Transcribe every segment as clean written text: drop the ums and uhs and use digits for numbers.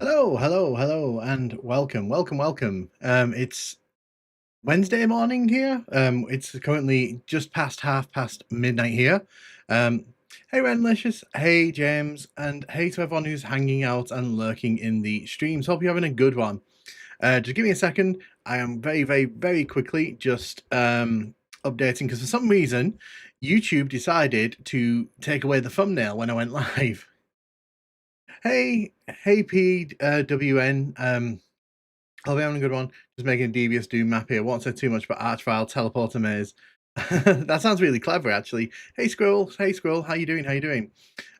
Hello, and welcome. It's Wednesday morning here. It's currently just past half past midnight here. Um, hey Renlicious, hey James, and hey to everyone who's hanging out and lurking in the streams. Hope you're having a good one. Just give me a second. I am very quickly just updating because for some reason YouTube decided to take away the thumbnail when I went live. Hey PWN. I'll be having a good one. Just making a devious doom map here. Won't say too much about Archvile, Teleporter Maze. That sounds really clever, actually. Hey Squirrel, how you doing?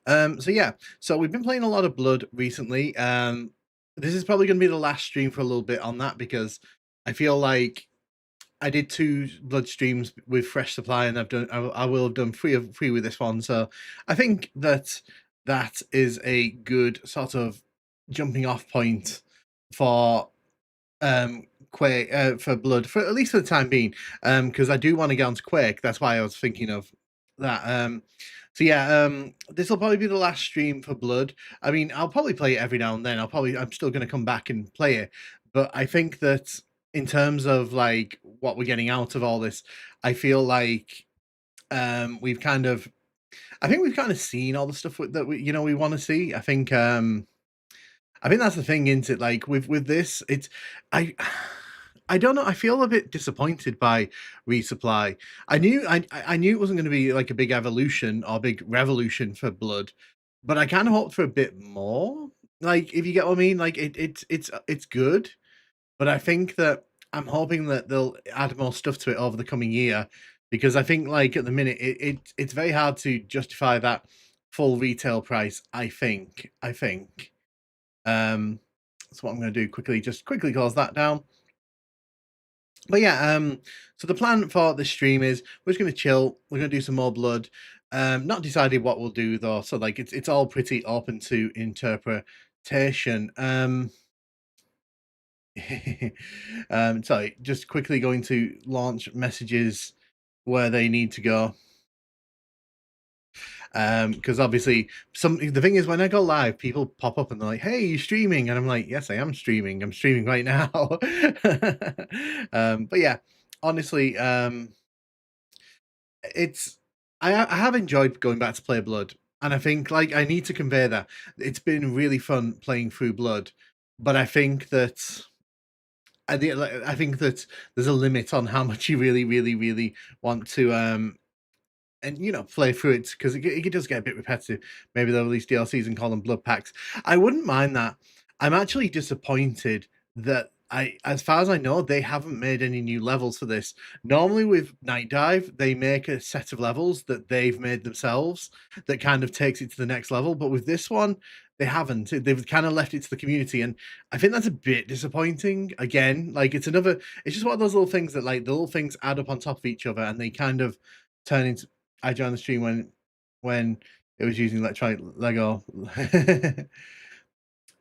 So yeah, so we've been playing a lot of Blood recently. This is probably going to be the last stream for a little bit on that because I feel like I did 2 Blood streams with Fresh Supply, and I will have done three with this one. So I think that is a good sort of jumping off point for Quake, for Blood, for at least for the time being, because I do want to get onto Quake. That's why I was thinking of that. So yeah, this will probably be the last stream for Blood. I mean, I'll probably play it every now and then. I'm still going to come back and play it, but I think that in terms of like what we're getting out of all this, I feel like we've kind of, I think we've kind of seen all the stuff that we want to see. I think that's the thing, isn't it? Like with this, it's I I don't know. I feel a bit disappointed by Resupply. I knew it wasn't going to be like a big evolution or big revolution for Blood, but I kind of hoped for a bit more. Like, if you get what I mean, like it's good, but I think that I'm hoping that they'll add more stuff to it over the coming year, because I think like at the minute it's very hard to justify that full retail price. I think. So what I'm going to do quickly, just quickly close that down. But yeah, so the plan for this stream is we're just going to chill. We're going to do some more Blood. Not decided what we'll do though. So like it's all pretty open to interpretation. Sorry, just quickly going to launch messages where they need to go. Because obviously the thing is, when I go live, people pop up and they're like, "Hey, you streaming?" And I'm like, "Yes, I am streaming. I'm streaming right now." But yeah, honestly, it's I have enjoyed going back to play Blood, and I think like I need to convey that it's been really fun playing through Blood, but I think that I think that there's a limit on how much you really want to and play through it, because it does get a bit repetitive. Maybe they'll release DLCs and call them blood packs. I wouldn't mind that. I'm actually disappointed that as far as I know, they haven't made any new levels for this. Normally with Nightdive, they make a set of levels that they've made themselves that kind of takes it to the next level. But with this one, they haven't. They've kind of left it to the community, and I think that's a bit disappointing. Again, like it's just one of those little things that like the little things add up on top of each other, and they kind of turn into. I joined the stream when it was using electronic Lego.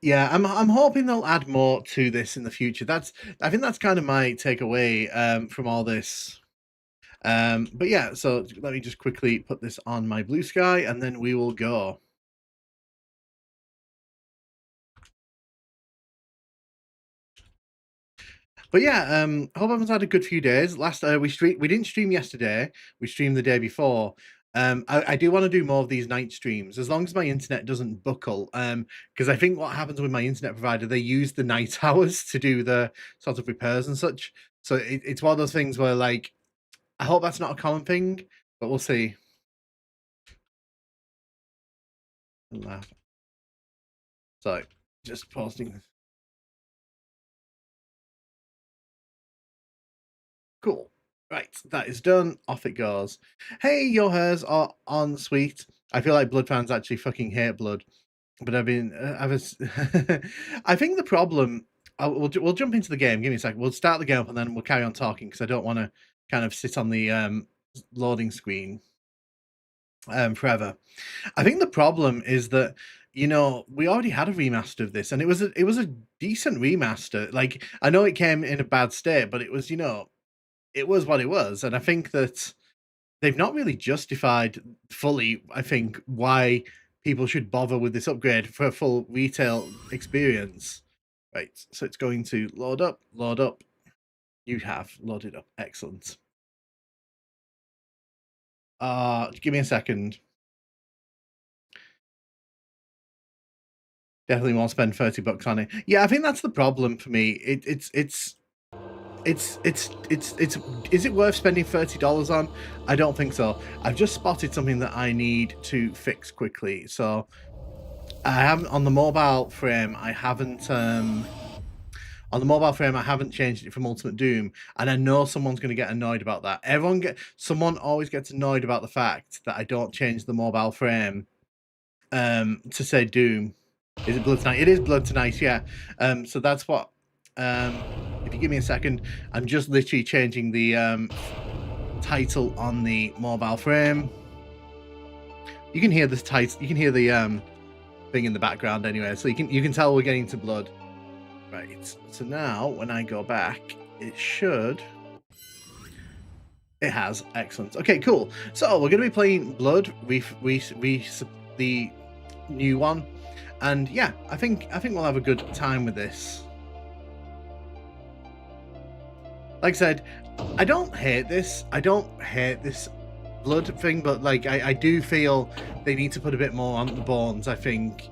Yeah, I'm hoping they'll add more to this in the future. I think that's kind of my takeaway from all this. But yeah, so let me just quickly put this on my blue sky, and then we will go. But yeah, hope everyone's had a good few days. We didn't stream yesterday. We streamed the day before. I do want to do more of these night streams, as long as my internet doesn't buckle. Because I think what happens with my internet provider, they use the night hours to do the sort of repairs and such. So it's one of those things where like I hope that's not a common thing, but we'll see. Laugh. So just posting. Cool. Right, that is done. Off it goes. Hey, your hairs are on sweet. I feel like Blood fans actually fucking hate Blood, but I've been, I was, I think the problem. We'll jump into the game. Give me a second. We'll start the game up and then we'll carry on talking, because I don't want to kind of sit on the loading screen forever. I think the problem is that we already had a remaster of this, and it was a decent remaster. Like, I know it came in a bad state, but it was it was what it was. And I think that they've not really justified fully, I think, why people should bother with this upgrade for a full retail experience. Right, so it's going to load up, load up. You have loaded up. Excellent. Give me a second. Definitely won't spend $30 on it. Yeah, I think that's the problem for me. It's is it worth spending $30 on? I don't think so. I've just spotted something that I need to fix quickly. So I haven't on the mobile frame. I haven't changed it from Ultimate Doom, and I know someone's going to get annoyed about that. Someone always gets annoyed about the fact that I don't change the mobile frame to say Doom. Is it Blood Tonight? It is Blood Tonight, yeah. So that's what. If you give me a second, I'm just literally changing the title on the mobile frame. You can hear this title. You can hear the thing in the background anyway, so you can tell we're getting to Blood. Right. So now when I go back, it should. It has. Excellent. Okay, cool. So we're going to be playing Blood. The new one. And yeah, I think we'll have a good time with this. Like I said, I don't hate this. I don't hate this Blood thing, but like I do feel they need to put a bit more on the bones, I think.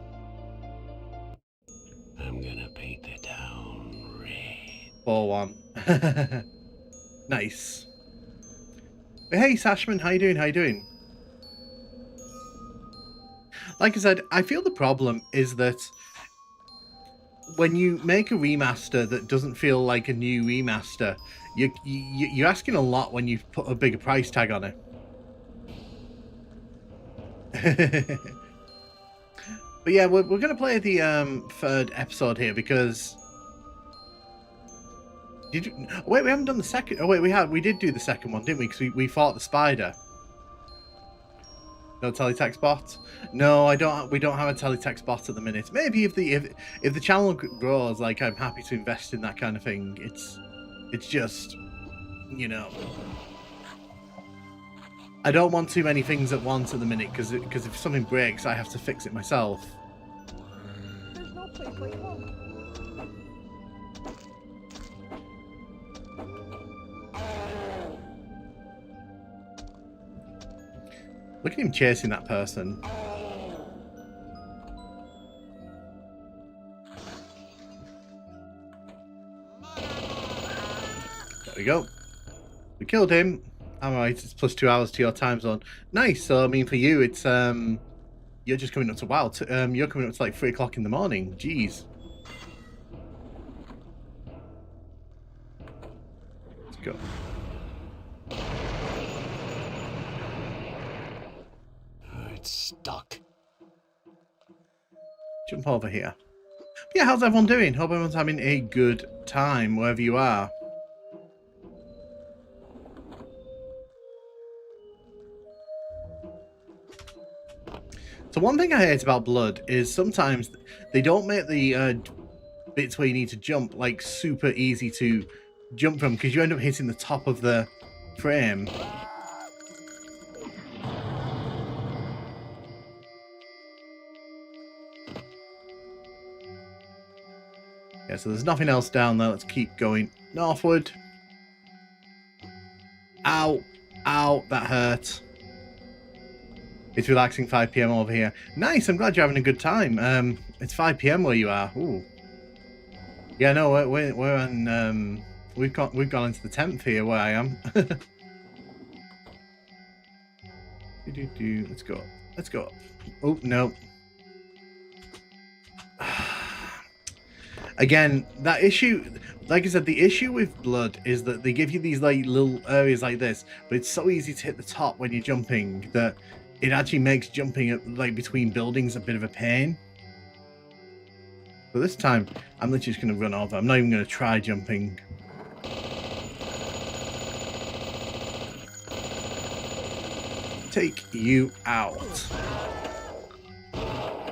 I'm gonna paint the town red. 4-1. Nice. But hey Sashman, how you doing? How you doing? Like I said, I feel the problem is that when you make a remaster that doesn't feel like a new remaster, you're asking a lot when you put a bigger price tag on it. But yeah, we're going to play the third episode here because... Wait, we haven't done the second... Oh wait, we did do the second one, didn't we? Because we fought the spider. No teletext bot? No, we don't have a teletext bot at the minute. Maybe if the channel grows, like I'm happy to invest in that kind of thing. It's just, you know, I don't want too many things at once at the minute because if something breaks, I have to fix it myself. There's no play home. Look at him chasing that person. There we go. We killed him. Alright, it's plus 2 hours to your time zone. Nice. So I mean, for you, it's you're just coming up to you're coming up to like 3 o'clock in the morning. Jeez. Let's go. It's stuck. Jump over here. But yeah, how's everyone doing? Hope everyone's having a good time wherever you are. So one thing I hate about Blood is sometimes they don't make the bits where you need to jump like super easy to jump from because you end up hitting the top of the frame. Yeah, so there's nothing else down there. Let's keep going northward. Ow. Ow, that hurt. It's relaxing 5 PM over here. Nice, I'm glad you're having a good time. It's 5 PM where you are. Ooh. Yeah, no, we're on, we've gone into the 10th here where I am. Let's go up. Let's go up. Oh, no. Again, that issue, like I said, the issue with Blood is that they give you these like little areas like this, but it's so easy to hit the top when you're jumping that it actually makes jumping like between buildings a bit of a pain. So this time, I'm literally just going to run over. I'm not even going to try jumping. Take you out.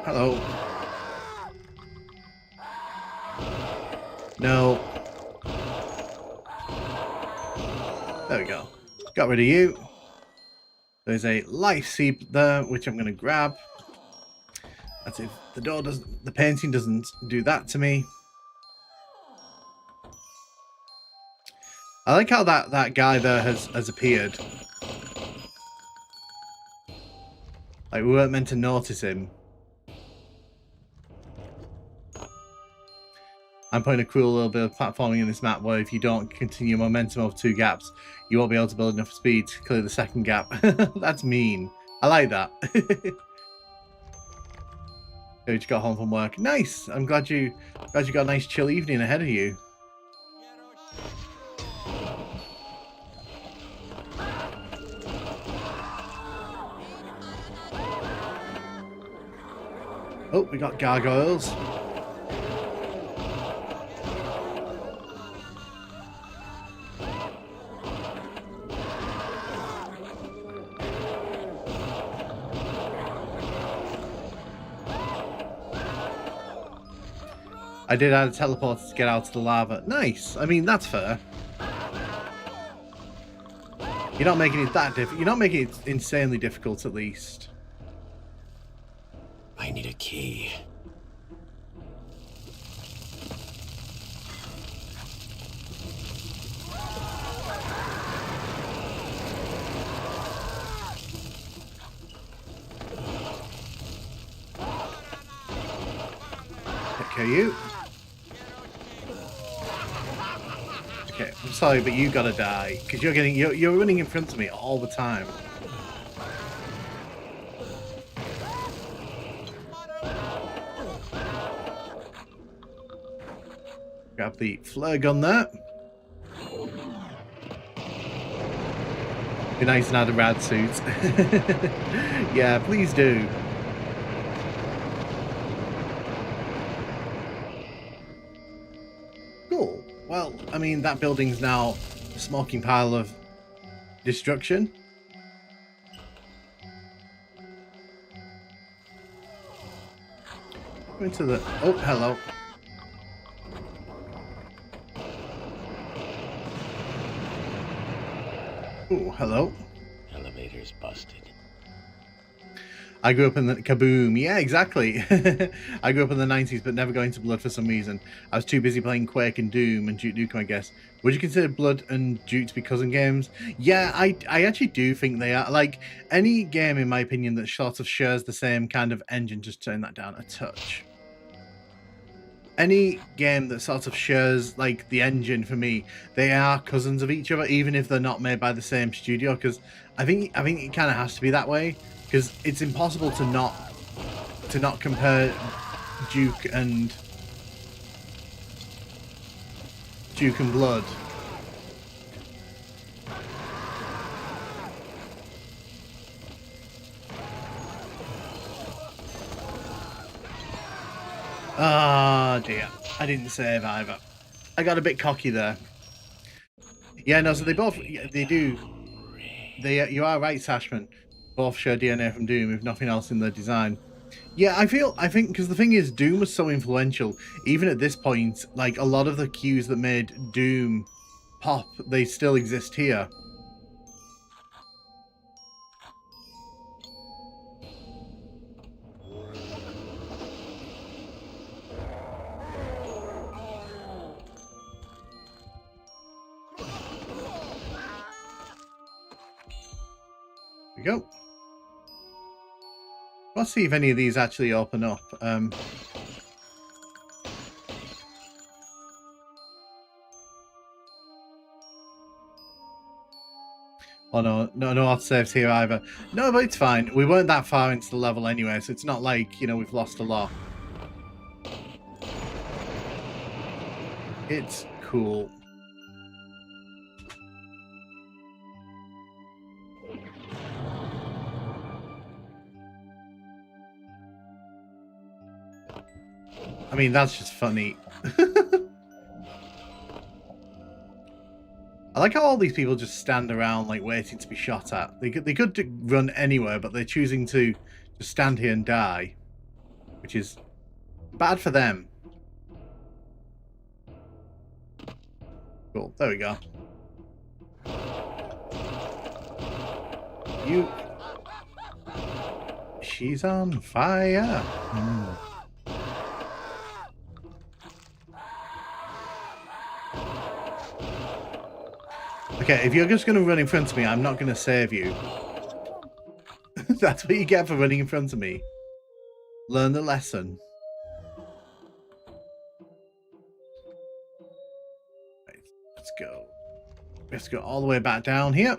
Hello. No. There we go. Got rid of you. There's a life seed there, which I'm going to grab. That's if the door doesn't, the painting doesn't do that to me. I like how that guy there has appeared. Like, we weren't meant to notice him. I'm putting a cool little bit of platforming in this map where if you don't continue momentum of 2 gaps, you won't be able to build enough speed to clear the second gap. That's mean. I like that. So you just got home from work. Nice. I'm glad you got a nice chill evening ahead of you. Oh, we got gargoyles. I did add a teleporter to get out of the lava. Nice. I mean, that's fair. You're not making it that difficult. You're not making it insanely difficult, at least. I need a key. Okay, you. Okay, I'm sorry, but you gotta die because you're running in front of me all the time. Grab the flare gun there. Be nice and add a rad suit. Yeah, please do. Cool. Well, I mean, that building's now a smoking pile of destruction. Go into the... Oh, hello. Oh, hello. Elevator's busted. I grew up in the kaboom. Yeah, exactly. I grew up in the 90s, but never got into Blood for some reason. I was too busy playing Quake and Doom and Duke Nukem, I guess. Would you consider Blood and Duke to be cousin games? Yeah, I actually do think they are. Like, any game, in my opinion, that sort of shares the same kind of engine, just turn that down a touch. Any game that sort of shares, like, the engine, for me, they are cousins of each other, even if they're not made by the same studio, because I think it kind of has to be that way. Because it's impossible to not compare Duke and Blood. Ah, dear. I didn't save either. I got a bit cocky there. Yeah, no, so they both, they do. You are right, Sashman. Both share DNA from Doom, if nothing else in their design. Yeah, I think, because the thing is, Doom was so influential, even at this point, like, a lot of the cues that made Doom pop, they still exist here. There we go. Let's see if any of these actually open up. Oh no autosaves here either. No, but it's fine. We weren't that far into the level anyway, so it's not like, you know, we've lost a lot. It's cool. I mean, that's just funny. I like how all these people just stand around, like, waiting to be shot at. They could run anywhere, but they're choosing to just stand here and die, which is bad for them. Cool. There we go. she's on fire. Okay, if you're just going to run in front of me, I'm not going to save you. That's what you get for running in front of me. Learn the lesson. Right, let's go. Let's go all the way back down here.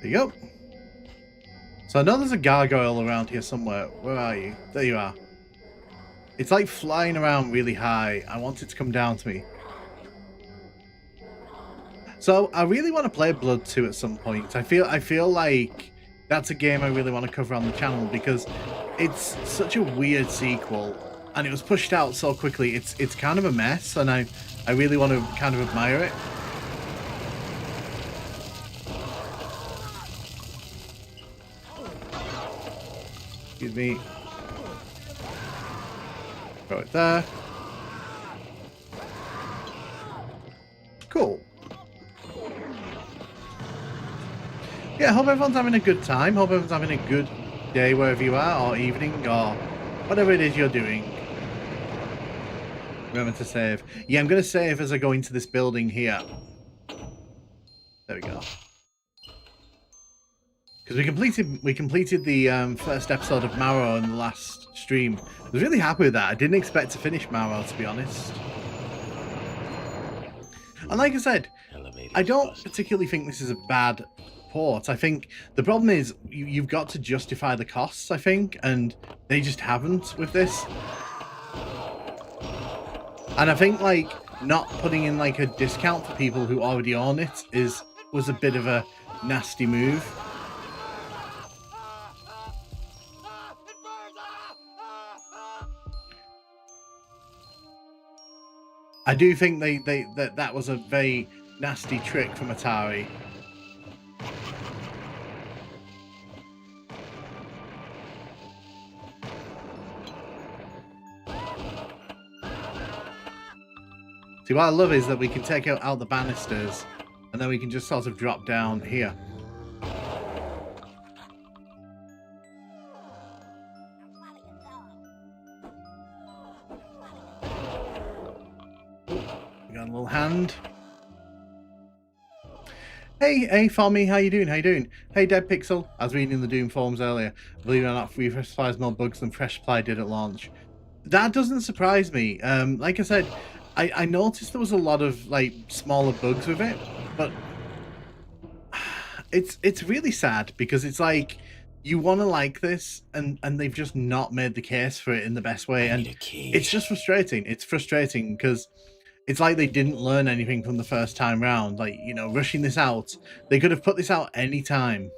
There you go. So I know there's a gargoyle around here somewhere. Where are you? There you are. It's like flying around really high. I want it to come down to me. So I really want to play Blood 2 at some point. I feel like that's a game I really want to cover on the channel because it's such a weird sequel and it was pushed out so quickly. It's kind of a mess and I really want to kind of admire it. Excuse me. Throw it there. Cool. Yeah, hope everyone's having a good time. Hope everyone's having a good day wherever you are, or evening, or whatever it is you're doing. Remember to save. Yeah, I'm going to save as I go into this building here. There we go. Because we completed the first episode of Marrow in the last stream. I was really happy with that. I didn't expect to finish Marrow, to be honest. And like I said, I don't particularly think this is a bad port. I think the problem is you've got to justify the costs, I think, and they just haven't with this. And I think like not putting in like a discount for people who already own it was a bit of a nasty move. I do think that was a very nasty trick from Atari. See, what I love is that we can take out the banisters and then we can just sort of drop down here. We got a little hand. Hey, Farmy, how you doing? How you doing? Hey, Dead Pixel. I was reading the Doom forums earlier. Believe it or not, Free Fresh Supply has more bugs than Fresh Supply did at launch. That doesn't surprise me. Like I said, I noticed there was a lot of like smaller bugs with it, but it's really sad because it's like you want to like this and they've just not made the case for it in the best way, and it's just frustrating. It's frustrating because it's like they didn't learn anything from the first time round. Like, you know, rushing this out, they could have put this out any time.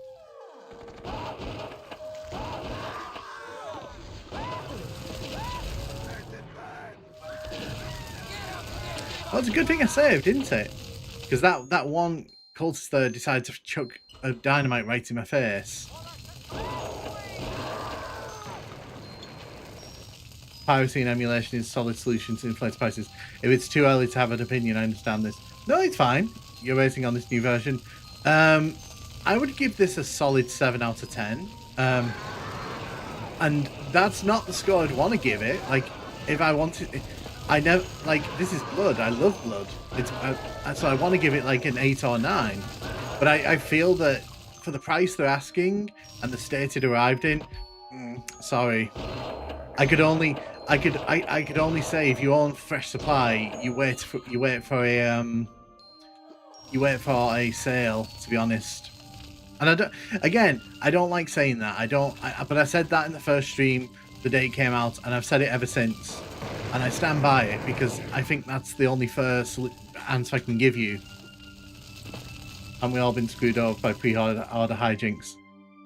Well, it's a good thing I saved, didn't it? Because that one cultist there decided to chuck a dynamite right in my face. Piracy and emulation is solid solution to inflate prices. If it's too early to have an opinion, I understand this. No, it's fine. You're rating on this new version. I would give this a solid 7 out of 10. And that's not the score I'd want to give it. Like, if I wanted... I never... Like, this is Blood. I love Blood. So I want to give it, like, an 8 or 9. But I feel that for the price they're asking and the state it arrived in... sorry. I could only say if you own Fresh Supply, you wait for a sale, to be honest. And I don't like saying that. But I said that in the first stream the day it came out, and I've said it ever since. And I stand by it because I think that's the only fair answer I can give you. And we all been screwed over by pre-order hijinks,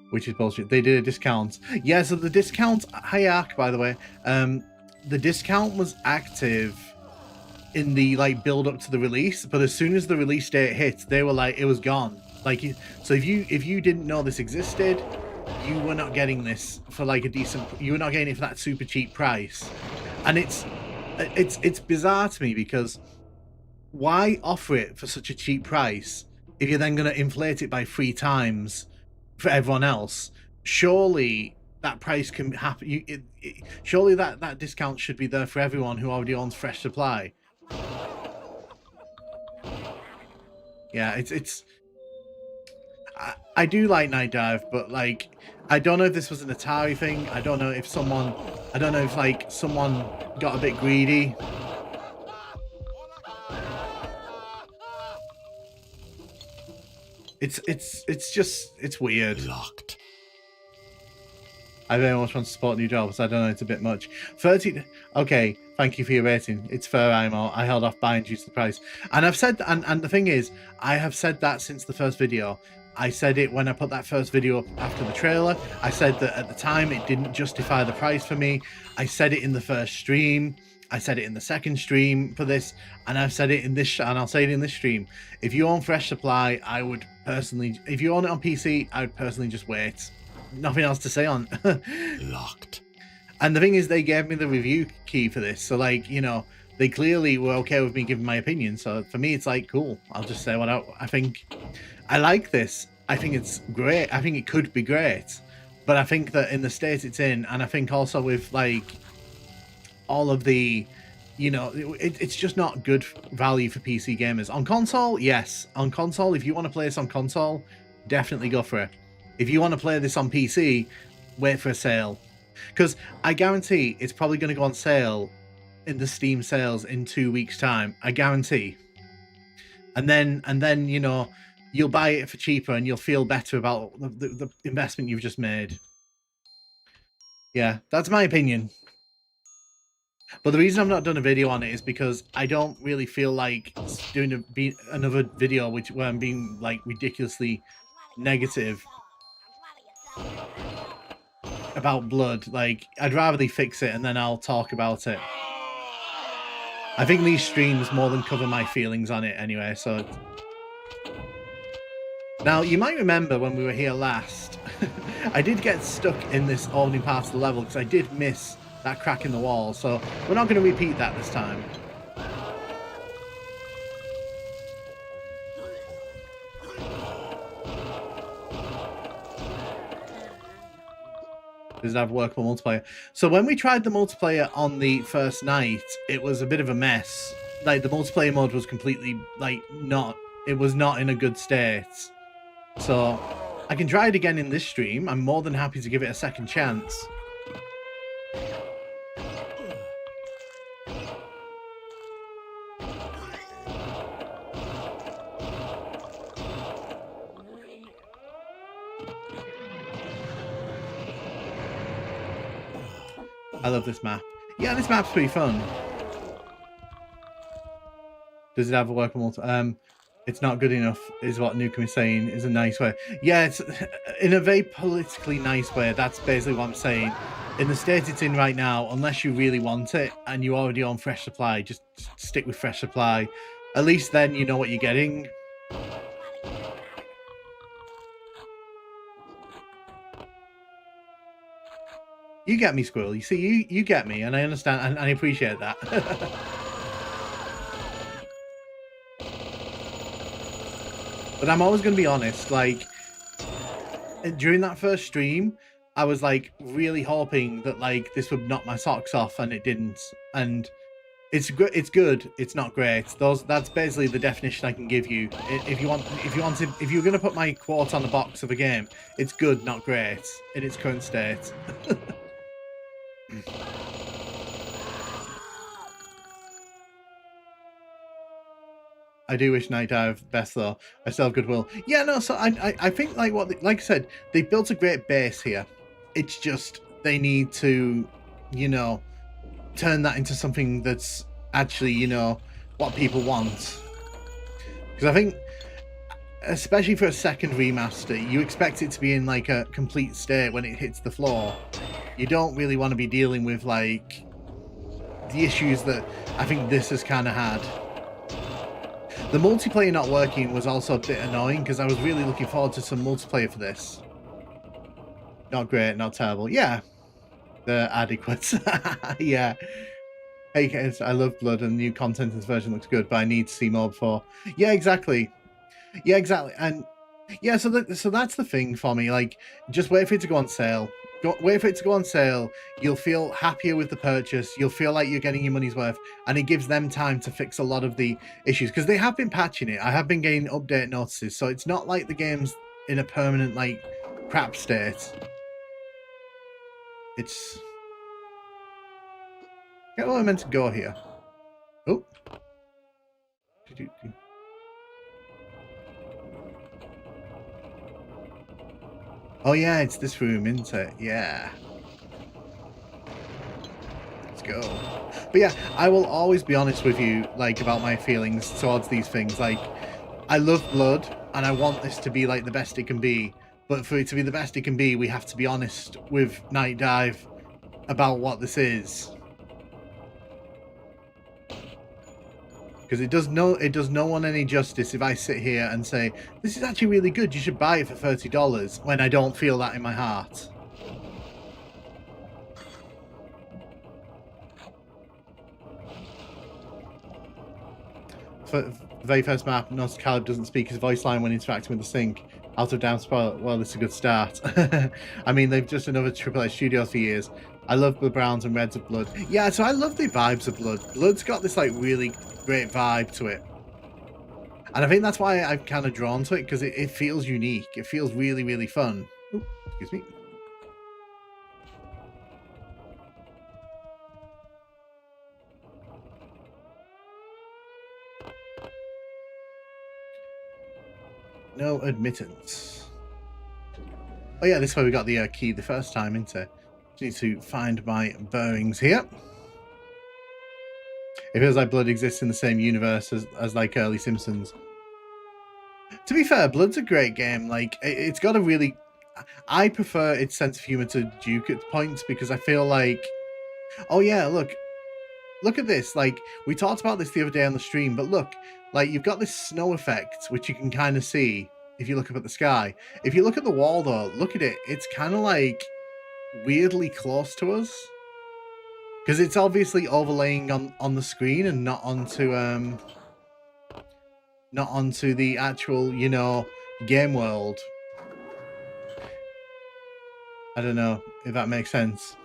which is bullshit. They did a discount. Yeah, so the discount, hi Ark, by the way, the discount was active in the like build up to the release, but as soon as the release date hit, they were like, it was gone. Like, so if you didn't know this existed, you were not getting this for like a decent, you were not getting it for that super cheap price. And it's bizarre to me, because why offer it for such a cheap price if you're then going to inflate it by 3 times for everyone else? Surely that price can happen. Surely that discount should be there for everyone who already owns fresh supply. Yeah, it's I do like Nightdive, but like, I don't know if this was an Atari thing. I don't know if someone got a bit greedy. It's weird. Locked. I very much want to support new jobs. I don't know, it's a bit much. 30. Okay, thank you for your rating. It's fair, I held off buying due to the price. And I've said, and the thing is, I have said that since the first video. I said it when I put that first video up after the trailer. I said that at the time it didn't justify the price for me. I said it in the first stream. I said it in the second stream for this, and I've said it in this, and I'll say it in this stream. If you own fresh supply, I would personally, if you own it on PC, I would personally just wait. Nothing else to say on. Locked. And the thing is, they gave me the review key for this, so like, you know, they clearly were okay with me giving my opinion. So for me, it's like, cool, I'll just say what I think. I like this. I think it's great. I think it could be great, but I think that in the state it's in, and I think also with like all of the, you know, it's just not good value for PC gamers. On console, yes. On console, if you want to play this on console, definitely go for it. If you want to play this on PC, wait for a sale, because I guarantee it's probably going to go on sale in the Steam sales in 2 weeks' time. I guarantee. And then you know, you'll buy it for cheaper and you'll feel better about the investment you've just made. Yeah, that's my opinion. But the reason I've not done a video on it is because I don't really feel like doing another video where I'm being like ridiculously negative about Blood. Like, I'd rather they fix it and then I'll talk about it. I think these streams more than cover my feelings on it anyway, so... Now, you might remember when we were here last, I did get stuck in this opening part of the level because I did miss that crack in the wall, so we're not going to repeat that this time. Does it have workable multiplayer? So when we tried the multiplayer on the first night, it was a bit of a mess. Like, the multiplayer mode was completely, like, it was not in a good state. So I can try it again in this stream. I'm more than happy to give it a second chance. I love this map. Yeah, this map's pretty fun. Does it have a workable it's not good enough, is what Nukem is saying, is a nice way. Yeah, it's in a very politically nice way. That's basically what I'm saying. In the state it's in right now, unless you really want it and you already own fresh supply, just stick with fresh supply. At least then you know what you're getting. You get me, Squirrel. You see, you get me, and I understand, and I appreciate that. But I'm always going to be honest, like, during that first stream, I was, like, really hoping that, like, this would knock my socks off, and it didn't. And it's good, it's not great. That's basically the definition I can give you. If you're going to put my quote on the box of a game, it's good, not great, in its current state. I do wish Nightdive best though. I still have goodwill. Yeah, no. So I think like I said, they built a great base here. It's just they need to, you know, turn that into something that's actually, you know, what people want. Because I think, especially for a second remaster, you expect it to be in like a complete state when it hits the floor. You don't really want to be dealing with like the issues that I think this has kind of had. The multiplayer not working was also a bit annoying because I was really looking forward to some multiplayer for this. Not great, not terrible. Yeah, they're adequate. Yeah. Hey guys, I love Blood and new content in this version looks good, but I need to see more before. Yeah, exactly. Yeah, exactly. And yeah, so that's the thing for me. Like, just wait for it to go on sale. Wait for it to go on sale. You'll feel happier with the purchase. You'll feel like you're getting your money's worth, and it gives them time to fix a lot of the issues because they have been patching it. I have been getting update notices, so it's not like the game's in a permanent like crap state. It's get where I meant to go here. Oh. Oh yeah, it's this room, isn't it? Yeah. Let's go. But yeah, I will always be honest with you, like, about my feelings towards these things. Like, I love Blood, and I want this to be, like, the best it can be. But for it to be the best it can be, we have to be honest with Nightdive about what this is. Because it does no one any justice if I sit here and say, this is actually really good, you should buy it for $30, when I don't feel that in my heart. For the very first map, notice Caleb doesn't speak his voice line when interacting with the sync. Out of down spoil. Well, it's a good start. I mean, they've just another AAA Studios for years. I love the browns and reds of Blood. Yeah, so I love the vibes of Blood. Blood's got this like really great vibe to it. And I think that's why I'm kind of drawn to it, because it feels unique. It feels really, really fun. Ooh, excuse me. No admittance. Oh yeah, this is where we got the key the first time, isn't it? Just need to find my bearings here. It feels like Blood exists in the same universe as like early Simpsons. To be fair, Blood's a great game. Like, it's got a really... I prefer its sense of humor to Duke at points, because I feel like... Oh yeah, look at this. Like, we talked about this the other day on the stream, but look, like, you've got this snow effect, which you can kind of see if you look up at the sky. If you look at the wall, though, look at it. It's kind of, like, weirdly close to us. Because it's obviously overlaying on the screen and not onto the actual, you know, game world. I don't know if that makes sense.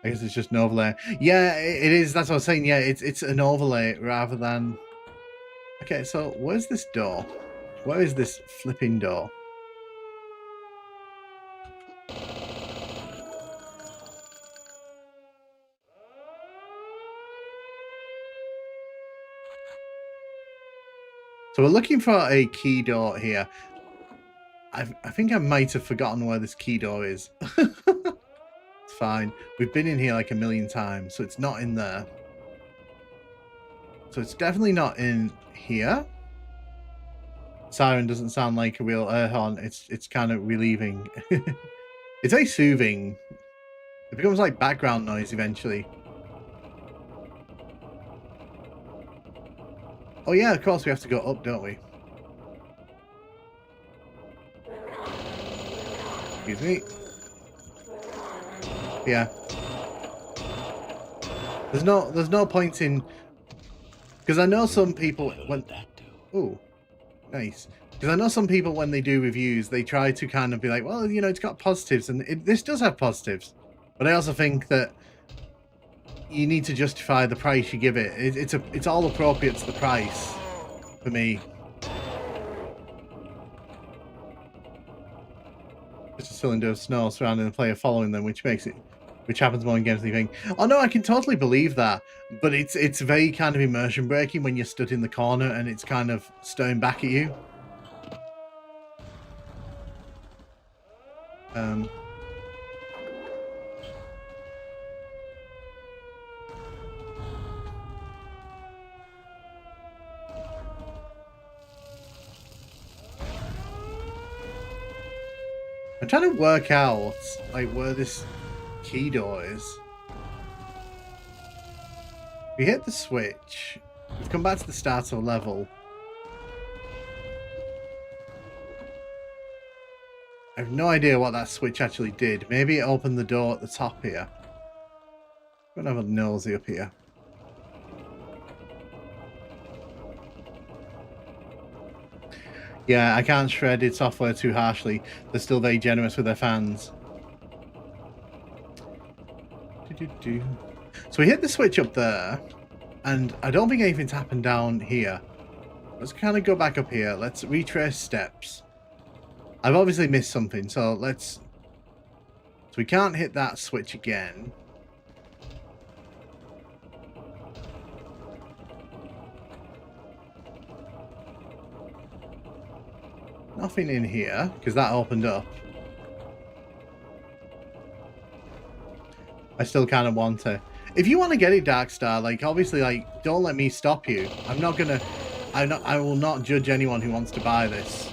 I guess it's just an overlay. Yeah, it is. That's what I was saying. Yeah, it's an overlay rather than... Okay, so where's this door? Where is this flipping door? So we're looking for a key door here. I think I might have forgotten where this key door is. It's fine. We've been in here like a million times, so it's not in there. So it's definitely not in here. Siren doesn't sound like a real air horn. It's kind of relieving. It's very soothing. It becomes like background noise eventually. Oh yeah, of course we have to go up, don't we? Excuse me. Yeah. There's no point in, because I know some people when... Oh, nice. Because I know some people, when they do reviews, they try to kind of be like, well, you know, it's got positives, and this does have positives. But I also think that you need to justify the price you give it. It's all appropriate to the price for me. Just a cylinder of snow surrounding the player, following them, which happens more in games than you think. Oh no, I can totally believe that, but it's very kind of immersion breaking when you're stood in the corner and it's kind of staring back at you. I'm trying to work out like where this key door is. We hit the switch. We've come back to the start of the level. I have no idea what that switch actually did. Maybe it opened the door at the top here. I'm gonna have a nosy up here. Yeah, I can't shred id Software too harshly. They're still very generous with their fans. So we hit the switch up there, and I don't think anything's happened down here. Let's kind of go back up here. Let's retrace steps. I've obviously missed something, so let's... So we can't hit that switch again. Nothing in here, because that opened up. I still kind of want to. If you want to get it, Darkstar, like, obviously, like, don't let me stop you. I'm not gonna... I will not judge anyone who wants to buy this.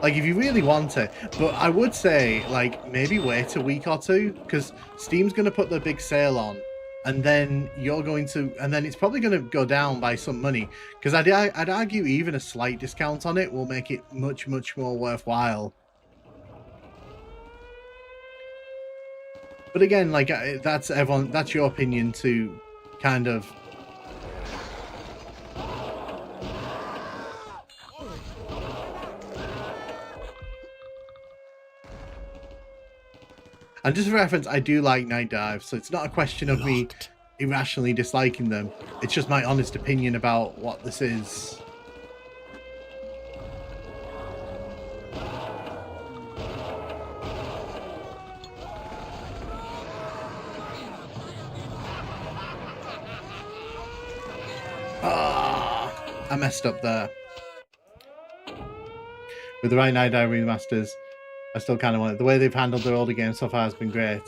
Like, if you really want it. But I would say, like, maybe wait a week or two, because Steam's going to put the big sale on. And then you're going to... And then it's probably going to go down by some money. Because I'd argue even a slight discount on it will make it much, much more worthwhile. But again, like, that's everyone... That's your opinion to kind of... And just for reference, I do like Nightdive, so it's not a question of me irrationally disliking them. It's just my honest opinion about what this is. Ah, I messed up there. With the right Nightdive remasters, I still kind of want it. The way they've handled their older games so far has been great.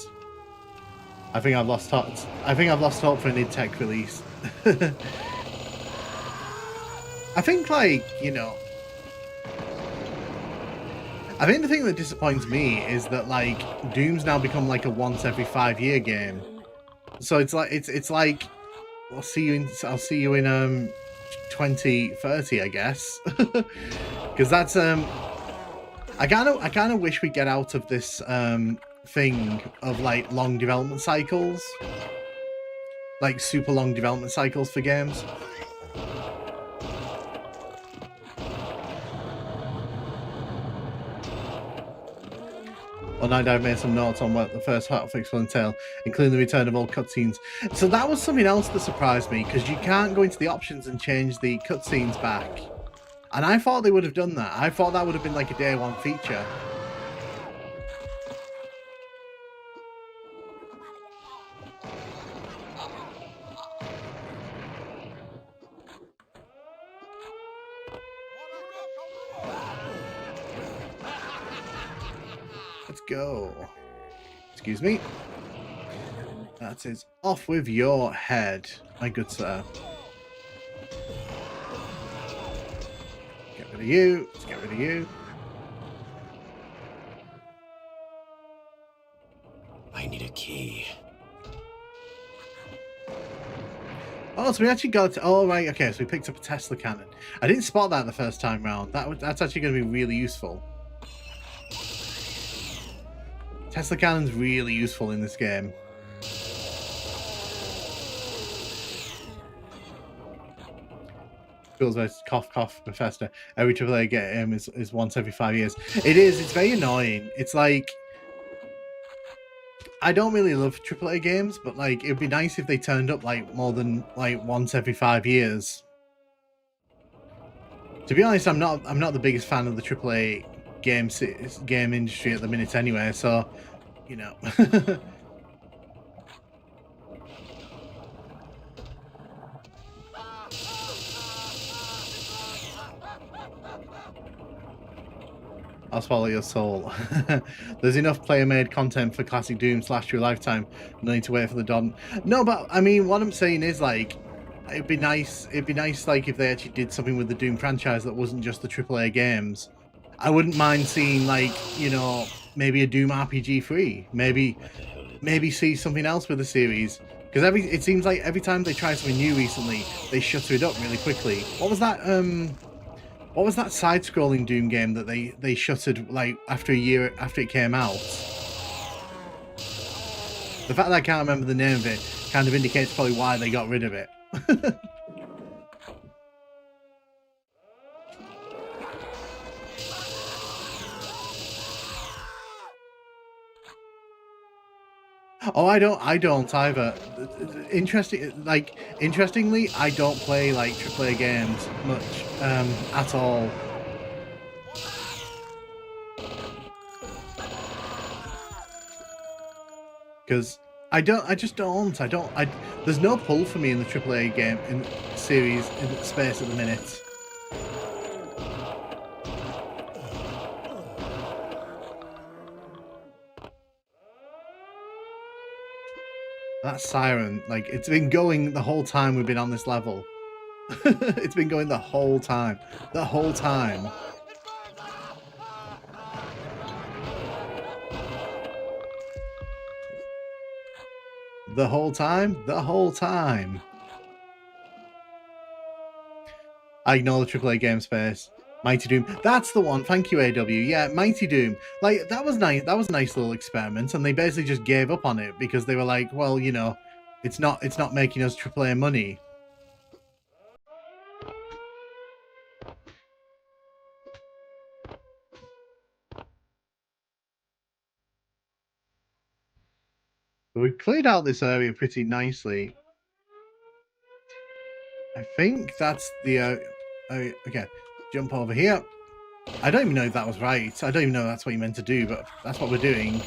I think I've lost hope. I think I've lost hope for an id Tech release. I think, like, you know, I think the thing that disappoints me is that, like, Doom's now become like a once every 5 year game. So it's like I'll see you in 2030, I guess. Because that's I kind of wish we get out of this thing of like long development cycles, like super long development cycles for games. Well, Nightdive made some notes on what the first hotfix will entail, including the return of old cutscenes. So that was something else that surprised me, because you can't go into the options and change the cutscenes back. And I thought they would have done that. I thought that would have been like a day one feature. Let's go. Excuse me. That is off with your head, my good sir. Get rid of you. Let's get rid of you. I need a key. Oh, so we actually got... Oh, right, okay, so we picked up a Tesla cannon. I didn't spot that the first time round. That's actually going to be really useful. Tesla cannon's really useful in this game. Feels like cough, cough, Bethesda. Every AAA game is once every 5 years. It is. It's very annoying. It's like... I don't really love AAA games, but like it'd be nice if they turned up like more than like once every 5 years. To be honest, I'm not the biggest fan of the AAA game industry at the minute anyway, so you know. I'll swallow your soul. There's enough player-made content for classic Doom / your lifetime. No need to wait for the dawn. No, but I mean, what I'm saying is like, it'd be nice like if they actually did something with the Doom franchise that wasn't just the AAA games. I wouldn't mind seeing like, you know, maybe a Doom RPG 3, maybe see something else with the series. Because it seems like every time they try something new recently, they shutter it up really quickly. What was that? What was that side-scrolling Doom game that they shuttered like after a year after it came out? The fact that I can't remember the name of it kind of indicates probably why they got rid of it. Oh, I don't either. Interestingly, I don't play like AAA games much at all. Because just don't. There's no pull for me in the AAA game in series in space at the minute. That siren, like, it's been going the whole time we've been on this level. It's been going the whole time. The whole time. The whole time? The whole time. I ignore the AAA game space. Mighty Doom. That's the one. Thank you, AW. Yeah, Mighty Doom. Like, that was nice. That was a nice little experiment, and they basically just gave up on it because they were like, well, you know, it's not making us AAA money. But we played out this area pretty nicely. I think that's the okay. Jump over here. I don't even know if that was right. I don't even know if that's what you meant to do, but that's what we're doing.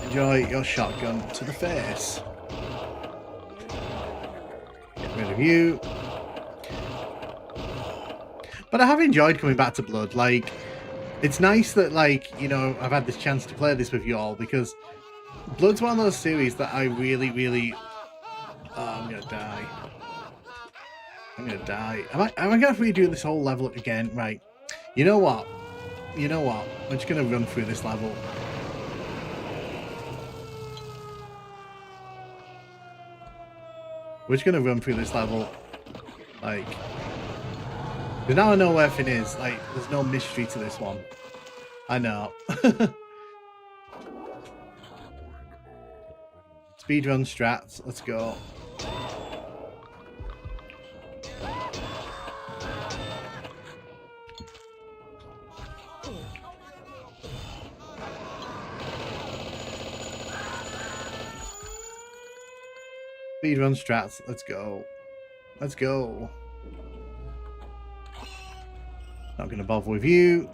Enjoy your shotgun to the face. Get rid of you. But I have enjoyed coming back to Blood. Like, it's nice that, like, you know, I've had this chance to play this with you all, because Blood's one of those series that I really, really... Oh, I'm gonna die. I'm gonna die. Am I gonna have to redo this whole level again? Right. You know what? You know what? I'm just gonna run through this level. We're just gonna run through this level. Like... Because now I know where everything is. Like, there's no mystery to this one. I know. Speedrun strats. Let's go. Speedrun strats. Let's go. Let's go. Not going to bother with you.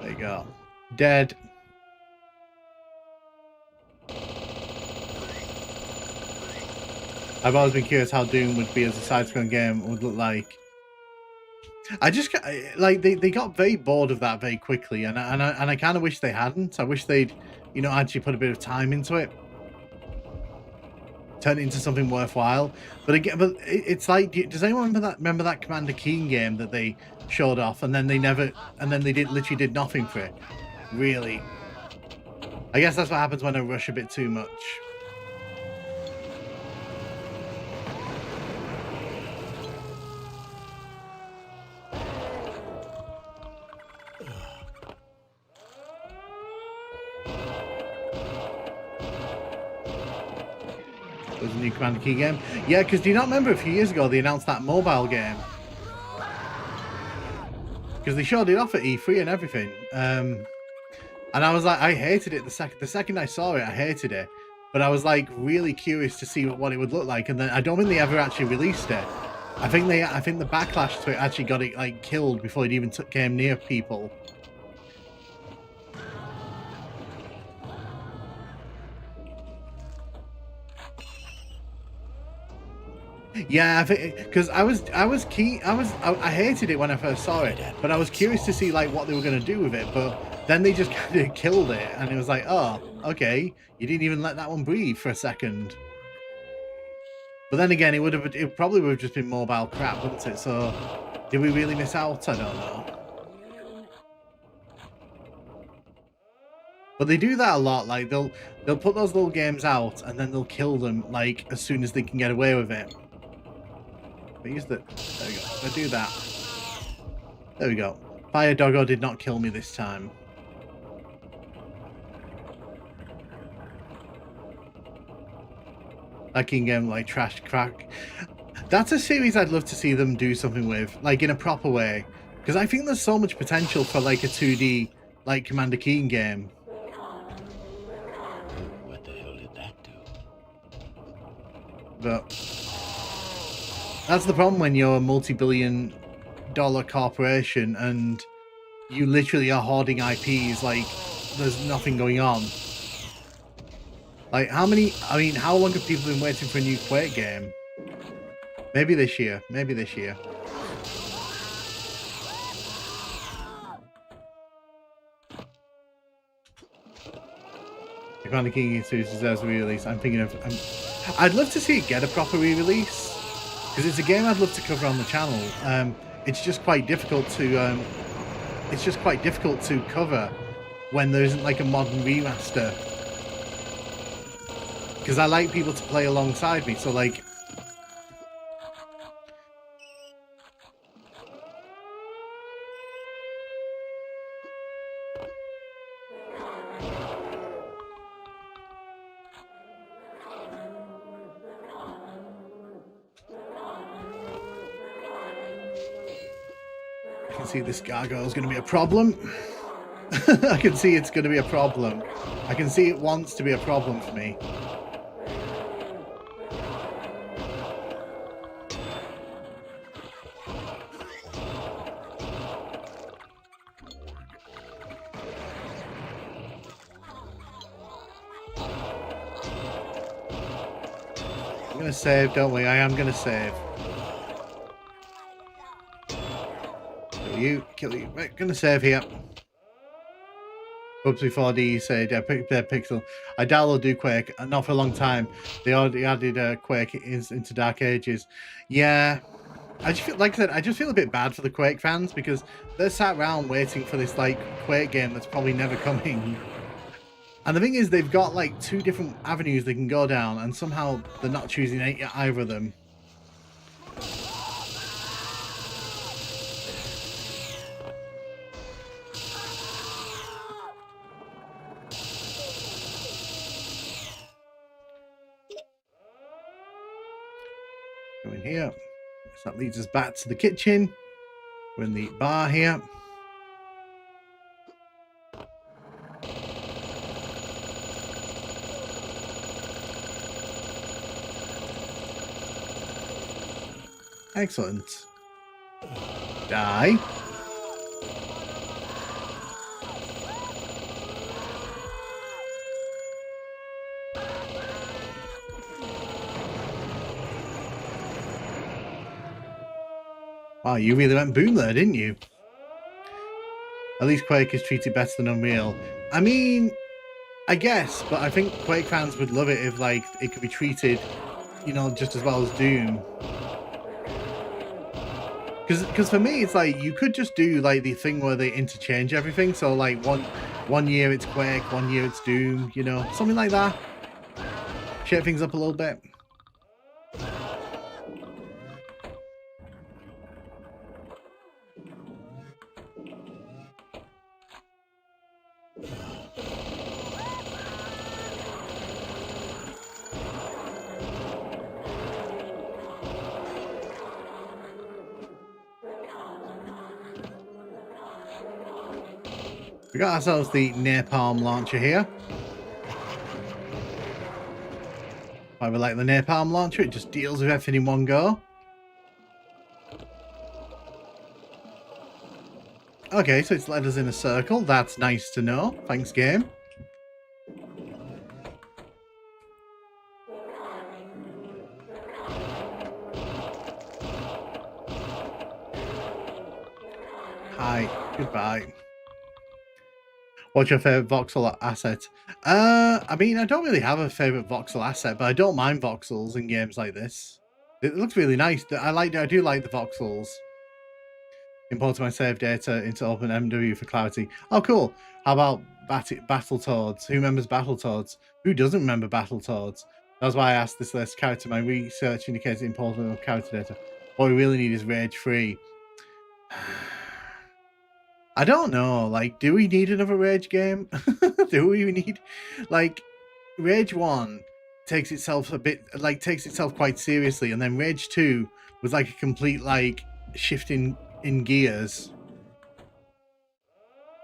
There you go. Dead. I've always been curious how Doom would be as a side-scrolling game would look like. I just like they got very bored of that very quickly, and I kind of wish they hadn't. I wish they'd, you know, actually put a bit of time into it. Turn it into something worthwhile. But again, it's like, does anyone remember that Commander Keen game that they showed off, and then they literally did nothing for it? Really? I guess that's what happens when I rush a bit too much. There's a new Commander Keen game. Yeah, because do you not remember a few years ago they announced that mobile game? Because they showed it off at E3 and everything. And I was like, I hated it the second I saw it, I hated it. But I was like really curious to see what it would look like, and then I don't think they ever actually released it. I think the backlash to it actually got it like killed before it even came near people. Yeah, I think because I hated it when I first saw it, but I was curious to see like what they were going to do with it. But then they just kind of killed it, and it was like, oh, okay, you didn't even let that one breathe for a second. But then again, it probably would have just been mobile crap, wouldn't it? So, did we really miss out? I don't know. But they do that a lot. Like they'll put those little games out and then they'll kill them like as soon as they can get away with it. But use the there we go. I do that. There we go. Fire Doggo did not kill me this time. That King game like trash crack. That's a series I'd love to see them do something with, like in a proper way, because I think there's so much potential for like a 2D like Commander Keen game. What the hell did that do? But that's the problem when you're a multi-billion-dollar corporation and you literally are hoarding IPs like there's nothing going on. Like how long have people been waiting for a new Quake game? Maybe this year. Maybe this year. Commander King series deserves a re-release. I'm thinking of. I'd love to see it get a proper re-release because it's a game I'd love to cover on the channel. It's just quite difficult to. It's just quite difficult to cover when there isn't like a modern remaster. Because I like people to play alongside me. So like. I can see this gargoyle is going to be a problem. I can see it's going to be a problem. I can see it wants to be a problem for me. I'm going to save, don't we? I am going to save. Kill you. Right, gonna save here. Bubsy 4D said, Pixel. I doubt they'll do Quake, not for a long time. They already added Quake into Dark Ages. Yeah, I just feel, like I said, I just feel a bit bad for the Quake fans because they're sat around waiting for this like Quake game that's probably never coming. And the thing is, they've got like 2 different avenues they can go down, and somehow they're not choosing either of them. Go in here. So that leads us back to the kitchen. We're in the bar here. Excellent. Die. Wow, you really went boom there, didn't you? At least Quake is treated better than Unreal. I mean, I guess, but I think Quake fans would love it if, like, it could be treated, you know, just as well as Doom. Because for me, it's like, you could just do, like, the thing where they interchange everything. So, like, one year it's Quake, 1 year it's Doom, you know, something like that. Shake things up a little bit. We got ourselves the napalm launcher here. Why we like the napalm launcher, it just deals with everything in one go. Okay, so it's led us in a circle. That's nice to know. Thanks, game. Hi. Goodbye. What's your favorite voxel asset? I mean, I don't really have a favorite voxel asset, but I don't mind voxels in games like this. It looks really nice. I do like the voxels. Importing my save data into OpenMW for clarity. Oh, cool. How about Battletoads? Who remembers Battletoads? Who doesn't remember Battletoads? That's why I asked this list. Character, my research indicates the importance of character data. What we really need is rage free. I don't know. Like, do we need another Rage game? Do we need, like, Rage 1 takes itself quite seriously, and then Rage 2 was like a complete, like, shift in gears.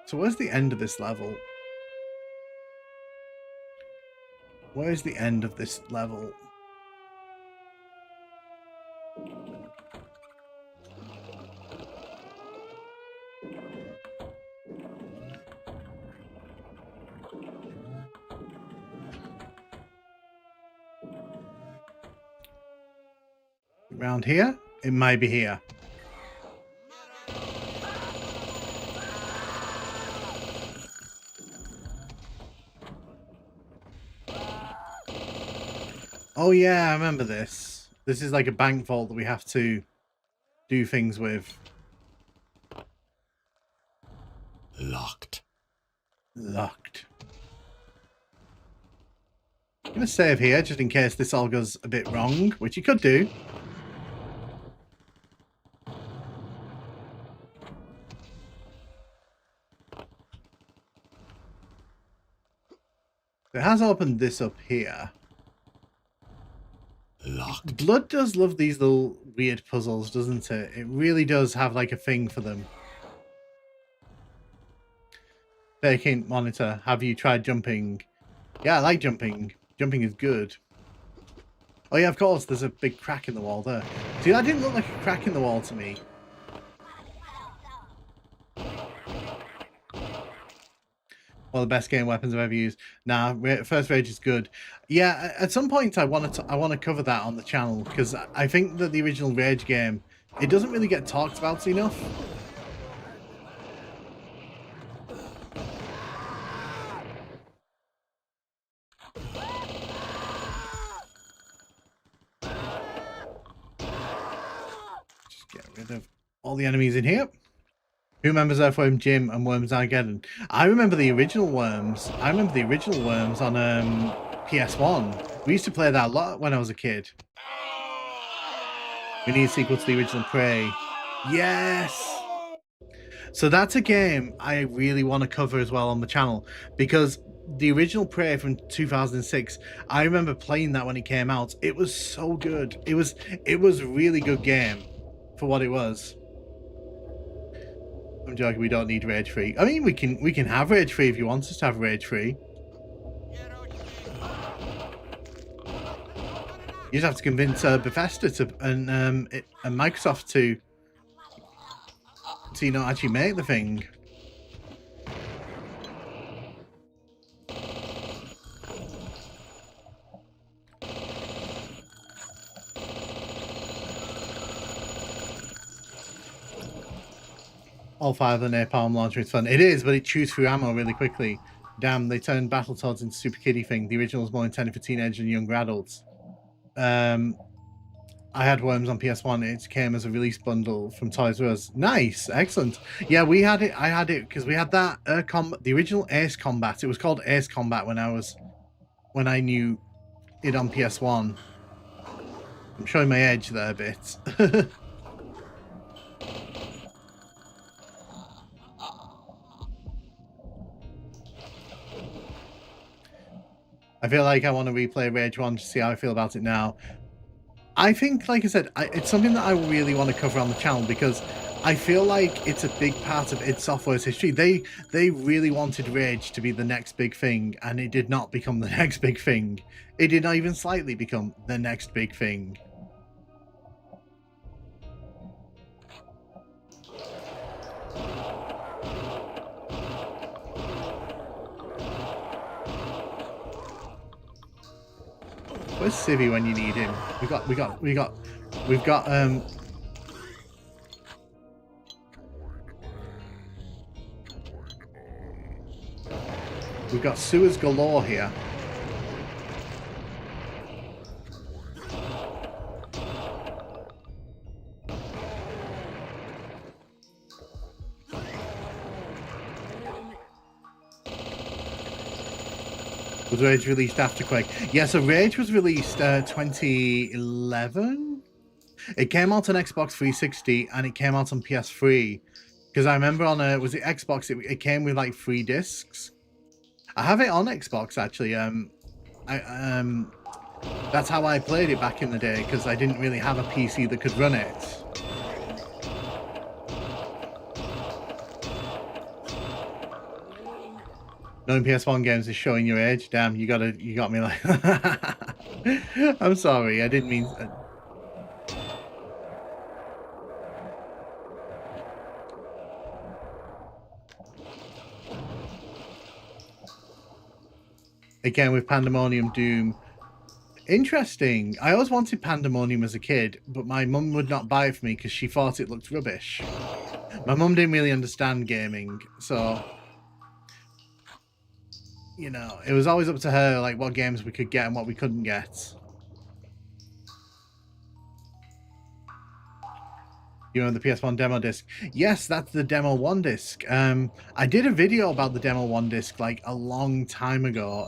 So where's the end of this level? Where's the end of this level? Around here? It might be here. Oh yeah, I remember this. This is like a bank vault that we have to do things with. Locked. Locked. I'm going to save here just in case this all goes a bit wrong, which you could do. It has opened this up here. Locked. Blood does love these little weird puzzles, doesn't it? It really does have like a thing for them. Vacant monitor. Have you tried jumping? Yeah, I like jumping. Jumping is good. Oh yeah, of course, there's a big crack in the wall there. See, that didn't look like a crack in the wall to me. One of the best game weapons I've ever used. Nah, First Rage is good. Yeah, at some point I want to cover that on the channel, because I think that the original Rage game, it doesn't really get talked about enough. Just get rid of all the enemies in here. Who remembers Earthworm Jim and Worms Armageddon? I remember the original Worms. I remember the original Worms on PS1. We used to play that a lot when I was a kid. We need a sequel to the original Prey. Yes! So that's a game I really want to cover as well on the channel, because the original Prey from 2006, I remember playing that when it came out. It was so good. It was a really good game for what it was. I'm joking, we don't need rage free. I mean, we can have rage free if you want us to have rage free. You just have to convince Bethesda and Microsoft to actually make the thing. All 5 of the napalm launcher is fun. It is, but it chews through ammo really quickly. Damn, they turned Battletoads into Super Kiddie thing. The original was more intended for teenagers and younger adults. I had Worms on PS1. It came as a release bundle from Toys R Us. Nice, excellent. Yeah, we had it. I had it because we had that the original Ace Combat. It was called Ace Combat when I knew it on PS1. I'm showing my age there a bit. I feel like I want to replay Rage 1 to see how I feel about it now. I think, like I said, it's something that I really want to cover on the channel, because I feel like it's a big part of id Software's history. They really wanted Rage to be the next big thing, and it did not become the next big thing. It did not even slightly become the next big thing. Where's Civvy when you need him? We've got We've got sewers galore here. Was Rage released after Quake? Yeah, so Rage was released 2011. It came out on Xbox 360 and it came out on PS3. Because I remember on was it Xbox? It came with like 3 discs. I have it on Xbox actually. That's how I played it back in the day because I didn't really have a PC that could run it. Knowing PS1 games is showing your age. Damn, you got me like. I'm sorry, I didn't mean. Again with Pandemonium Doom. Interesting. I always wanted Pandemonium as a kid, but my mum would not buy it for me because she thought it looked rubbish. My mum didn't really understand gaming, so you know, it was always up to her like what games we could get and what we couldn't get. You know, the PS1 demo disc. Yes, that's the demo 1 disc. I did a video about the demo 1 disc like a long time ago.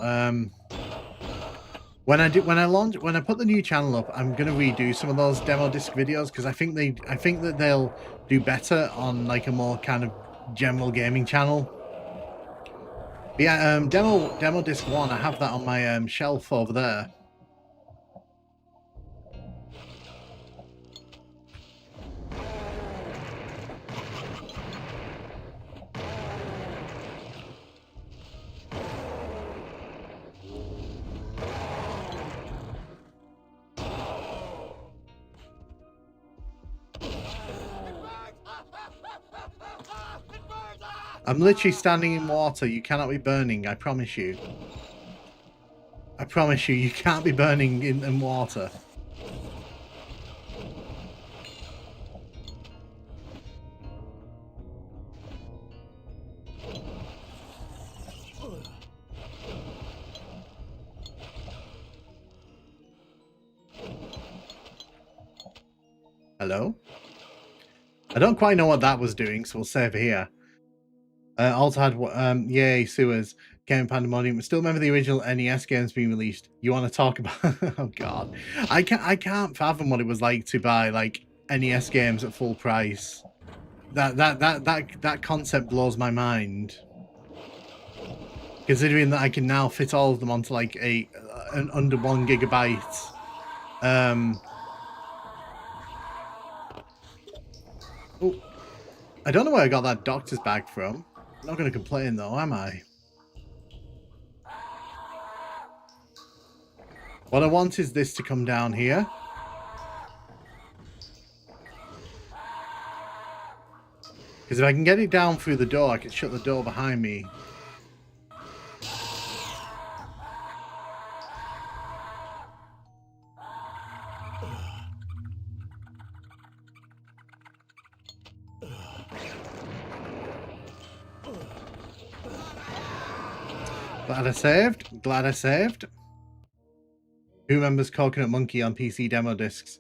When I put the new channel up, I'm gonna redo some of those demo disc videos because I think that they'll do better on like a more kind of general gaming channel. But yeah, demo disc 1, I have that on my shelf over there. I'm literally standing in water. You cannot be burning, I promise you. I promise you, you can't be burning in water. Hello? I don't quite know what that was doing, so we'll save here. Also had yay sewers, game Pandemonium. Still remember the original NES games being released. You want to talk about? Oh god, I can't fathom what it was like to buy like NES games at full price. That concept blows my mind. Considering that I can now fit all of them onto like an under 1 gigabyte. Oh, I don't know where I got that doctor's bag from. I'm not going to complain though, am I? What I want is this to come down here. Because if I can get it down through the door, I can shut the door behind me. Glad I saved. Glad I saved. Who remembers Coconut Monkey on PC demo discs?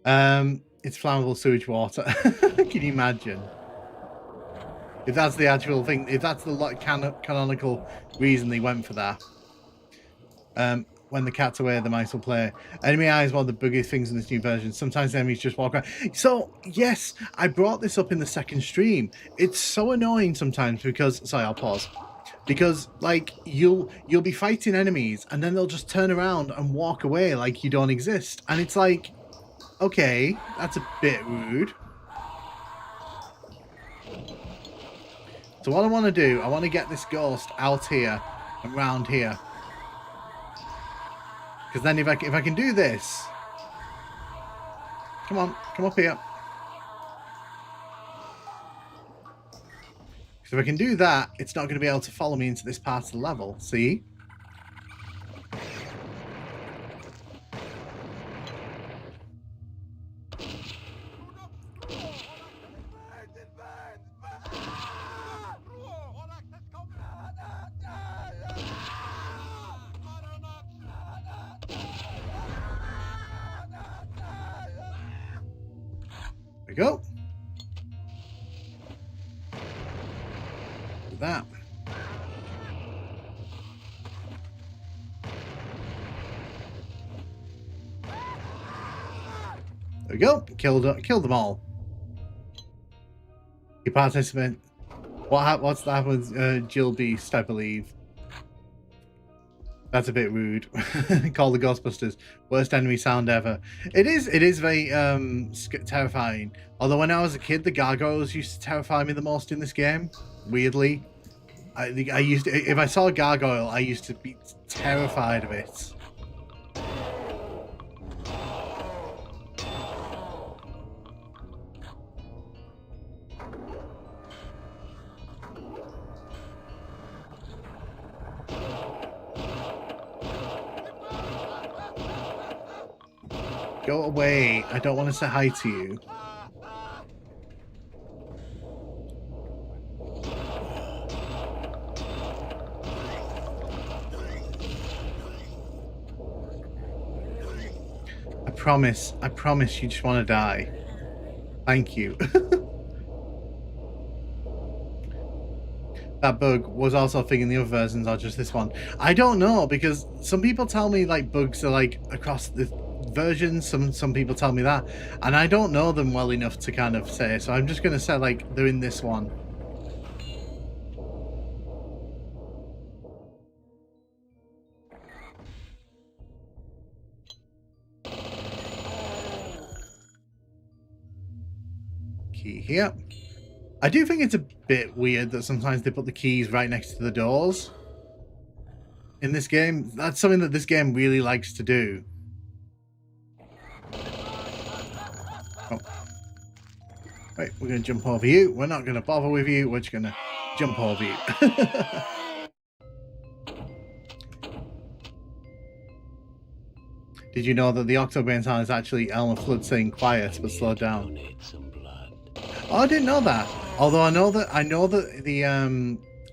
It's flammable sewage water. Can you imagine? If that's the actual thing, if that's the canonical reason they went for that. When the cat's away, the mice will play. Enemy eye is one of the biggest things in this new version. Sometimes enemies just walk around. So, yes, I brought this up in the second stream. It's so annoying sometimes because... Sorry, I'll pause. Because, like, you'll be fighting enemies and then they'll just turn around and walk away like you don't exist. And it's like, okay, that's a bit rude. So what I want to do, I want to get this ghost out here and round here. Because then if I can do this... Come on, come up here. Because if I can do that, it's not going to be able to follow me into this part of the level. See? go. Do that. There we go. Killed them all. You participant. What's that with Jill Beast, I believe. That's a bit rude. Call the Ghostbusters. Worst enemy sound ever. It is very terrifying. Although when I was a kid, the gargoyles used to terrify me the most in this game. Weirdly. I used to, if I saw a gargoyle, I used to be terrified of it. Go away. I don't want to say hi to you. I promise you just want to die. Thank you. That bug was also a thing in the other versions or just this one. I don't know, because some people tell me like bugs are like across the versions, some people tell me that, and I don't know them well enough to kind of say, so I'm just going to say like they're in this one. Key here. I do think it's a bit weird that sometimes they put the keys right next to the doors in this game. That's something that this game really likes to do. Oh. Right, we're going to jump over you. We're not going to bother with you. We're just going to jump over you. Did you know that the Octobrain sound is actually Elmer Flood saying quiet but slow down? Oh, I didn't know that. Although I know that the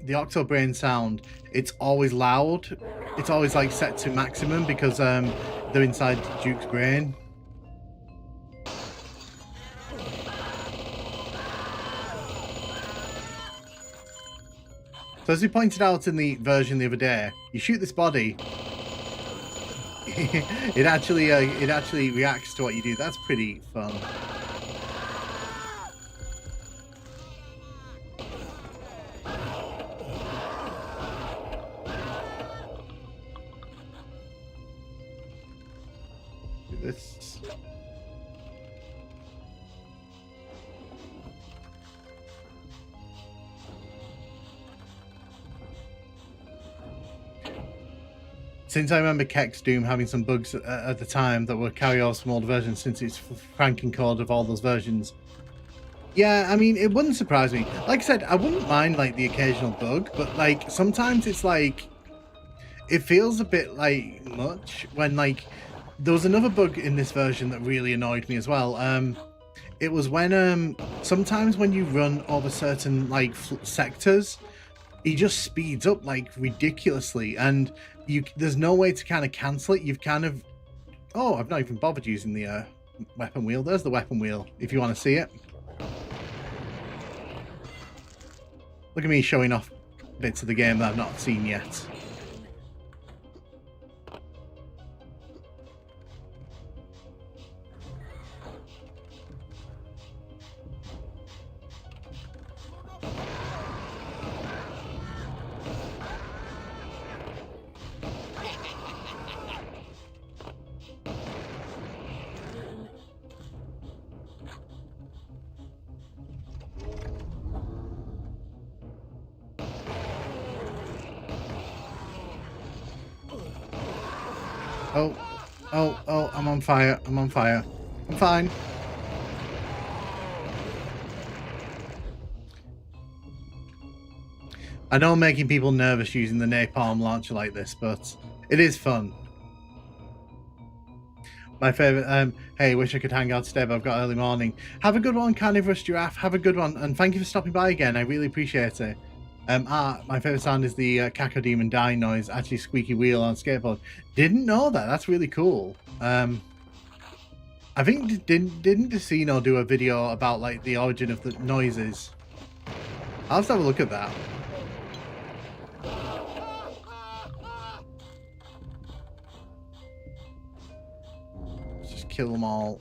Octobrain sound, it's always loud. It's always like set to maximum because they're inside Duke's brain. So as we pointed out in the version the other day, you shoot this body, it actually reacts to what you do. That's pretty fun. Do this. Since I remember Keck's Doom having some bugs at the time that were carryovers from older versions, since it's cranking code of all those versions. Yeah, I mean, it wouldn't surprise me. Like I said, I wouldn't mind like the occasional bug, but like sometimes it's like it feels a bit like much when like there was another bug in this version that really annoyed me as well. It was when sometimes when you run over certain like sectors, he just speeds up like ridiculously, and there's no way to kind of cancel it. You've kind of... Oh, I've not even bothered using the weapon wheel. There's the weapon wheel, if you want to see it. Look at me showing off bits of the game that I've not seen yet. Oh, I'm on fire. I'm on fire. I'm fine. I know I'm making people nervous using the napalm launcher like this, but it is fun. My favourite, hey, wish I could hang out today, but I've got early morning. Have a good one, Carnivorous Giraffe. Have a good one, and thank you for stopping by again. I really appreciate it. My favourite sound is the Cacodemon dying noise, actually squeaky wheel on skateboard. Didn't know that. That's really cool. I think didn't Decino do a video about like the origin of the noises? I'll have to have a look at that. Let's just kill them all.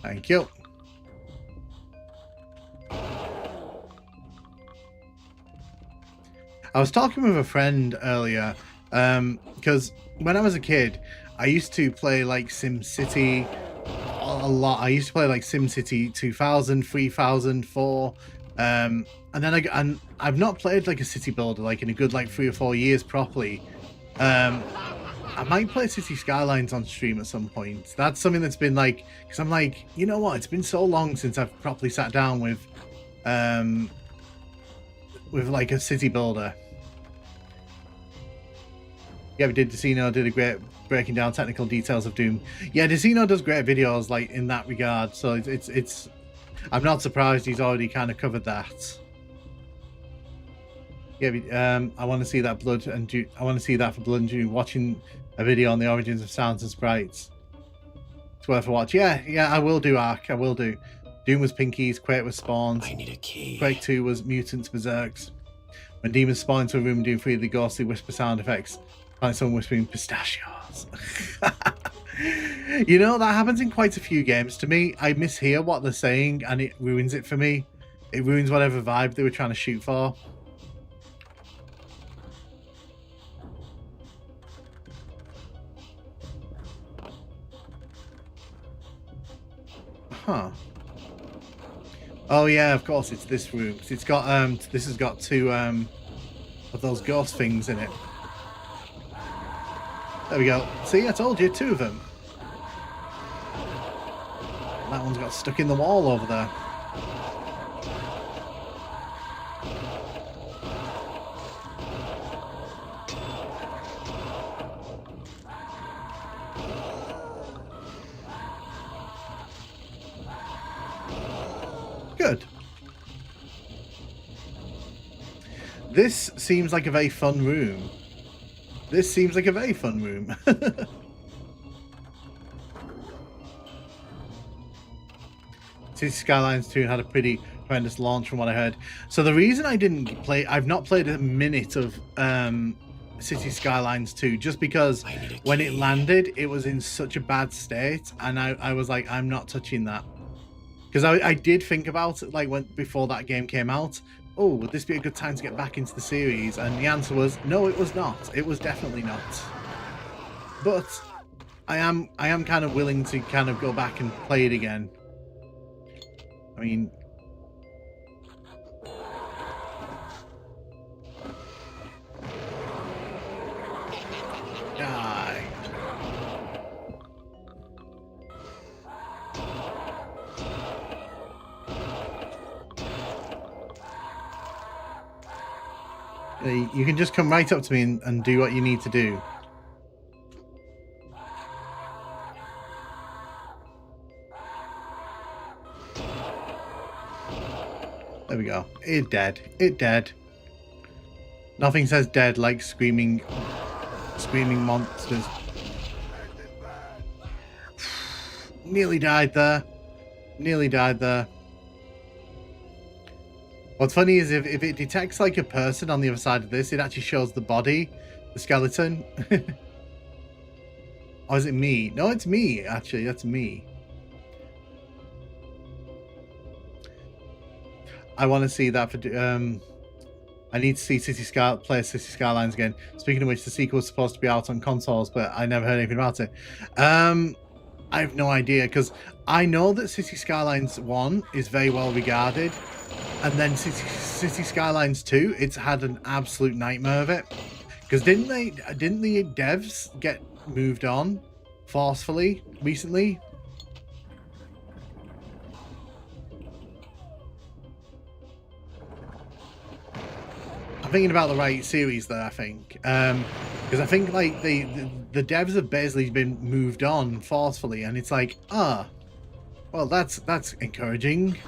Thank you. I was talking with a friend earlier, because when I was a kid, I used to play like SimCity a lot. I used to play like SimCity 2000, 3000, 4, and then I've not played like a city builder like in a good like 3 or 4 years properly. I might play City Skylines on stream at some point. That's something that's been like, because I'm like, you know what? It's been so long since I've properly sat down with like a city builder. Yeah, we did. Decino did a great breaking down technical details of Doom. Yeah, Decino does great videos like in that regard. So it's I'm not surprised he's already kind of covered that. Yeah, I want to see that Blood and Doom. I want to see that for Blood and Doom. Watching a video on the origins of sounds and sprites. It's worth a watch. Yeah, I will do, Ark. I will do. Doom was Pinkies, Quake was Spawns. I need a key. Quake 2 was Mutants, Berserks. When demons spawn into a room, Doom 3 the ghostly whisper sound effects. Like someone whispering pistachios. You know, that happens in quite a few games to me. I mishear what they're saying and it ruins it for me. It ruins whatever vibe they were trying to shoot for. Huh. Oh yeah, of course it's this room. It's got this has got 2 of those ghost things in it. There we go. See, I told you, 2 of them. That one's got stuck in the wall over there. Good. This seems like a very fun room. This seems like a very fun room. City Skylines 2 had a pretty horrendous launch from what I heard. So the reason I didn't play... I've not played a minute of City Skylines 2 just because when it landed, it was in such a bad state. And I was like, I'm not touching that. Because I did think about it like before that game came out. Oh, would this be a good time to get back into the series? And the answer was no, it was not. It was definitely not. But I am kind of willing to kind of go back and play it again. I mean, die. You can just come right up to me and do what you need to do. There we go. It dead. It dead. Nothing says dead like screaming monsters. Nearly died there. Nearly died there. What's funny is if it detects like a person on the other side of this, it actually shows the body, the skeleton. Or is it me? No, it's me, actually. That's me. I want to see that for... I need to see play City Skylines again. Speaking of which, the sequel was supposed to be out on consoles, but I never heard anything about it. I have no idea, because I know that City Skylines 1 is very well regarded. And then City Skylines 2, it's had an absolute nightmare of it. Because didn't the devs get moved on forcefully recently? I'm thinking about the right series there, I think. Because I think like the devs have basically been moved on forcefully, and it's like, well, that's encouraging.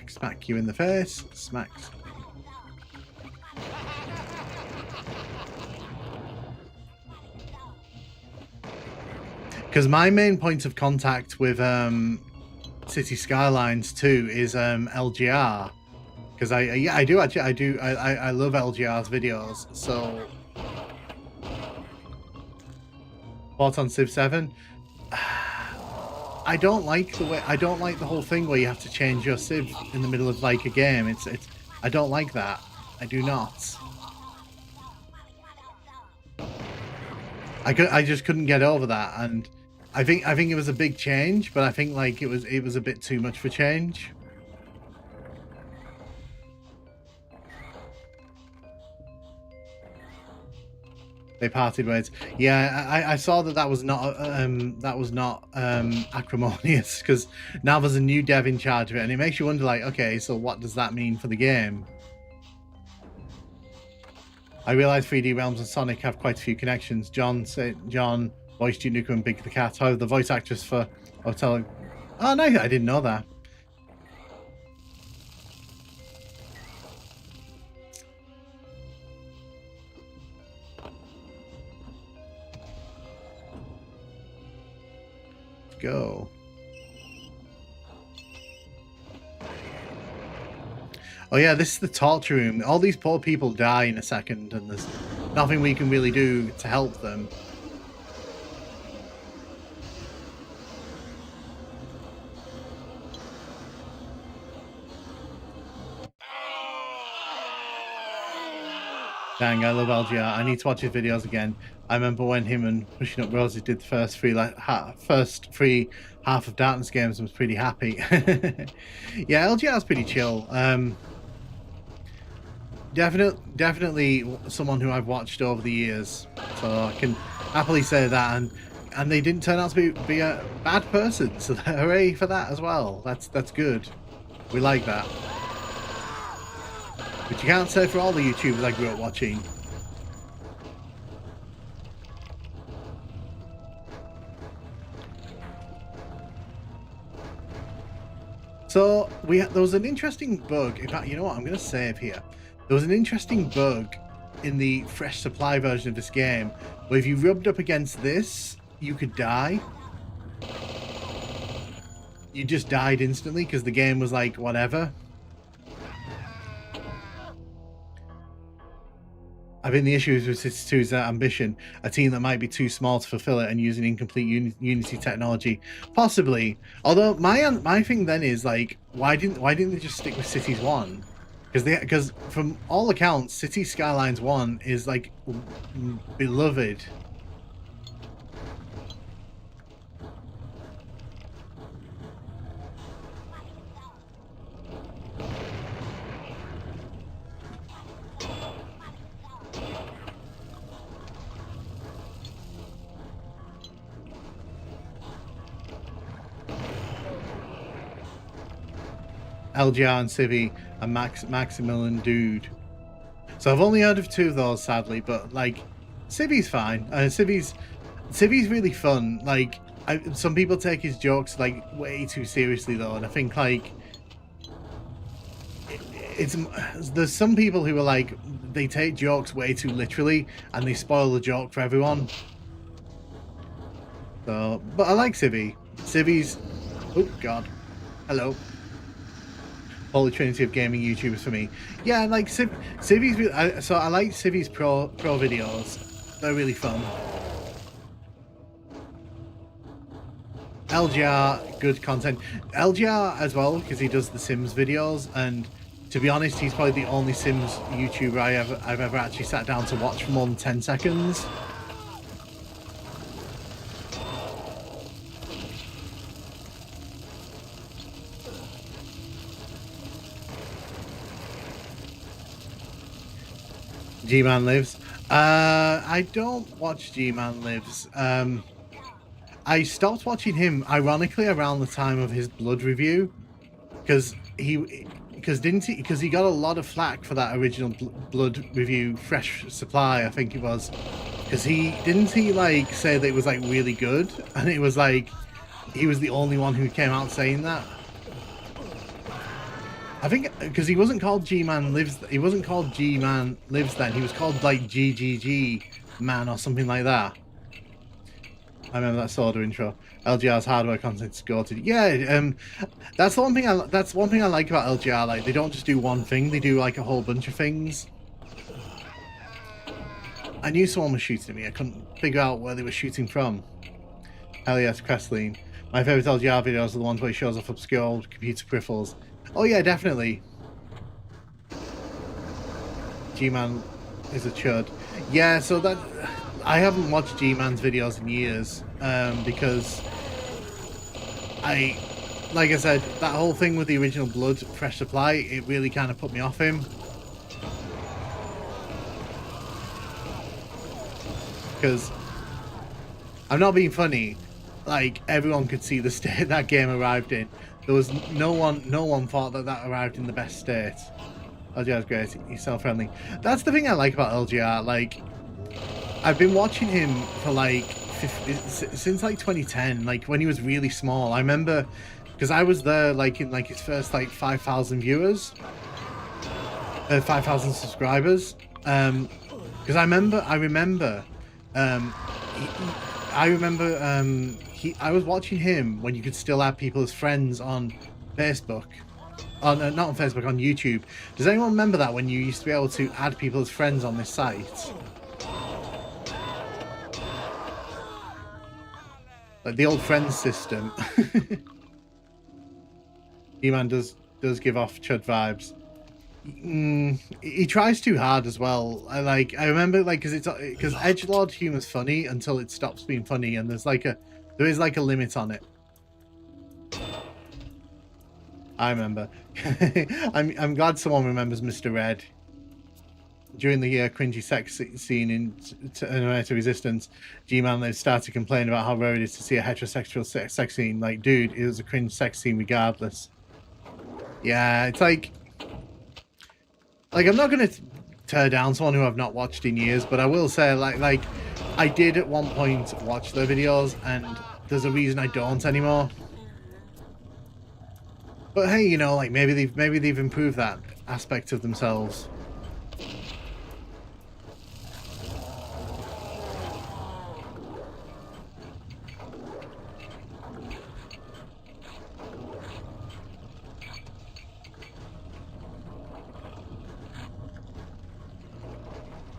Smack you in the face. Smack. Because my main point of contact with City Skylines 2 is LGR. Because I love LGR's videos. So thoughts on Civ 7? I don't like the whole thing where you have to change your Civ in the middle of like a game. I don't like that. I do not. I just couldn't get over that, and I think it was a big change, but I think like it was a bit too much for change. They parted ways. Yeah, I saw that was not acrimonious, because now there's a new dev in charge of it, and it makes you wonder, like, okay, so what does that mean for the game? I realise 3D Realms and Sonic have quite a few connections. John voiced Nuka and Big the Cat. Oh, the voice actress for Hotel. Oh no, I didn't know that. Go. Oh yeah, this is the torture room. All these poor people die in a second, and there's nothing we can really do to help them. Dang, I love LGR. I need to watch his videos again. I remember when him and Pushing Up Roses did the first free Half of Darkness games, and was pretty happy. Yeah, LGR's pretty chill. Definitely someone who I've watched over the years, so I can happily say that. And they didn't turn out to be a bad person, so hooray for that as well. That's good. We like that. But you can't say for all the YouTubers I grew up watching. So there was an interesting bug. In fact, you know what? I'm going to save here. There was an interesting bug in the fresh supply version of this game where if you rubbed up against this, you could die. You just died instantly because the game was like, whatever. I think the issue is with City 2's ambition, a team that might be too small to fulfill it and using incomplete Unity technology, possibly. Although my thing then is like, why didn't they just stick with Cities 1? Because from all accounts, City Skylines 1 is like beloved. LGR and Civi and Maximilian Dude. So I've only heard of two of those, sadly, but like Civi's fine. Civi's really fun. Like some people take his jokes like way too seriously though, and I think like there's some people who are like they take jokes way too literally and they spoil the joke for everyone. So, but I like Civi. Civi's, oh god, hello. Holy trinity of gaming YouTubers for me. Yeah, like Civi's really, so I like Civi's pro videos. They're really fun. LGR, good content. LGR as well, because he does the Sims videos, and to be honest, he's probably the only Sims YouTuber I've ever actually sat down to watch for more than 10 seconds. G-Man Lives. I don't watch G-Man Lives. I stopped watching him ironically around the time of his Blood review, because he got a lot of flack for that original Blood review, Fresh Supply, I think it was, because he like say that it was like really good, and it was like he was the only one who came out saying that. I think because he wasn't called G-Man Lives. He wasn't called G-Man Lives then. He was called like GGG Man or something like that. I remember that sort of intro. LGR's hardware content's goated. Yeah, that's the one thing. That's one thing I like about LGR. Like they don't just do one thing; they do like a whole bunch of things. I knew someone was shooting at me. I couldn't figure out where they were shooting from. Hell yes, Crestline. My favourite LGR videos are the ones where he shows off obscure old computer peripherals. Oh yeah, definitely. G-Man is a chud. Yeah, so that... I haven't watched G-Man's videos in years, because like I said, that whole thing with the original Blood Fresh Supply, it really kind of put me off him. Because, I'm not being funny, like, everyone could see the state that game arrived in. There was no one thought that arrived in the best state. LGR's great, he's so friendly. That's the thing I like about LGR, like, I've been watching him for like, since like 2010, like when he was really small. I remember, because I was there like in like his first like 5,000 viewers, 5,000 subscribers, because I remember, I was watching him when you could still add people as friends on Facebook. On not on Facebook, on YouTube. Does anyone remember that when you used to be able to add people as friends on this site? Like the old friends system. He-Man does give off chud vibes. He tries too hard as well. I remember like because edgelord humor's funny until it stops being funny, and there is like a limit on it. I remember. I'm glad someone remembers Mr. Red. During the cringy sex scene in Terminator Resistance, G-Man they started to complain about how rare it is to see a heterosexual sex scene. Like, dude, it was a cringe sex scene regardless. Yeah, it's like I'm not gonna tear down someone who I've not watched in years, but I will say like I did at one point watch their videos, and there's a reason I don't anymore. But hey, you know, like maybe they've improved that aspect of themselves.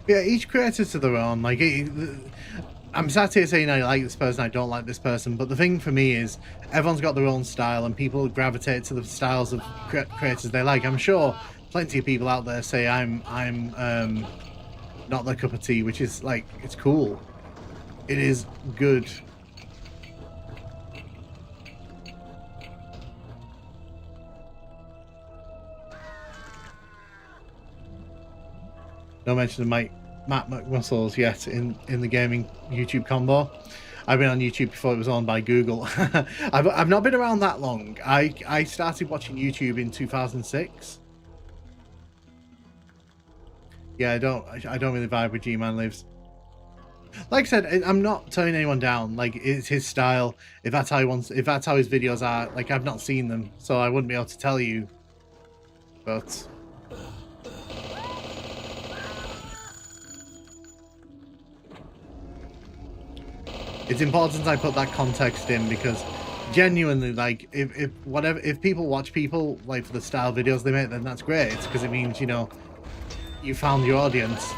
Yeah, each creator to their own. Like, I'm sat here saying I like this person, I don't like this person, but the thing for me is everyone's got their own style, and people gravitate to the styles of creators they like. I'm sure plenty of people out there say I'm not their cup of tea, which is like, it's cool. It is good. No mention of Matt McMuscles yet in the gaming YouTube combo. I've been on YouTube before it was owned by Google. I've not been around that long. I started watching YouTube in 2006. Yeah, I don't really vibe with G-Man Lives. Like I said, I'm not turning anyone down. Like, it's his style. If that's how he wants, if that's how his videos are, like, I've not seen them, so I wouldn't be able to tell you. But it's important I put that context in, because genuinely, like, if people watch people like for the style videos they make, then that's great, because it means, you know, you found your audience.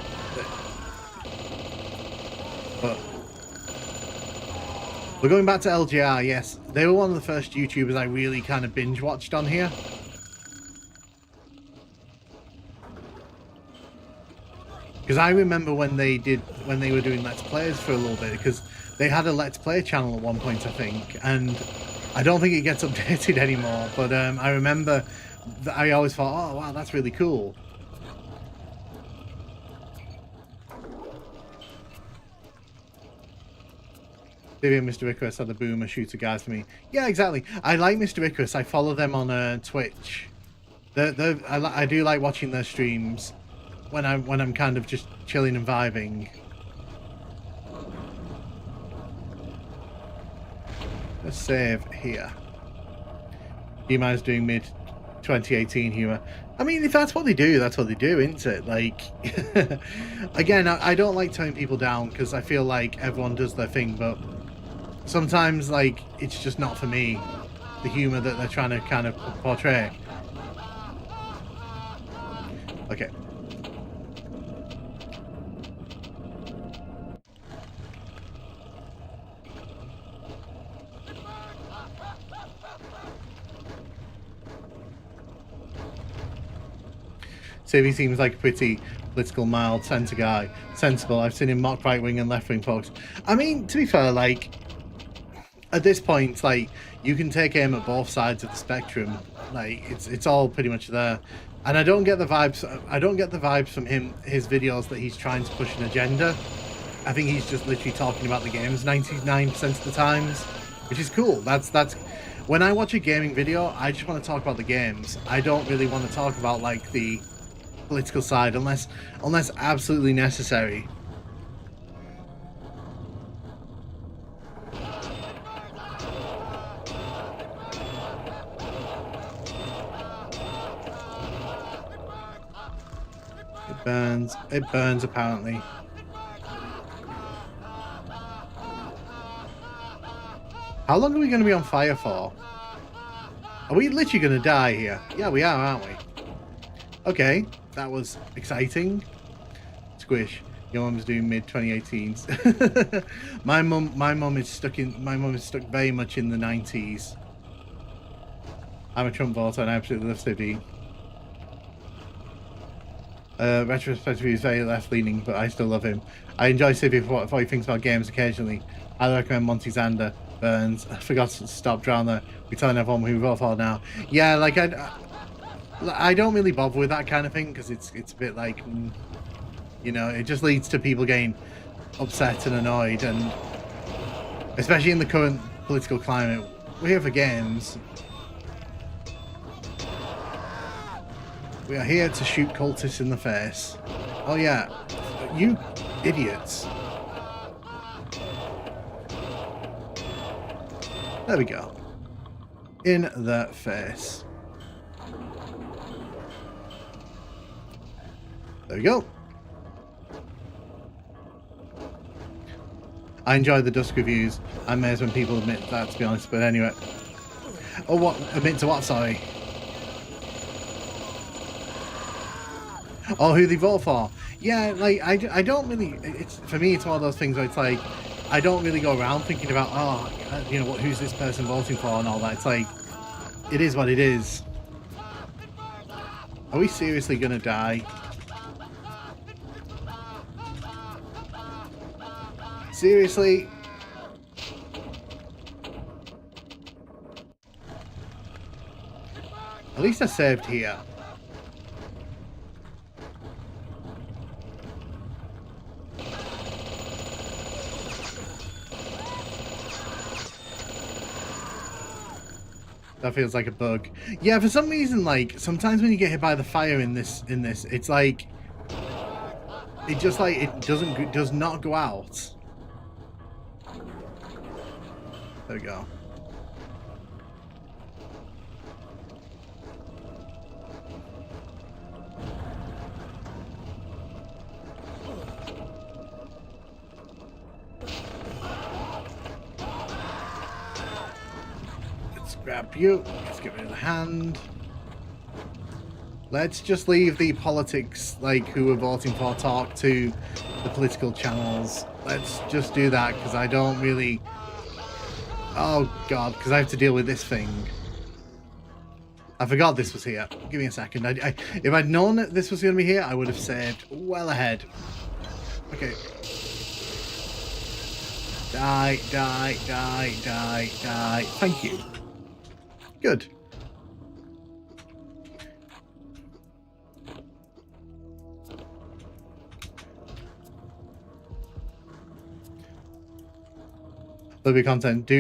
But we're going back to LGR. Yes, they were one of the first YouTubers I really kind of binge watched on here. Because I remember when they were doing Let's Plays for a little bit, because they had a Let's Play channel at one point, I think, and I don't think it gets updated anymore, but I remember that I always thought, oh wow, that's really cool. Vivian, Mr. Icarus are the boomer shooter guys for me. Yeah, exactly. I like Mr. Icarus. I follow them on Twitch. I do like watching their streams when I'm kind of just chilling and vibing. Let's save here. G-Man's doing mid 2018 humor. I mean, if that's what they do, that's what they do, isn't it? Like, again, I don't like turning people down because I feel like everyone does their thing, but sometimes, like, it's just not for me, the humor that they're trying to kind of portray. Okay. Savvy seems like a pretty political, mild, sensible. I've seen him mock right-wing and left-wing folks. I mean, to be fair, like, at this point, like, you can take aim at both sides of the spectrum. Like, it's all pretty much there. And I don't get the vibes. I don't get the vibes from his videos that he's trying to push an agenda. I think he's just literally talking about the games 99% of the times, which is cool. That's when I watch a gaming video, I just want to talk about the games. I don't really want to talk about like the political side unless absolutely necessary. It burns apparently. How long are we going to be on fire for? Are we literally going to die here? Yeah, we are, aren't we? Okay, that was exciting. Squish. Your mum's doing mid 2018s. my mum is stuck very much in the 90s. I'm a Trump voter and I absolutely love City. Retrospectively, he's very left-leaning, but I still love him. I enjoy Civi for what he thinks about games occasionally. I recommend Monty Xander. Burns. I forgot to stop drowning. We're telling everyone who we vote for now. Yeah, like I don't really bother with that kind of thing because it's a bit like, you know, it just leads to people getting upset and annoyed, and especially in the current political climate, we're here for games. We are here to shoot cultists in the face. Oh yeah, you idiots. There we go. In the face. There we go. I enjoy the Dusk reviews. I'm amazed when people admit that, to be honest, but anyway. Oh, what? Admit to what, sorry? Oh, who they vote for? Yeah, like, I don't really... It's for me, it's one of those things where it's like, I don't really go around thinking about, oh, you know, who's this person voting for and all that. It's like, it is what it is. Are we seriously gonna die? Seriously? At least I saved here. That feels like a bug. Yeah, for some reason, like, sometimes when you get hit by the fire in this, it's like... It just, like, it does not go out. There we go. Grab you. Let's get rid of the hand. Let's just leave the politics, like, who we're voting for, talk to the political channels. Let's just do that, because I don't really... Oh, God, because I have to deal with this thing. I forgot this was here. Give me a second. If I'd known that this was going to be here, I would have saved well ahead. Okay. Die, die, die, die, die. Thank you. Good. There'll be content.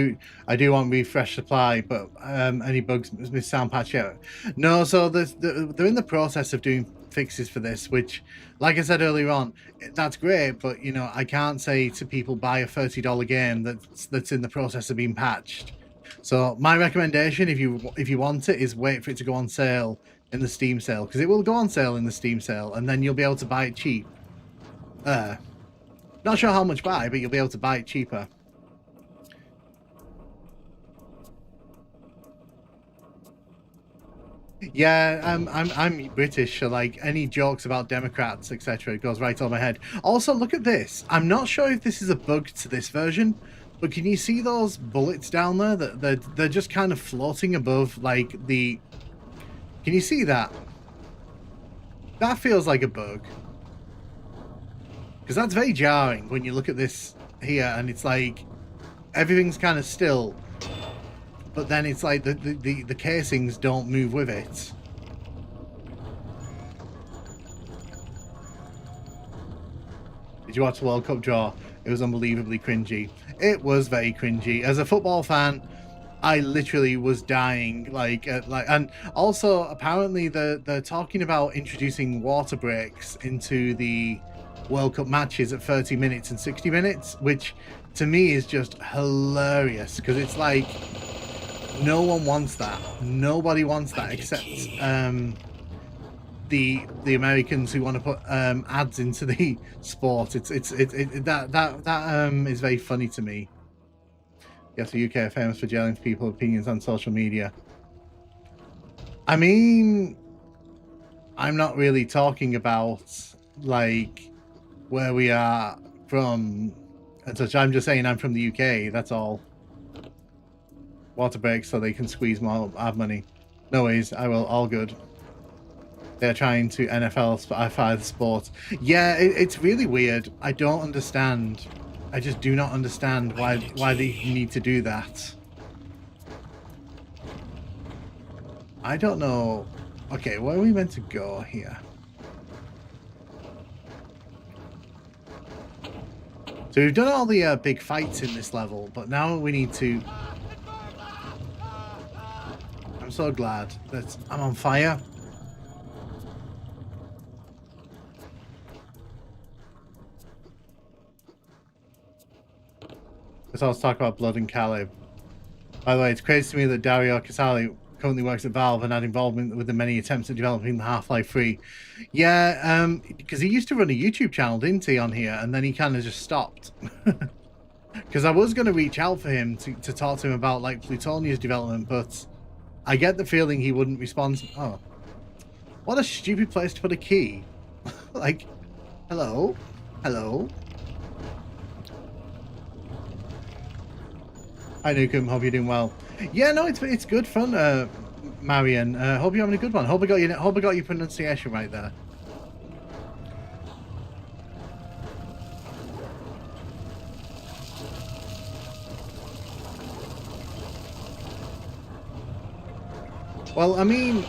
I do want refresh supply, but any bugs with sound patch yet? No, so they're in the process of doing fixes for this, which, like I said earlier on, that's great, but you know, I can't say to people buy a $30 game that's in the process of being patched. So my recommendation, if you want it, is wait for it to go on sale in the Steam sale, because it will go on sale in the Steam sale, and then you'll be able to buy it cheap. Not sure how much buy, but you'll be able to buy it cheaper. Yeah, I'm British, so like any jokes about Democrats, etc., goes right over my head. Also, look at this. I'm not sure if this is a bug to this version, but can you see those bullets down there? That they're just kind of floating above, like the. Can you see that? That feels like a bug. Because that's very jarring when you look at this here, and it's like everything's kind of still. But then it's like the casings don't move with it. Did you watch the World Cup draw? It was unbelievably cringy. It was very cringy. As a football fan, I literally was dying. And also apparently they're talking about introducing water breaks into the World Cup matches at 30 minutes and 60 minutes, which to me is just hilarious, because it's like. No one wants that. Nobody wants that except the Americans who want to put ads into the sport. That is very funny to me. Yes, the UK are famous for jailing people's opinions on social media. I mean, I'm not really talking about like where we are from and such. I'm just saying I'm from the UK. That's all. Water breaks so they can squeeze more ad money. No worries, I will. All good. They're trying to NFL-ify the sport. Yeah, it's really weird. I don't understand. I just do not understand why they need to do that. I don't know. Okay, where are we meant to go here? So we've done all the big fights in this level, but now we need to... I'm so glad that I'm on fire. Let's talk about Blood and Caleb. By the way, it's crazy to me that Dario Casali currently works at Valve and had involvement with the many attempts at developing the Half-Life 3. Yeah, because he used to run a YouTube channel, didn't he, on here, and then he kind of just stopped. Because I was going to reach out for him to talk to him about like Plutonia's development, but I get the feeling he wouldn't respond. Oh, what a stupid place to put a key. Like, hello? Hello? Hi, Nukem. Hope you're doing well. Yeah, no, it's good fun, Marion. Hope you're having a good one. Hope I got your pronunciation right there. Well, I mean,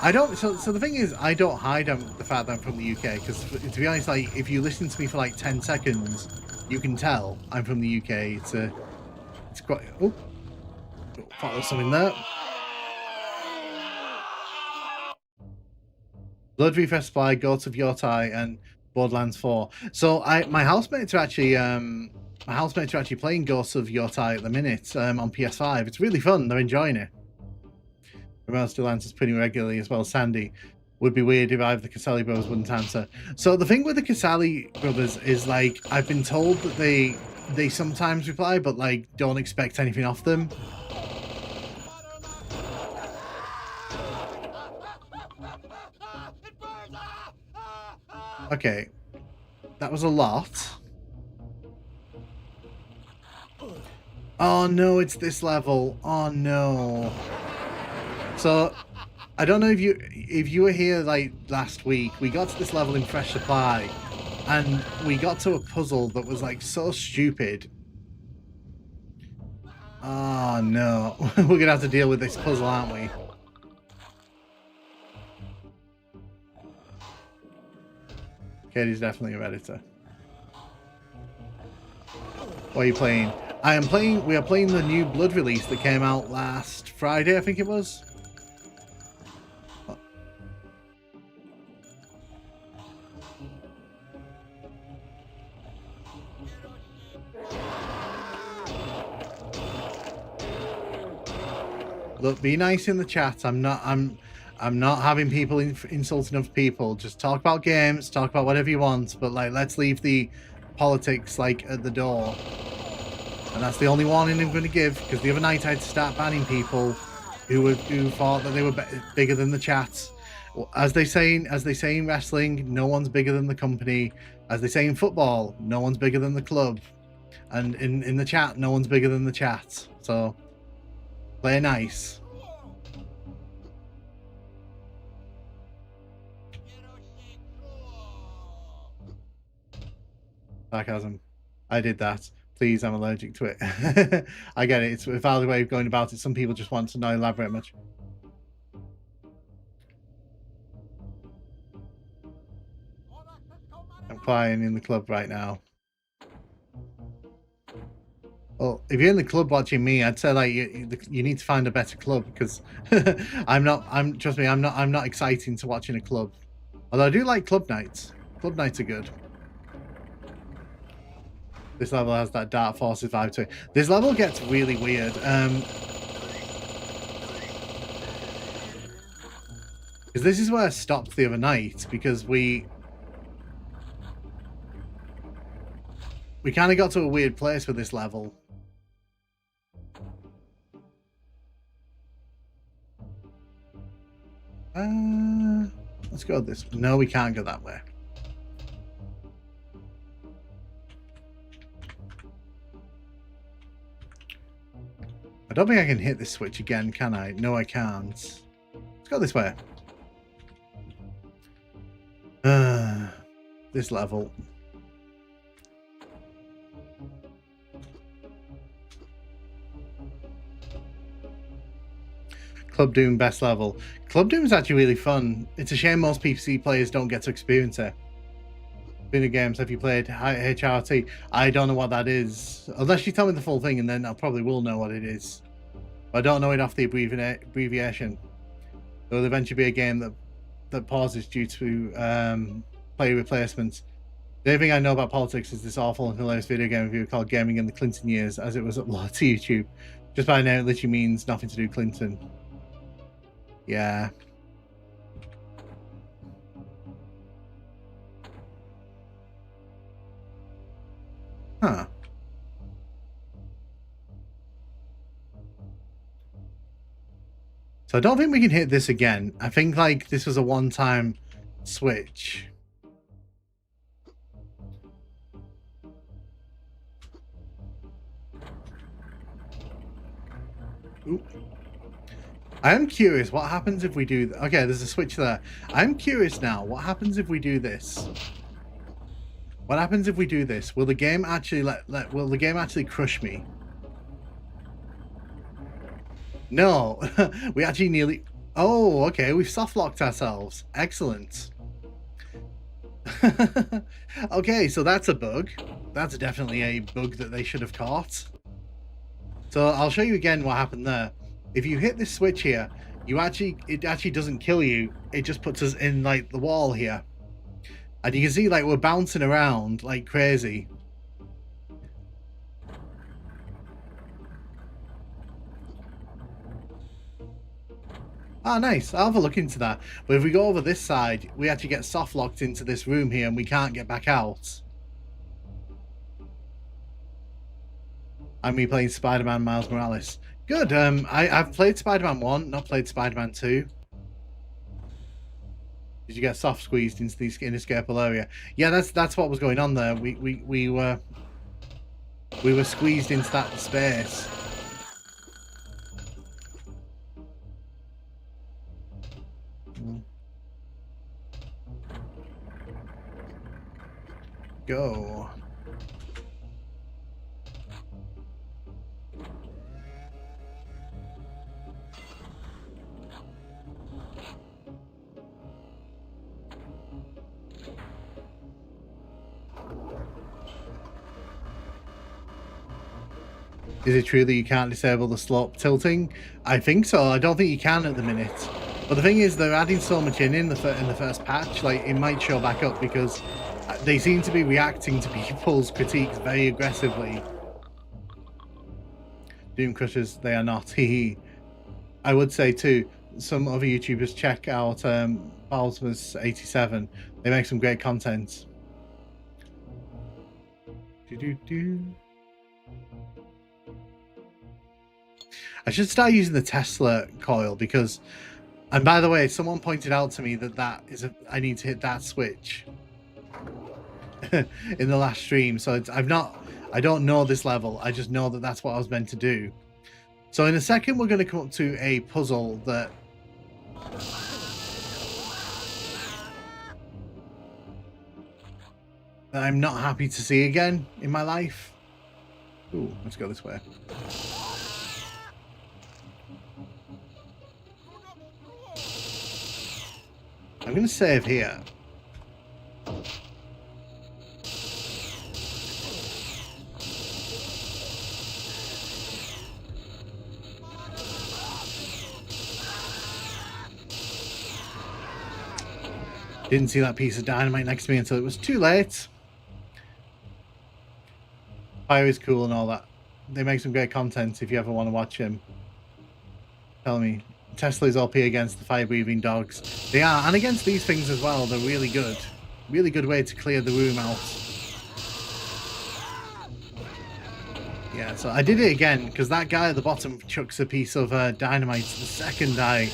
I don't. So the thing is, I don't hide the fact that I'm from the UK, because to be honest, like if you listen to me for like 10 seconds, you can tell I'm from the UK. It's quite. Oh, thought there was something there. Blood Refresh Supply, Ghosts of Yotai, and Borderlands 4. So my housemates are actually playing Ghosts of Yotai at the minute on PS5. It's really fun. They're enjoying it. Ramon still answers pretty regularly as well as Sandy. Would be weird if either the Casali brothers wouldn't answer. So the thing with the Casali brothers is like I've been told that they sometimes reply, but like don't expect anything off them. Okay, that was a lot. Oh no, it's this level. Oh no. So, I don't know if you were here like last week. We got to this level in Fresh Supply, and we got to a puzzle that was like so stupid. Oh no, we're gonna have to deal with this puzzle, aren't we? Katie's definitely a Redditor. What are you playing? We are playing the new Blood release that came out last Friday, I think it was. Look, be nice in the chat. I'm not having people insulting other people. Just talk about games, talk about whatever you want, but like let's leave the politics like at the door. And that's the only warning I'm going to give, because the other night I had to start banning people who thought that they were bigger than the chat. As they say in wrestling, no one's bigger than the company. As they say in football, no one's bigger than the club. And in the chat, no one's bigger than the chat. So play nice. Sarcasm. I did that. Please, I'm allergic to it. I get it. It's a valid way of going about it. Some people just want to not elaborate much. I'm crying in the club right now. Well, if you're in the club watching me, I'd say like you need to find a better club, because trust me, I'm not exciting to watch in a club. Although I do like club nights. Club nights are good. This level has that Dark Forces vibe to it. This level gets really weird. Because this is where I stopped the other night, because we kind of got to a weird place with this level. Let's go this way. No, we can't go that way. I don't think I can hit this switch again, can I? No, I can't. Let's go this way. This level. Club Doom best level. Club Doom is actually really fun. It's a shame most PC players don't get to experience it. Video games, have you played HRT? I don't know what that is. Unless you tell me the full thing, and then I probably will know what it is. I don't know it off the abbreviation. There will eventually be a game that pauses due to player replacements. The only thing I know about politics is this awful and hilarious video game review called Gaming in the Clinton Years, as it was uploaded to YouTube. Just by now, it literally means nothing to do with Clinton. Yeah. Huh. So I don't think we can hit this again. I think like this was a one-time switch. Ooh. I am curious what happens if we do... Okay, there's a switch there. I'm curious now, what happens if we do this? What happens if we do this? Will the game actually will the game actually crush me? No. We actually nearly... Oh, okay, we've soft locked ourselves. Excellent. Okay, so that's a bug. That's definitely a bug that they should have caught. So I'll show you again what happened there. If you hit this switch here, it actually doesn't kill you. It just puts us in like the wall here. And you can see like we're bouncing around like crazy. Ah, nice. I'll have a look into that. But if we go over this side, we actually get soft locked into this room here and we can't get back out. I'm replaying Spider-Man Miles Morales. Good. I've played Spider-Man 1, not played Spider-Man 2. Did you get soft squeezed into the inescapable area? Yeah, that's what was going on there. We were squeezed into that space. Go. Is it true that you can't disable the slope tilting? I think so. I don't think you can at the minute. But the thing is, they're adding so much in the first patch, like it might show back up because they seem to be reacting to people's critiques very aggressively. Doom Crushers, they are not. I would say too, some other YouTubers check out Balsmus87. They make some great content. I should start using the Tesla coil because, and by the way, someone pointed out to me that I need to hit that switch in the last stream. So I don't know this level. I just know that that's what I was meant to do. So in a second, we're going to come up to a puzzle that I'm not happy to see again in my life. Ooh, let's go this way. I'm going to save here. Didn't see that piece of dynamite next to me until it was too late. Fire is cool and all that. They make some great content if you ever want to watch him. Tell me. Tesla's OP against the fire-breathing dogs. They are, and against these things as well. They're really good. Really good way to clear the room out. Yeah, so I did it again because that guy at the bottom chucks a piece of dynamite the second I...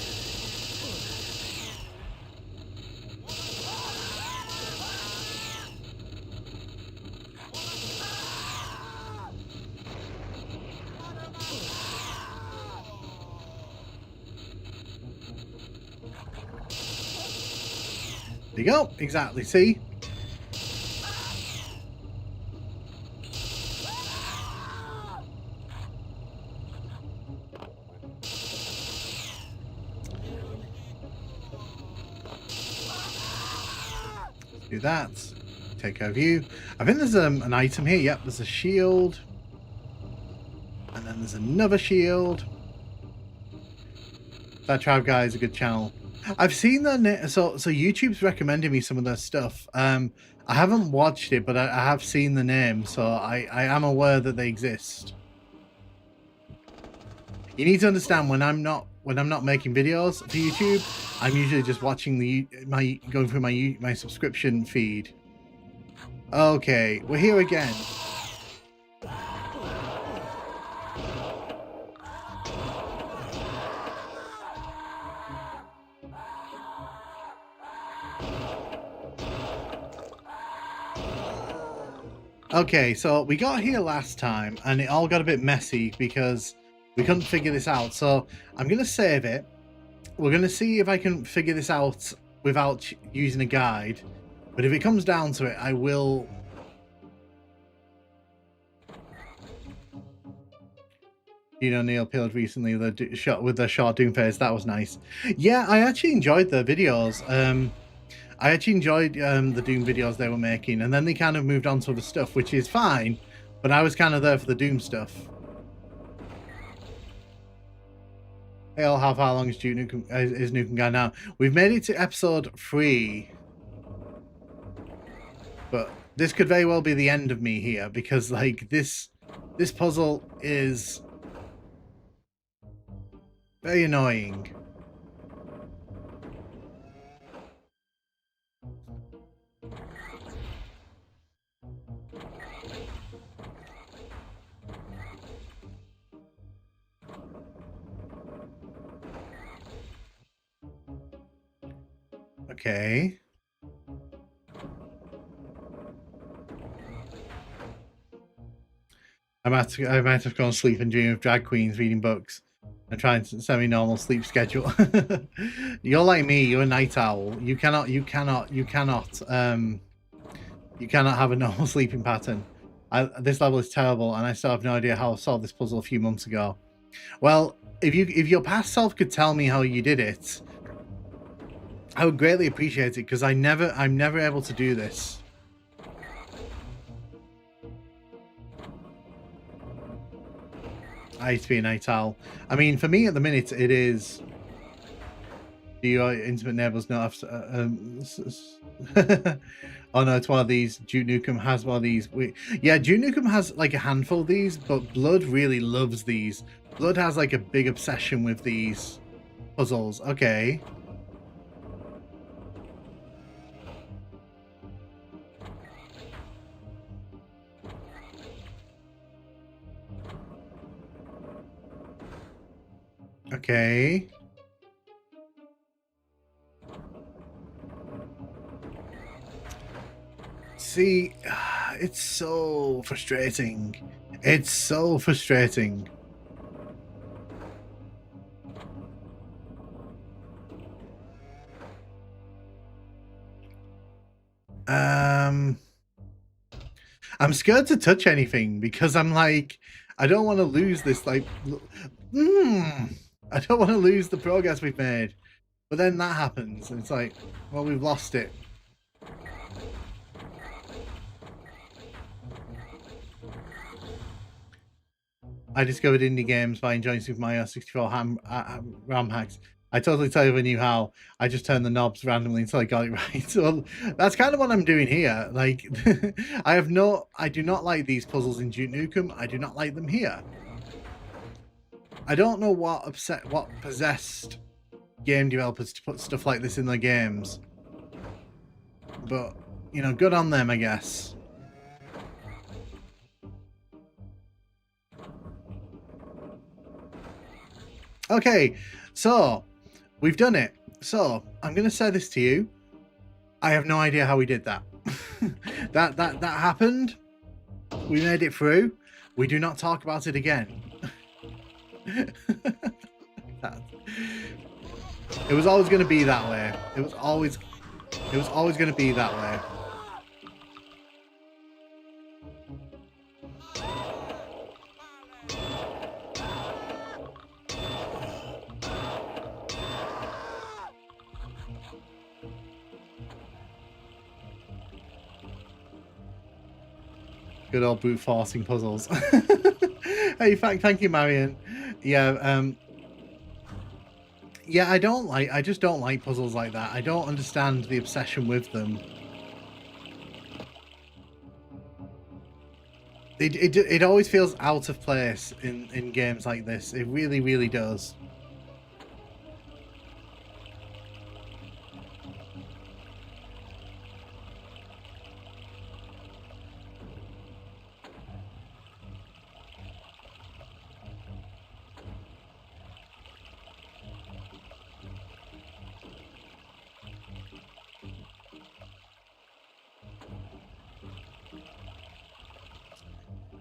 There you go, exactly, see? Do that. Take care of you. I think there's an item here. Yep, there's a shield. And then there's another shield. That Tribe Guy is a good channel. I've seen that, so YouTube's recommending me some of their stuff. I haven't watched it, but I have seen the name, so I am aware that they exist. You need to understand when I'm not making videos for YouTube, I'm usually just watching going through my subscription feed. Okay, we're here again. Okay, so we got here last time and it all got a bit messy because we couldn't figure this out. So I'm going to save it. We're going to see if I can figure this out without using a guide. But if it comes down to it, I will... You know, Neil Pilled recently the shot with the short Doom phase. That was nice. Yeah, I actually enjoyed the videos. I actually enjoyed the Doom videos they were making, and then they kind of moved on to other stuff, which is fine, but I was kind of there for the Doom stuff. Hey, all, how long is Nukem Guy now? We've made it to episode 3, but this could very well be the end of me here, because like this puzzle is very annoying. Okay. I might have gone to sleep and dream of drag queens reading books and trying to semi-normal sleep schedule. You're like me. You're a night owl. You cannot have a normal sleeping pattern. This level is terrible, and I still have no idea how I solved this puzzle a few months ago. Well, if your past self could tell me how you did it, I would greatly appreciate it, because I'm never able to do this. I used to be a night owl. I mean, for me at the minute, it is... Do your intimate neighbours not have... Oh no, it's one of these. Duke Nukem has one of these. Yeah, Duke Nukem has like a handful of these, but Blood really loves these. Blood has like a big obsession with these puzzles. Okay. Okay. See, it's so frustrating. It's so frustrating. I'm scared to touch anything because I'm like, I don't want to lose this, like, I don't want to lose the progress we've made. But then that happens, and it's like, well, we've lost it. I discovered indie games by enjoying Super Mario 64 RAM hacks. I totally never knew how. I just turned the knobs randomly until I got it right. So that's kind of what I'm doing here. Like, I do not like these puzzles in Duke Nukem. I do not like them here. I don't know what possessed game developers to put stuff like this in their games. But, you know, good on them, I guess. Okay, so we've done it. So I'm going to say this to you. I have no idea how we did that. that happened. We made it through. We do not talk about it again. It was always going to be that way. It was always going to be that way. Good old brute forcing puzzles. Hey, thank you, Marion. Yeah, yeah, I just don't like puzzles like that. I don't understand the obsession with them. It always feels out of place in games like this. It really, really does.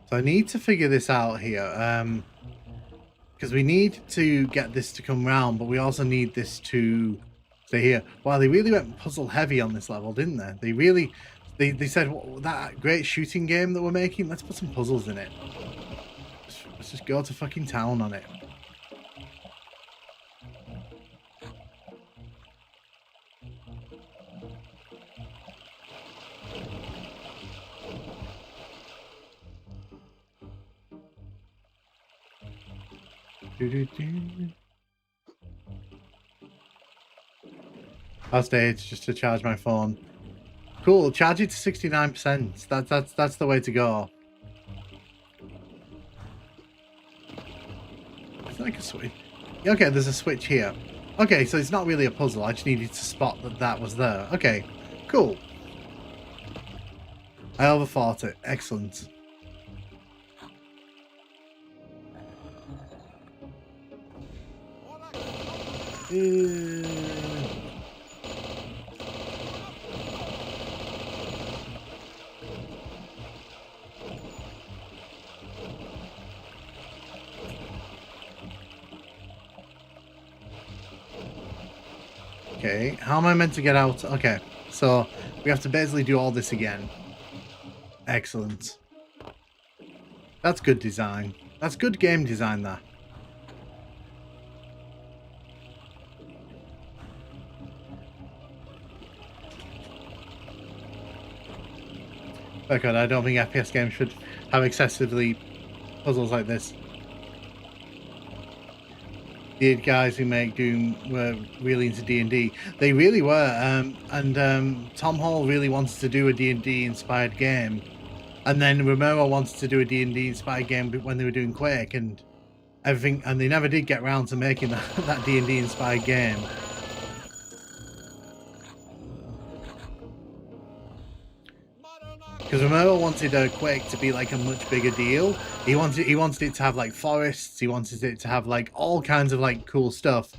So I need to figure this out here, because we need to get this to come round, but we also need this to stay here. Wow, they really went puzzle heavy on this level, didn't they? They really, they said, well, that great shooting game that we're making, let's put some puzzles in it. Let's just go to fucking town on it. I'll stay just to charge my phone. Cool, charge it to 69%. That's the way to go. It's like a switch. Okay, there's a switch here. Okay, so it's not really a puzzle. I just needed to spot that was there. Okay, cool. I overthought it. Excellent. Okay, how am I meant to get out? Okay, so we have to basically do all this again. Excellent. That's good design. That's good game design, that. Oh god, I don't think FPS games should have excessively puzzles like this. the guys who make Doom were really into D&D. They really were, and Tom Hall really wanted to do a D&D inspired game, and then Romero wanted to do a D&D inspired game when they were doing Quake and everything, and they never did get around to making that D&D inspired game. Because Romero wanted Quake to be like a much bigger deal. He wanted it to have like forests. He wanted it to have like all kinds of like cool stuff.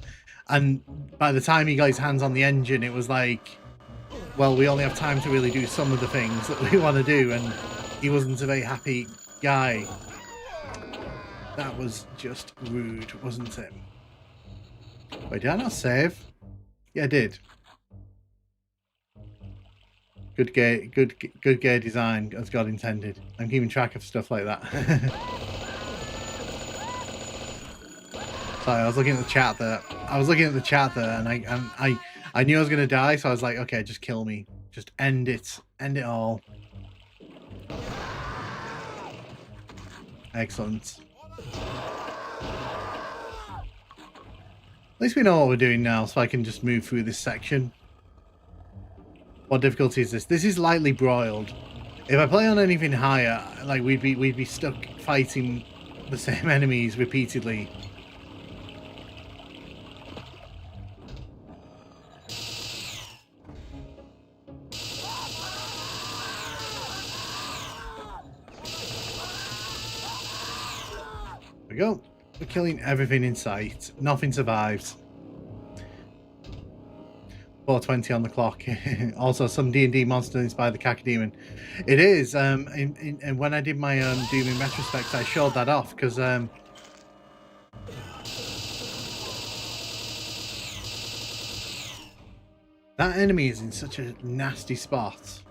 And by the time he got his hands on the engine, it was like, well, we only have time to really do some of the things that we want to do. And he wasn't a very happy guy. That was just rude, wasn't it? Wait, did I not save? Yeah, I did. Good game design, as God intended. I'm keeping track of stuff like that. Sorry, I was looking at the chat there. And I knew I was gonna die, so I was like, okay, just kill me. Just end it. End it all. Excellent. At least we know what we're doing now, so I can just move through this section. What difficulty is this? This is lightly broiled. If I play on anything higher, like we'd be stuck fighting the same enemies repeatedly. There we go. We're killing everything in sight. Nothing survives. 4:20 on the clock. Also, some D&D monster inspired the Cacodemon. It is. And when I did my Doom in retrospect, I showed that off because that enemy is in such a nasty spot.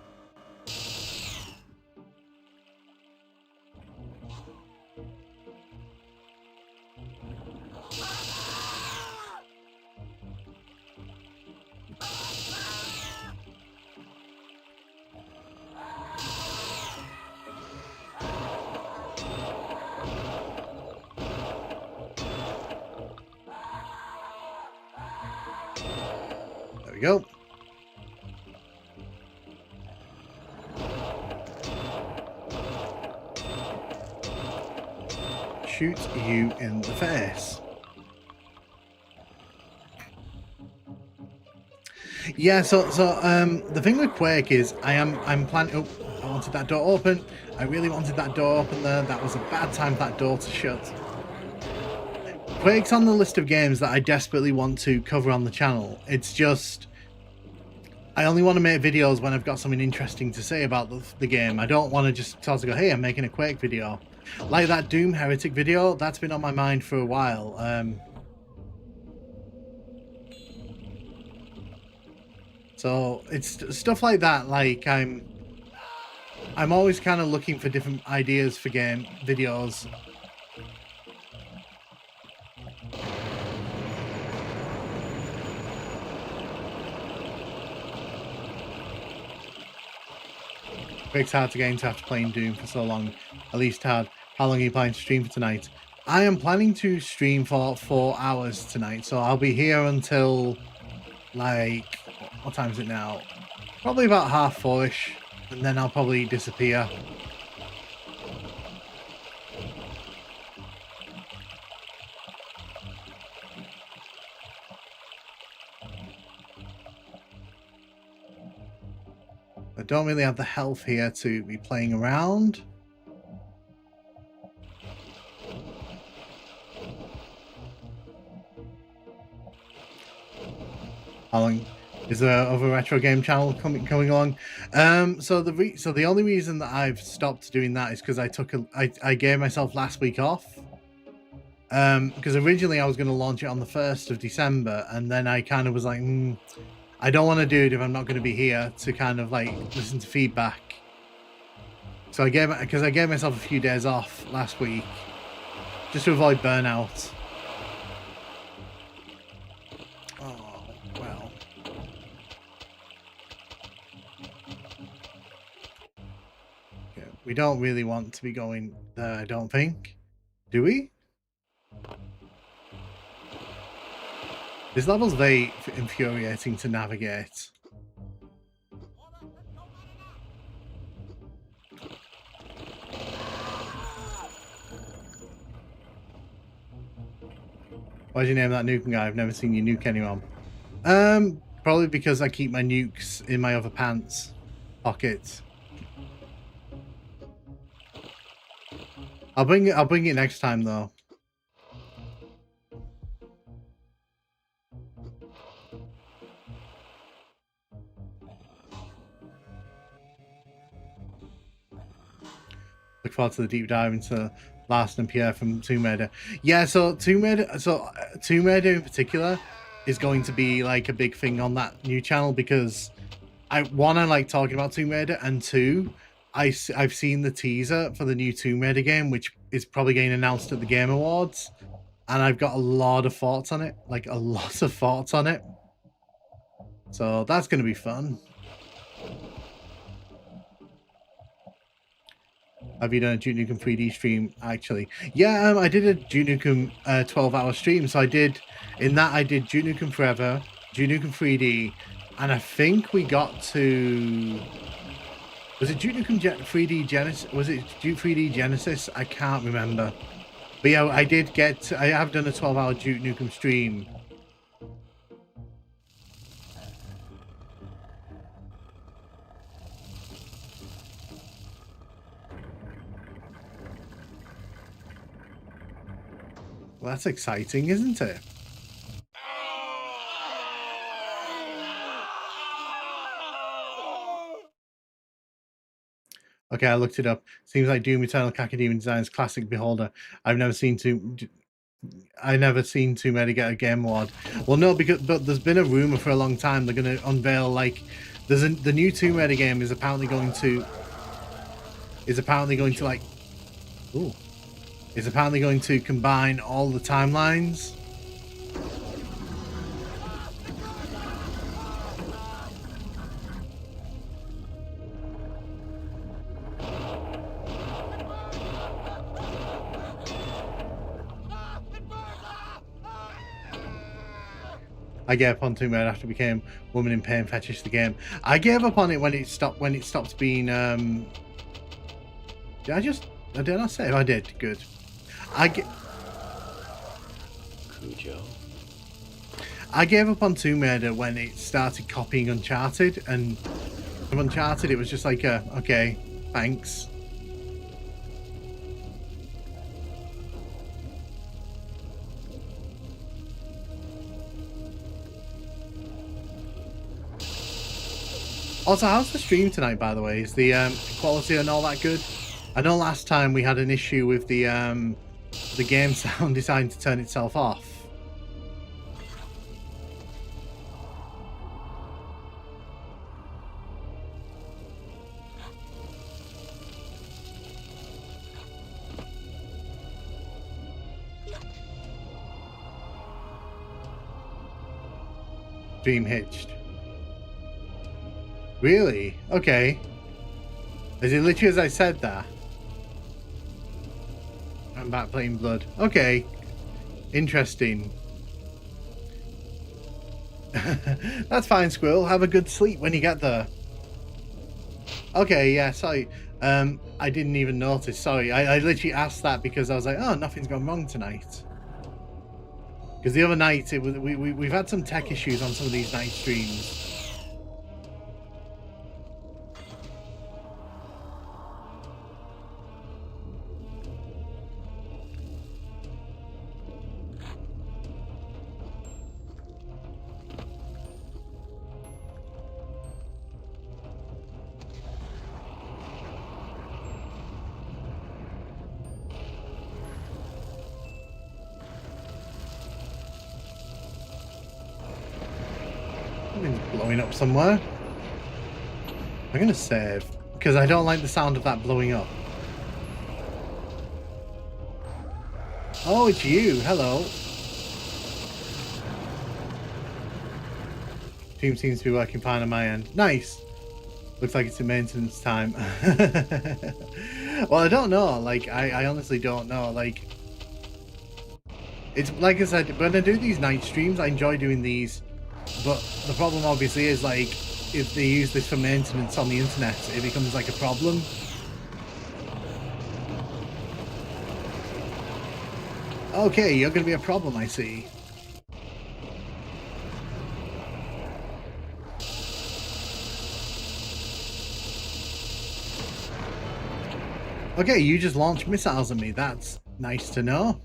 There we go. Shoot you in the face. Yeah, so the thing with Quake is I'm planning. Oh, I wanted that door open. I really wanted that door open there. That was a bad time for that door to shut. Quake's on the list of games that I desperately want to cover on the channel. It's just I only want to make videos when I've got something interesting to say about the game. I don't want to just sort of go, hey, I'm making a Quake video. Like that Doom Heretic video, that's been on my mind for a while. So it's stuff like that. Like I'm always kind of looking for different ideas for game videos. Quake's hard to get into after playing Doom for so long. At least hard. How long are you planning to stream for tonight? I am planning to stream for 4 hours tonight, so I'll be here until like, what time is it now? Probably about 4:30ish, and then I'll probably disappear. I don't really have the health here to be playing around. How long is there other retro game channel coming along? So the only reason that I've stopped doing that is because I gave myself last week off. Because originally I was going to launch it on the 1st of December, and then I kind of was like, I don't want to do it if I'm not going to be here to kind of like listen to feedback. So I gave myself a few days off last week just to avoid burnout. Oh, well. Okay, we don't really want to be going there, I don't think. Do we? This level's very infuriating to navigate. Why'd you name that nuking guy? I've never seen you nuke anyone. Probably because I keep my nukes in my other pants pockets. I'll bring it next time though. Look forward to the deep dive into Larson and Pierre from Tomb Raider. Yeah, so Tomb Raider in particular is going to be like a big thing on that new channel because I like talking about Tomb Raider, and two, I've seen the teaser for the new Tomb Raider game, which is probably getting announced at the Game Awards, and I've got a lot of thoughts on it, like a lot of thoughts on it. So that's going to be fun. Have you done a Duke Nukem 3D stream? Actually, yeah, I did a Duke Nukem 12-hour stream. So I did Duke Nukem Forever, Duke Nukem 3D, and I think we got to, was it Duke Nukem 3D Genesis? Was it Duke 3D Genesis? I can't remember. But yeah, I have done a 12-hour Duke Nukem stream. Well, that's exciting, isn't it? Okay, I looked it up. Seems like Doom Eternal Kakademon Design's classic Beholder. I've never seen Tomb Raider get a Game Award. Well, no, but there's been a rumor for a long time they're going to unveil, like, the new Tomb Raider game is apparently going to like, ooh, is apparently going to combine all the timelines. I gave up on Tomb Raider after it became Woman in Pain Fetish the game. I gave up on it when it stopped being did I say? I did. Good. Cujo. I gave up on Tomb Raider when it started copying Uncharted, and from Uncharted it was just like okay, thanks. Also, how's the stream tonight, by the way? Is the quality and all that good? I know last time we had an issue with the game sound deciding to turn itself off. Stream hitched. Really? Okay. Is it literally as I said that? I'm back playing Blood. Okay. Interesting. That's fine, Squirrel. Have a good sleep when you get there. Okay, yeah, sorry. I didn't even notice. Sorry. I literally asked that because I was like, oh, nothing's gone wrong tonight. Because the other night, we've had some tech issues on some of these night streams. Blowing up somewhere. I'm gonna save because I don't like the sound of that blowing up. Oh, it's you. Hello. Team seems to be working fine on my end. Nice. Looks like it's in maintenance time. Well, I don't know. Like, I honestly don't know. Like, It's like I said, when I do these night streams, I enjoy doing these. But the problem obviously is like, if they use this for maintenance on the internet, it becomes like a problem. Okay, you're going to be a problem, I see. Okay, you just launched missiles at me. That's nice to know.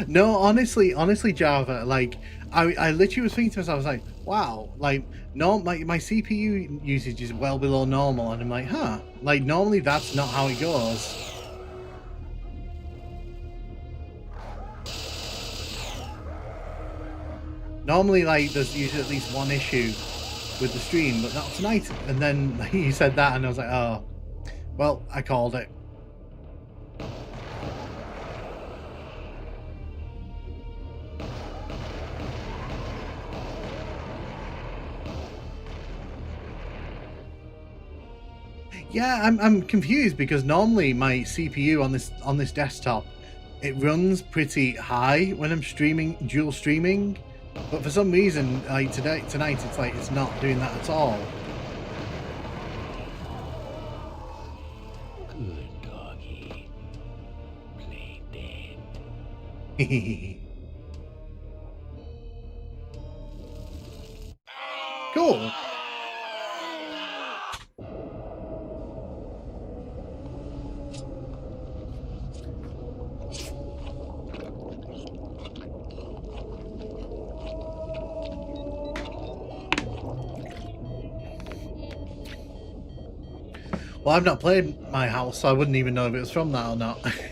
No, honestly, Java, like, I literally was thinking to myself, I was like, wow, like, no, my CPU usage is well below normal, and I'm like, huh, like, normally that's not how it goes. Normally, like, there's usually at least one issue with the stream, but not tonight. And then you said that, and I was like, oh, well, I called it. Yeah, I'm confused because normally my CPU on this desktop, it runs pretty high when I'm streaming, dual streaming, but for some reason, like tonight, it's like it's not doing that at all. Good doggy. Play dead. Cool. Well, I've not played my house, so I wouldn't even know if it was from that or not. Rest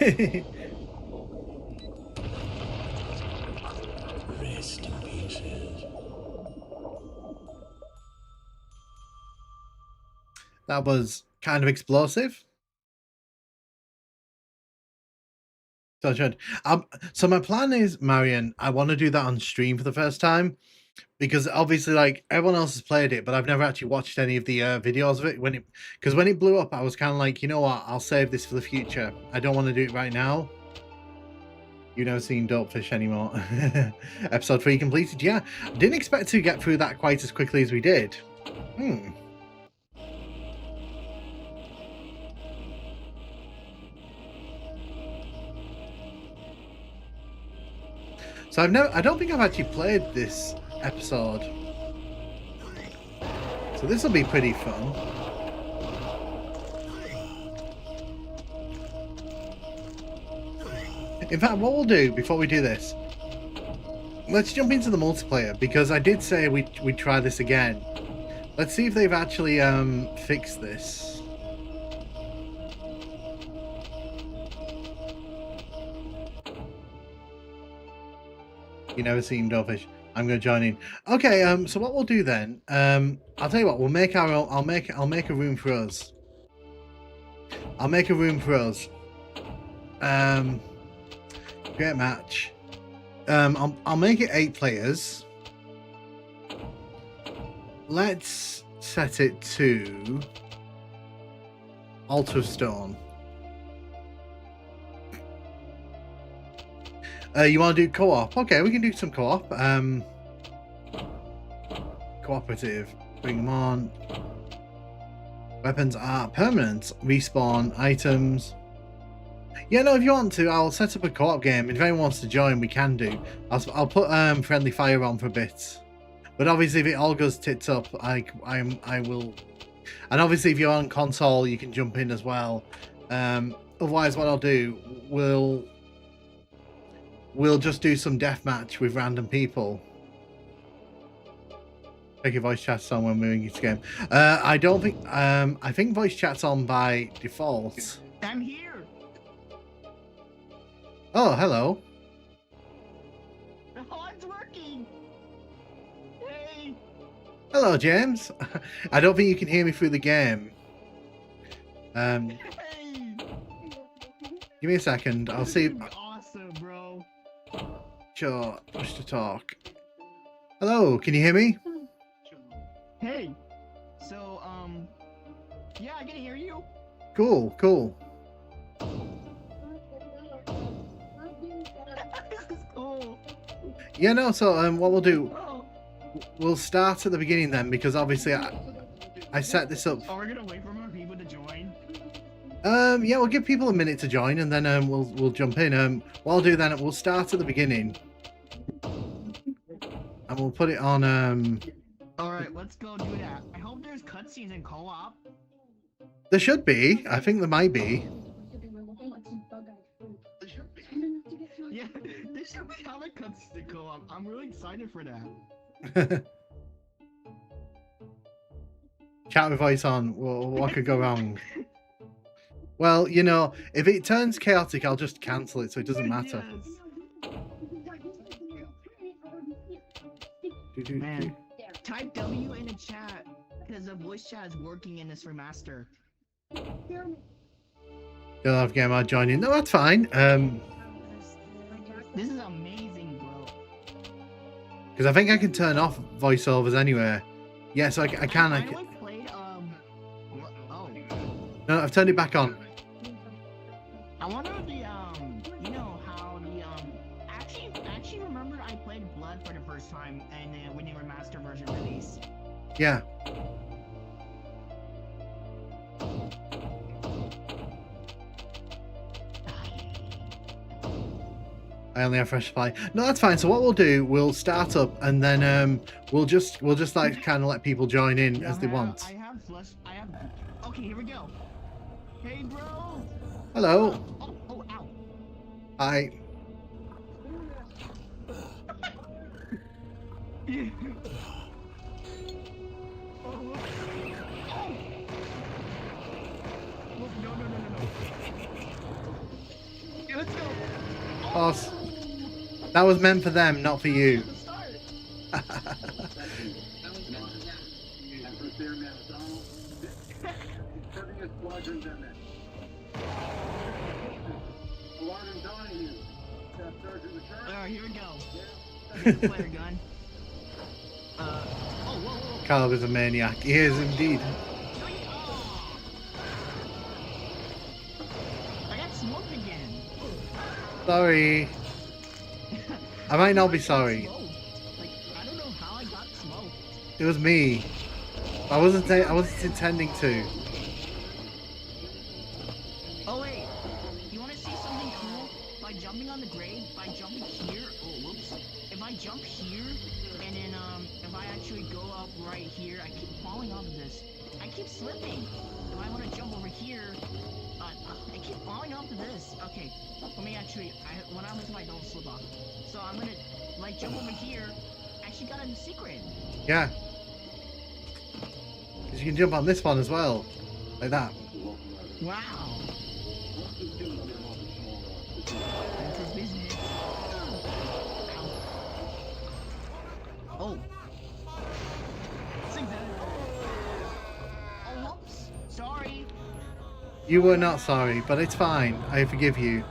in pieces. That was kind of explosive. So my plan is, Marion, I want to do that on stream for the first time, because obviously, like, everyone else has played it, but I've never actually watched any of the videos of it. Because when it blew up, I was kind of like, you know what, I'll save this for the future. I don't want to do it right now. You've never seen Dopefish anymore. Episode 3 completed. Yeah, didn't expect to get through that quite as quickly as we did. So I don't think I've actually played this episode. So this will be pretty fun. In fact, what we'll do before we do this, let's jump into the multiplayer, because I did say we'd try this again. Let's see if they've actually fixed this. You never seen Dopefish. I'm going to join in. Okay, so what we'll do then, I'll tell you what, we'll make our own, I'll make a room for us. I'll make a room for us. Great match. I'll make it 8 players. Let's set it to Altar of Stone. You want to do co-op? Okay, we can do some co-op. Cooperative. Bring them on. Weapons are permanent. Respawn items. Yeah, no, if you want to, I'll set up a co-op game. If anyone wants to join, we can do. I'll put friendly fire on for a bit. But obviously, if it all goes tits up, I will. And obviously, if you're on console, you can jump in as well. Otherwise, what I'll do, we'll just do some deathmatch with random people. Take your voice chat's on when we're in each game. I don't think. I think voice chat's on by default. I'm here. Oh, hello. Oh, it's working. Hey. Hello, James. I don't think you can hear me through the game. Hey. Give me a second. I'll see. Awesome, bro. Sure. Push to talk. Hello. Can you hear me? Hey. So, yeah, I can hear you. Cool, cool. This is cool. Yeah, no. So what we'll do, Oh. we'll start at the beginning then, because obviously I set this up. Oh, we're gonna wait for more people to join. Yeah, we'll give people a minute to join, and then we'll jump in. What I'll do then, we'll start at the beginning, and we'll put it on. All right, let's go do that. I hope there's cutscenes in co-op. There should be. I think there might be. Yeah, there should be other cutscenes in co-op. I'm really excited for that. Chat with voice on. Well, what could go wrong? Well, you know, if it turns chaotic, I'll just cancel it, so it doesn't matter. Yes. Man, type W in the chat because the voice chat is working in this remaster. Don't have game mode joining. No, that's fine. This is amazing, bro. Because I think I can turn off voiceovers anyway. Yeah, so I can. I finally played oh. No, I've turned it back on. I wonder if the you know how the actually remember I played Blood for the first time and when the remaster version released. Yeah. I only have fresh supply. No, that's fine. So what we'll do, we'll start up, and then we'll just like kind of let people join in as they want. I have flush. I have. Okay, here we go. Hey, bro. Hello. Oh, ow. Hi. No. Yeah, let's go. Boss. That was meant for them, not for you. Here we go. Get the flare gun. Whoa. Caleb is a maniac. He is indeed. I got smoked again. Sorry. I might not be sorry. Like, I don't know how I got smoked. It was me. I wasn't intending to. Oh wait, you want to see something cool? By jumping on the grave, by jumping here. Oh, whoops. If I jump here, and then if I actually go up right here, I keep falling off of this. I keep slipping. If I want to jump over here, I keep falling off of this. Okay, let me actually. What happens if I don't slip off? So I'm gonna like jump over here. I actually got a secret. Yeah. Because you can jump on this one as well. Like that. Wow. That's his business. Oh. Sing that. Oh, whoops. Sorry. You were not sorry, but it's fine. I forgive you.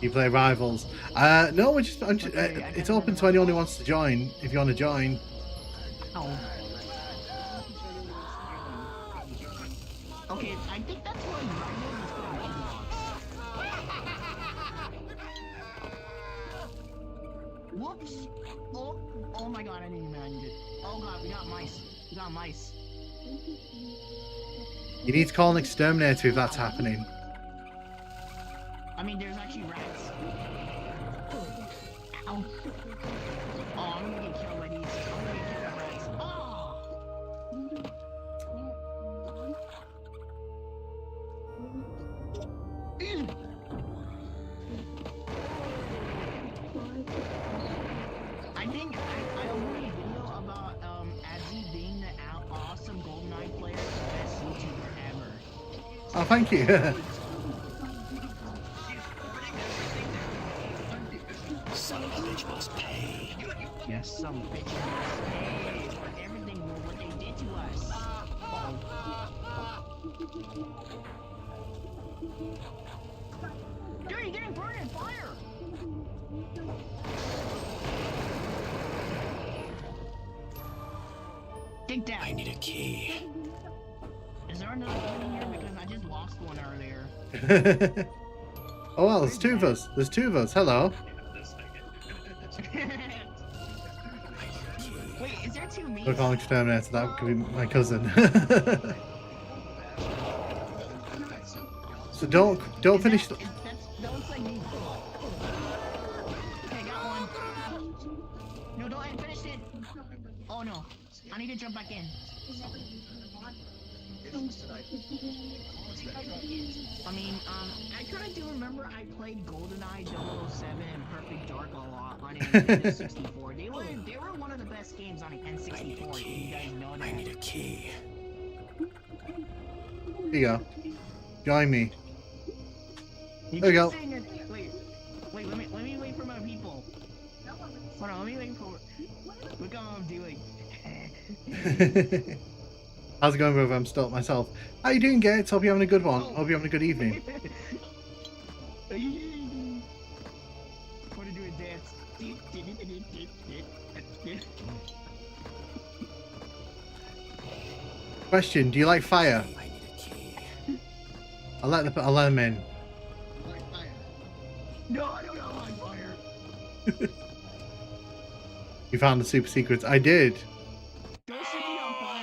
You play Rivals. No, it's open to anyone who wants to join. If you want to join. Oh. Okay, I think that's where Rivals is for Roblox. Whoops. Oh my god, I didn't even manage it. Oh god, we got mice. You need to call an exterminator if that's happening. I mean, there's actually rats. Ow. Oh, I'm gonna get killed by these. I'm gonna get killed by rats. Oh! I think I made a video about Azzy being the awesome GoldenEye player, the best YouTuber ever. Oh, thank you. Some bitch must pay. Yes, some bitch must pay for everything what they did to us. Dude, you're getting burned in fire! Take that. I need a key. Is there another one in here? Because I just lost one earlier. Oh well, there's two of us. There's two of us. Hello. Wait, is there two me? We're calling to Terminator. That could be my cousin. So don't finish. That looks like me. Okay, got one. No, don't. I finished it. Oh no, I need to jump back in. I mean, I kind of do remember I played GoldenEye 007 and Perfect Dark a lot on Nintendo 64. They were one of the best games on N64. If you guys know that. I need a key. Here you go. Join me. You There you keep go. saying it. Wait, let me wait for my people. Hold on, let me wait for. Look how I'm doing. How's it going, brother? I'm still myself. How you doing, Gates? Hope you're having a good one. Hope you're having a good evening. Want to do a dance? Question: do you like fire? I need a key. I'll let them in. No, I don't know my fire. You found the super secrets. I did. Don't set me on fire.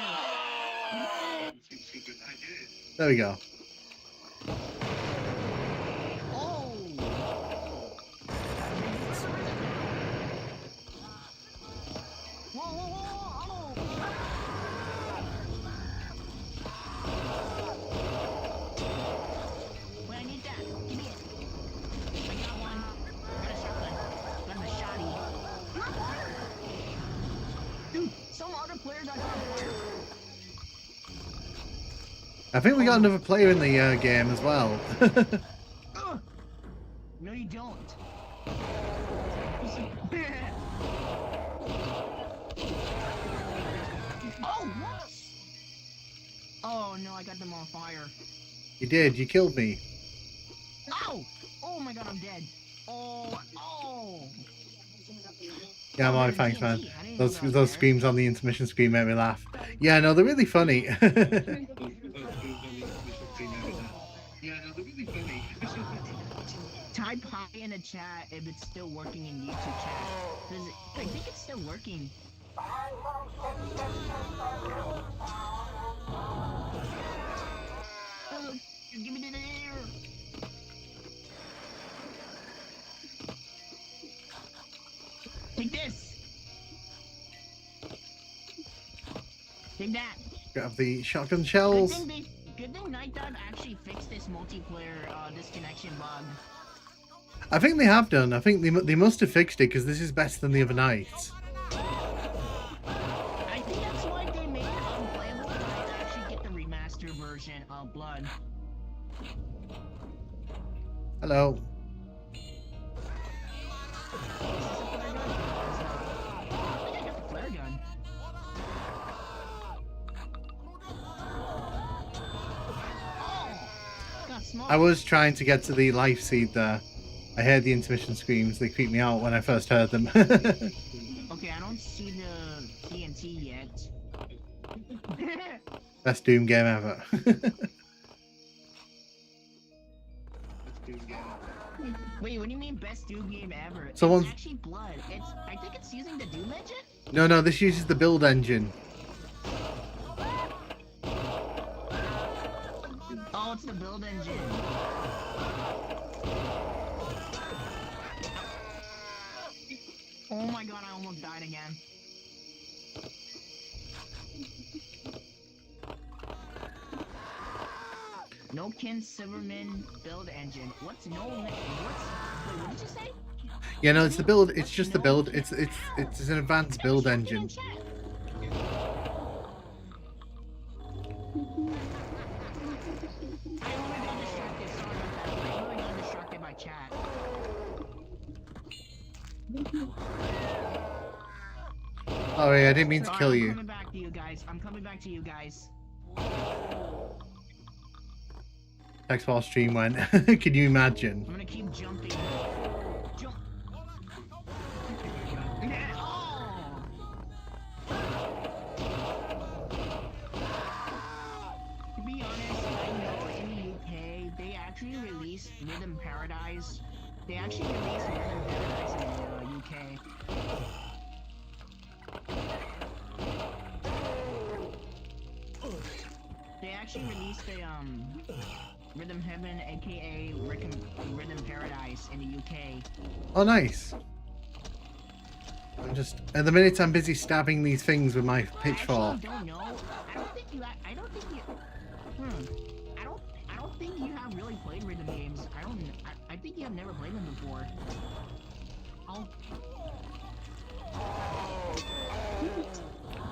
There we go. Oh. Whoa, whoa, whoa, oh. Wait, I need that. Give me it. I got one. Got a shotgun. Got a shotty. Dude, some other player got fire. I think we got another player in the game as well. No, you don't. Oh, what? Oh no, I got them on fire. You did. You killed me. Ow! Oh my god, I'm dead. Oh. Yeah, my thanks, man. Those screams on the intermission screen made me laugh. Yeah, no, they're really funny. Type hi in the chat if it's still working in YouTube chat. I think it's still working. Give me the air. Take this. Take that. Grab the shotgun shells. Good thing Nightdive actually fixed this multiplayer disconnection bug. I think they have done. I think they must have fixed it because this is better than the other night. I think that's why they made it unplayable to actually get the remastered version of Blood. Hello. Is this a flare gun? I think I got the flare gun. Oh! Got smoked. I was trying to get to the life seed there. I heard the intermission screams. They creeped me out when I first heard them. Okay, I don't see the TNT yet. Best Doom game ever. Wait, what do you mean best Doom game ever? Someone's- It's actually Blood. I think it's using the Doom engine? No, this uses the build engine. Oh, it's the build engine. Oh my god, I almost died again. No Ken Silverman build engine. Wait, what did you say? Yeah, no, it's the build. It's just the build. It's an advanced build engine. I only got distracted. Sorry about that. I only got distracted by chat. Oh yeah, I didn't mean to Sorry, kill I'm you. coming back to you guys. I'm coming back to you guys. That's how our stream went. Can you imagine? I'm gonna keep jumping. Jump. Oh! be honest, I know in the UK they actually released Rhythm Paradise. They actually released Rhythm Paradise in the UK. They actually released a Rhythm Heaven, aka Rhythm Paradise, in the UK. Oh, nice. I'm just at the minute I'm busy stabbing these things with my pitchfork. I don't know. I don't think you. I don't think you. I don't think you have really played rhythm games. I think you have never played them before. Oh.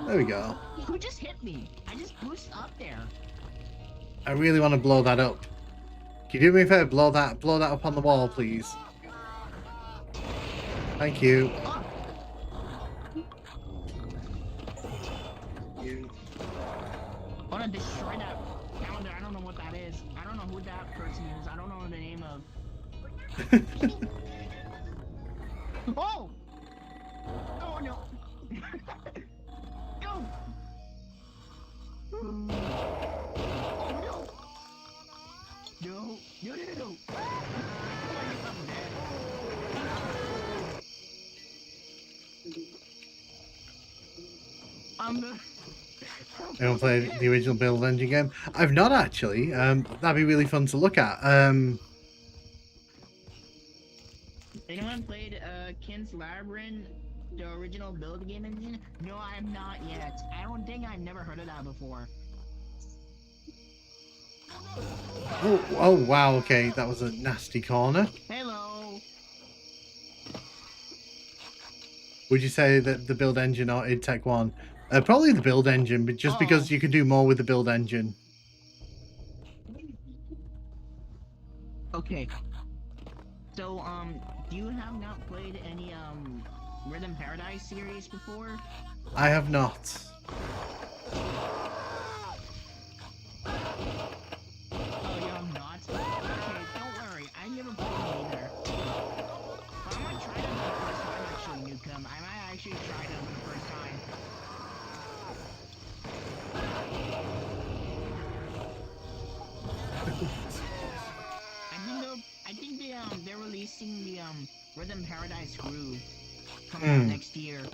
There we go. Who just hit me? I just boosted up there. I really want to blow that up. Can you do me a favor? Blow that up on the wall, please. Thank you. Oh. I want to destroy that calendar. I don't know what that is. I don't know who that person is. I don't know the name of. Oh! Oh no! No! Oh no! No! No! No! No! I'm dead. I'm the. I don't play the original Build Engine game. I've not actually. That'd be really fun to look at. Anyone played Kin's Labyrinth, the original Build game engine? No, I have not yet. I don't think I've never heard of that before. Oh wow, okay, that was a nasty corner. Hello. Would you say that the Build Engine or id Tech 1? Probably the Build Engine, but just because you can do more with the Build Engine. Okay. So, do you have not played any, Rhythm Paradise series before? I have not. Oh, you have not? Okay, don't worry. I never played them either. But I might try them for the first time, actually, Newcomb. I might actually try them for the first time. I think they're releasing the Rhythm Paradise Groove coming out next year. Oh,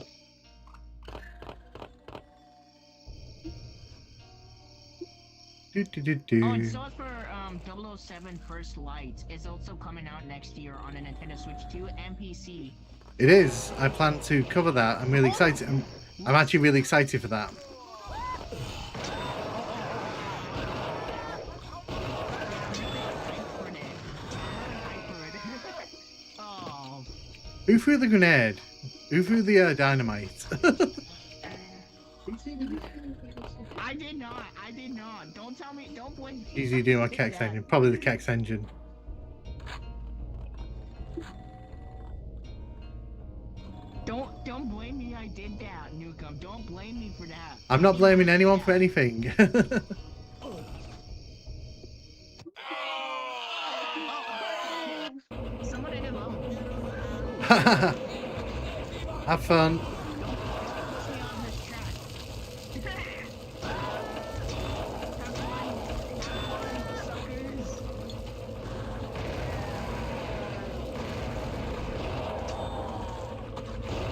and so it's for 007 First Light. It's also coming out next year on a Nintendo Switch 2 and PC. it is. I plan to cover that. I'm really excited. I'm actually really excited for that. Oh. Who threw the grenade? Who threw the dynamite? I did not. I did not. Don't tell me. Don't blame me. Easy do my Kex engine. Probably the Kex engine. Don't blame me. I did that, Newcomb. Don't blame me for that. I'm not blaming anyone for anything. Someone hit him up. Have fun. Don't push me on this track. Have fun, suckers.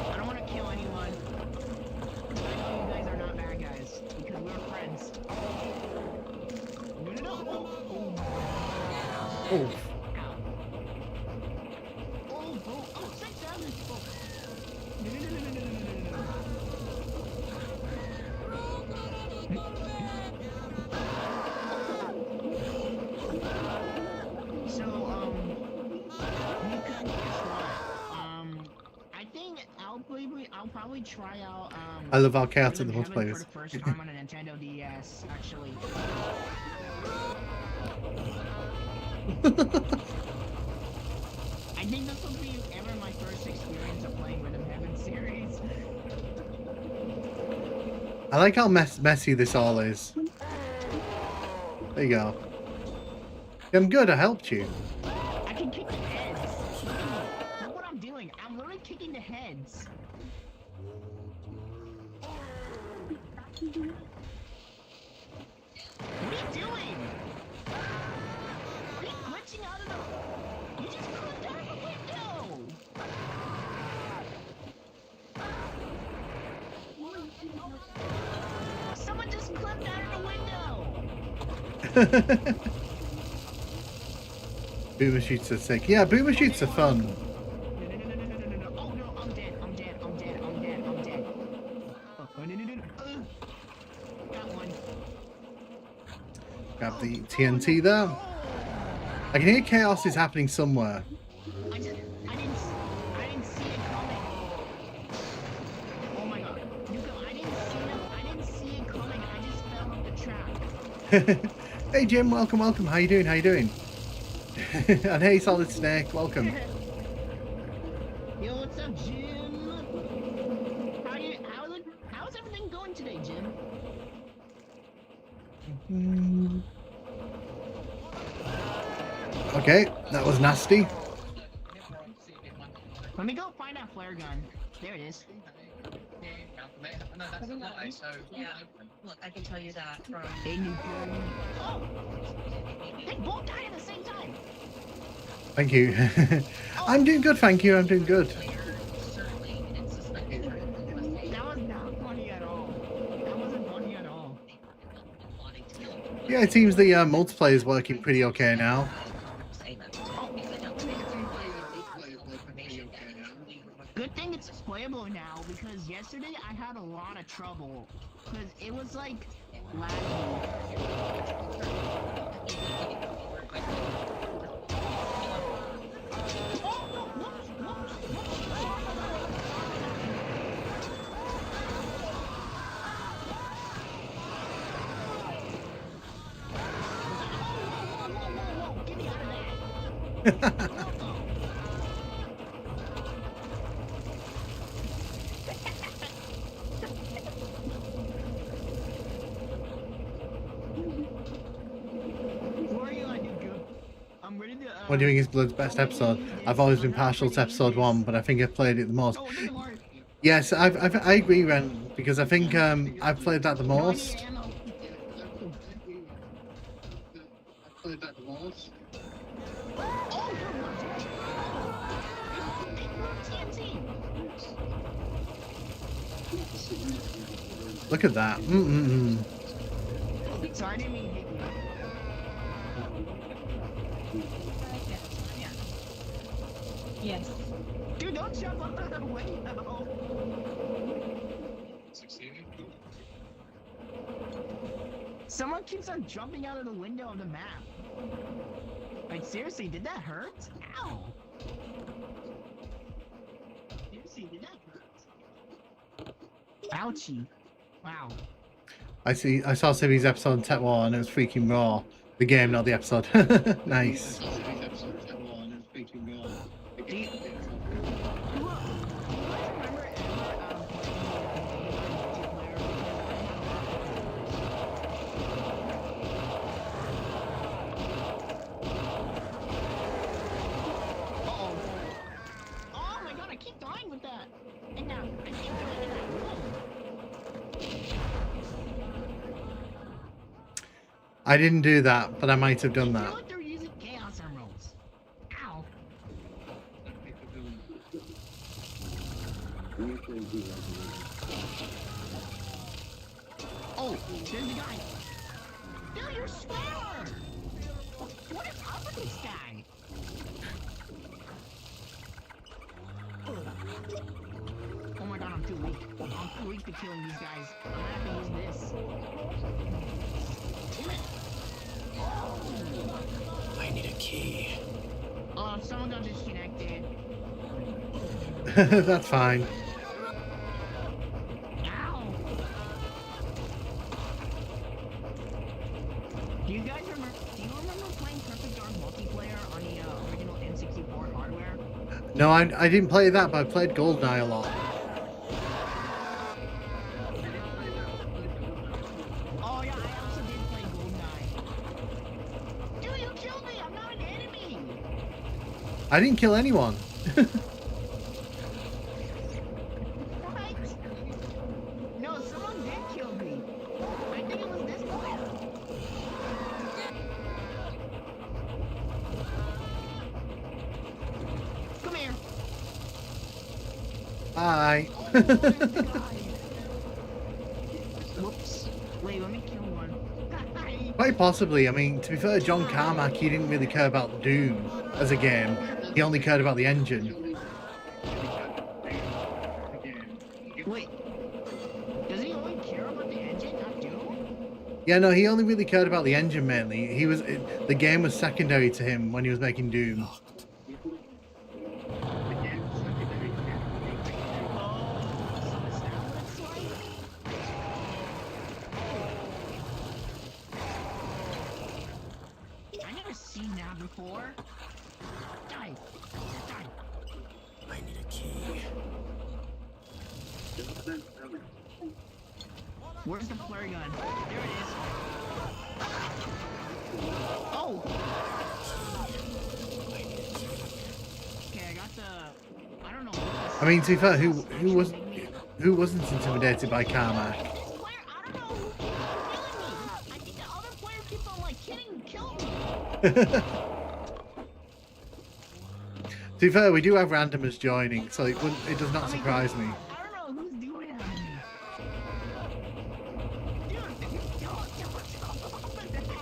I don't want to kill anyone. I know you guys are not bad guys because we're friends. No. Oh. Oh, take damage. No. So, you can guess what? I think I'll probably try out, I love Archaeota, the Rhythm Heaven multiplayers. for the first time on a Nintendo DS, actually. I think this will be ever my first experience of playing Rhythm Heaven series. I like how messy this all is. There you go. I'm good, I helped you. I can kick the heads. Look what I'm doing. I'm literally kicking the heads. What are you doing? Boomer shoots are sick. Yeah, boomer shoots are fun. No. Oh no, I'm dead. I'm dead. I'm dead. I'm dead. I'm dead. Oh, no. Got one. Grab the TNT there. I can hear chaos is happening somewhere. I didn't see it coming. Oh my god. Nuka, I didn't see it coming. I just fell in the trap. Hey Jim, welcome. How you doing? And hey Solid Snake, welcome. Yo, what's up, Jim? How's everything going today, Jim? Okay, that was nasty. Let me go find that flare gun. There it is. Yeah, look, I can tell you that from. Hey, Nuka. Oh! They both died at the same time. Thank you. I'm doing good, thank you. I'm doing good. Certainly, it's suspected. That was not funny at all. That wasn't funny at all. Yeah, it seems the multiplayer is working pretty okay now. Good thing it's playable now, because yesterday I had a lot of trouble. Because it was like laggy. Get me out of there. Where are you at, Nuka? I'm ready to. What doing is Blood's best episode. I've always been partial to episode 1, but I think I've played it the most. Oh, look at Mark. Yes, I agree, Ren, because I think I've played that the most. Oh, ammo. Oh, TNT. Look at that. Sorry, I didn't mean to hit you. Yes. Dude, don't jump up out of the window. Someone keeps on jumping out of the window of the map. Like, seriously, did that hurt? Ow. Seriously, did that hurt? Ouchie. Wow. I saw Sibby's episode in Tech War and it was freaking raw. The game, not the episode. Nice. Do you, who guys remember ever Uh-oh. Oh my god, I keep dying with that. And now, I keep dying in that room. I didn't do that, but I might have done I that. feel like they're using Chaos Emeralds. Ow. Oh, there's the guy. Dude, you're slower. What is up with this guy? Oh my god, I'm too weak. I'm too weak to killing these guys. I'm gonna have to use this. Damn it. I need a key. Oh, someone got disconnected. That's fine. Ow! Do you remember playing Perfect Dark multiplayer on the original N64 hardware? No, I didn't play that, but I played GoldenEye a lot. Oh yeah, I also did play GoldenEye. Dude, you killed me! I'm not an enemy! I didn't kill anyone. What? No, someone did kill me. I think it was this player. Come here. Bye. Oh, there's the guy. Whoops. Wait, let me kill one. Why quite possibly. I mean, to be fair, John Carmack, he didn't really care about Doom as a game. He only cared about the engine. Wait, does he only care about the engine, not Doom? Yeah, no, he only really cared about the engine mainly. The game was secondary to him when he was making Doom. I never seen that before. Die. Die. I need a key. Where's the flare gun? There it is. Oh! Okay, I got the... I don't know. I mean, to be fair, who wasn't intimidated by Carmack? This player, I don't know who keeps killing me. I think the other player keeps on, like, killing me. To be fair, we do have randomers joining, so it does not surprise me. I don't know who's doing that. Dude, don't open that.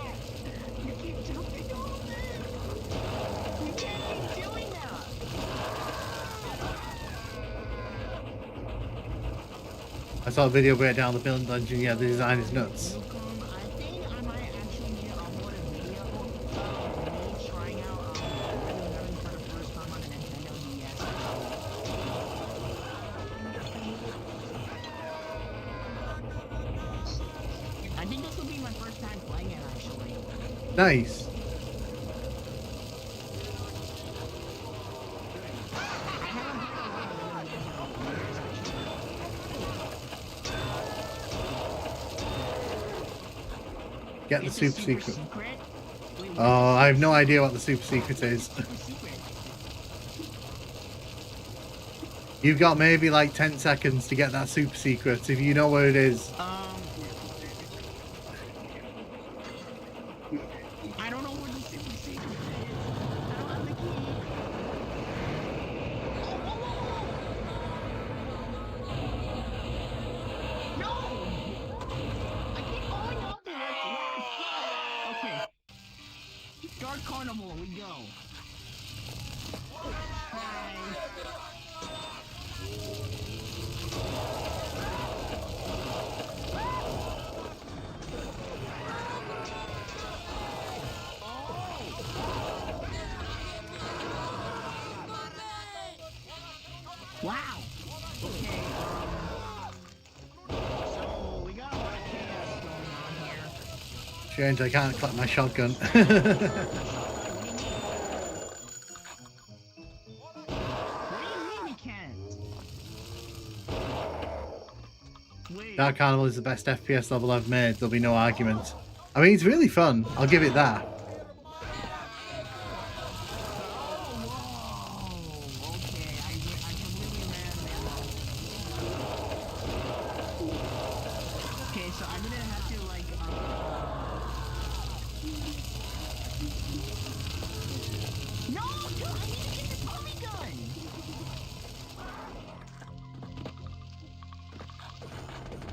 You keep jumping over it. You can't keep doing that. I saw a video breakdown of the build dungeon. Yeah, the design is nuts. I think I might actually need to upload a video of me trying out Nightdive for the first time on the Nintendo DS. I think this will be my first time playing it actually. Nice. I haven't played a lot of Nintendo years actually. Get the It's a super secret. Wait, what? Oh, I have no idea what the super secret is. Super secret. You've got maybe like 10 seconds to get that super secret if you know where it is. I don't know where the super secret is. I don't have the key. No! I keep falling off the left. Okay. Dark Carnival, we go. Hi. Wow. Okay. So we got a lot of chaos going on here. Strange, I can't clap my shotgun. What do you mean we can't? Wait. Dark Carnival is the best FPS level I've made. There'll be no argument. I mean, it's really fun. I'll give it that. Whoa. Okay. I completely ran that. Okay, so I'm gonna have to like No, dude, I need to get the Tommy gun.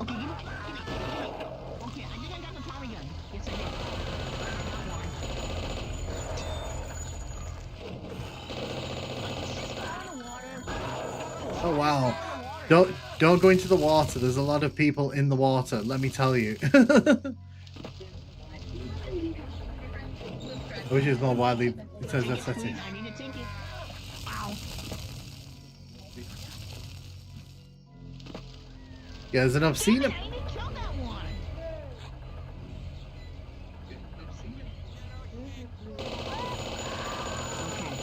Okay, give me. Okay, I think I got the Tommy gun. Yes, I did. Oh wow. Don't go into the water. There's a lot of people in the water, let me tell you. Which is more widely it says that's it. I need a ticket. Ow. Yeah, there's an obscene. I need to kill that one. Okay.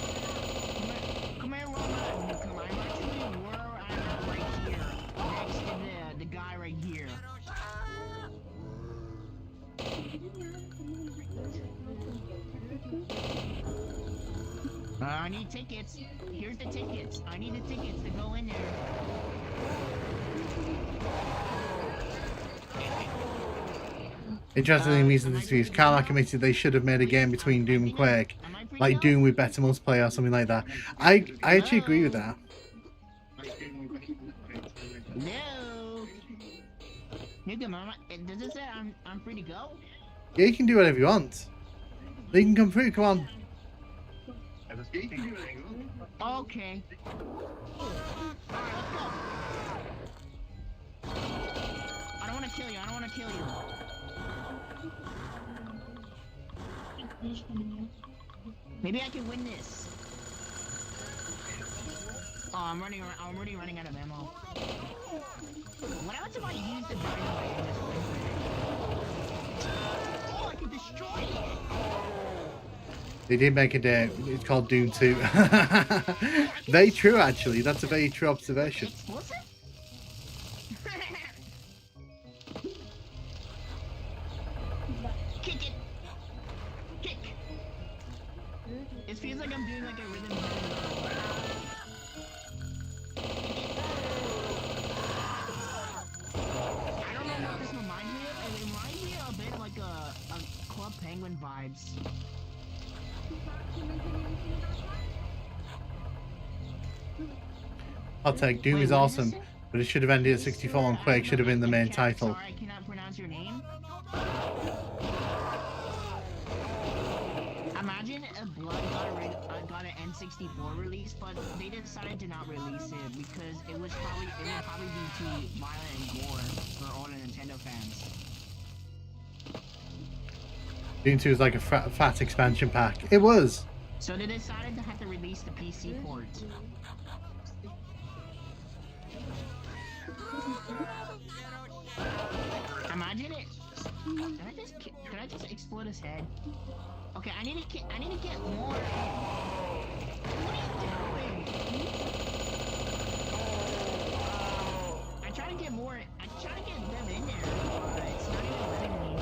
Come here, Roma. Come on. I'm actually where I'm at right here. Next to the guy right here. I need tickets. Here's the tickets. I need the tickets to go in there. Interestingly, recent interviews, Carmack admitted they should have made a game between Doom and Quake, like Doom with better multiplayer or something like that. I actually agree with that. No. Nigga, mama, does it say I'm free to go? Yeah, you can do whatever you want. They can come through. Come on. Okay. Alright, let's go. I don't want to kill you. I don't want to kill you. Maybe I can win this. Oh, I'm already running out of ammo. What happens if I use the dynamite in this thing? Oh, I can destroy it! They did make a day. It's called Doom 2. Very true, actually. That's a very true observation. Explosive? Kick it! Kick! It feels like I'm doing like a rhythm. I don't know what this reminds me of. It reminds me a bit like a Club Penguin vibes. I'll take Doom Wait, is what awesome, did you say? but it should have ended at 64 and Quake should have been the main title. Sorry, I cannot pronounce your name. Imagine if Blood got an N64 release, but they decided to not release it because it would probably be too violent and gore for all the Nintendo fans. Doom 2 is like a fat expansion pack. It was. So they decided to have to release the PC port. Imagine it. Can I just explode his head? Okay, I need to get more. What are you doing? I try to get more. I try to get them in there, but it's not even letting me.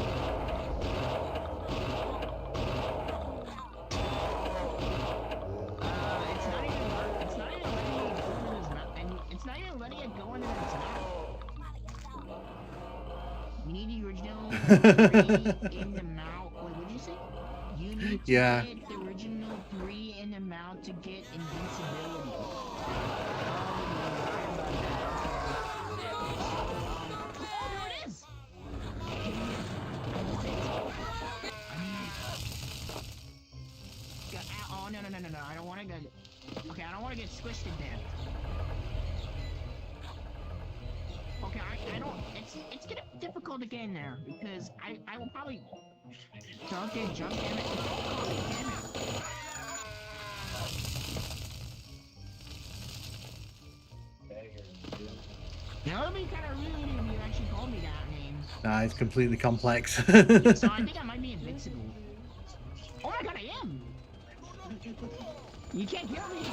It's not even letting me go into his mouth, and it's not even letting it go into his mouth. You need the original 3 in the mouth. Wait, what did you say? You need to get the original 3 in the mouth to get invincibility. Oh, there it is! Oh, no. I don't want to get... Okay, I don't want to get squished to death. Okay, I don't. It's getting difficult to get in there because I will probably jump, damn it. Damn it. You know, it'd be kind of rude if you actually called me that name. Nah, it's completely complex. So I think I might be invincible. Oh my god, I am! You can't kill me!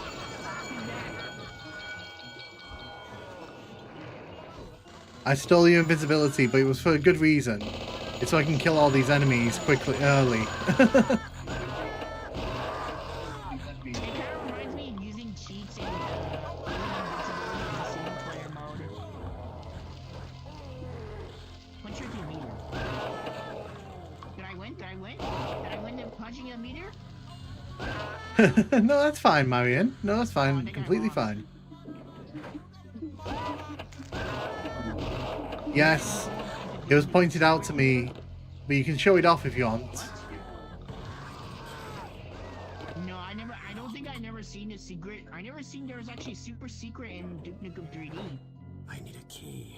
I stole your invisibility, but it was for a good reason. It's so I can kill all these enemies quickly, early. It kind of reminds me of using cheats in invincibility in single player mode. What's your meter? Did I win? Did I win the punching a meter? No, that's fine, Marion. No, that's fine. I think I Completely lost. fine. Yes, it was pointed out to me, but you can show it off if you want. No, I don't think I never seen a secret. I never seen there was actually a super secret in Duke Nukem 3D. I need a key.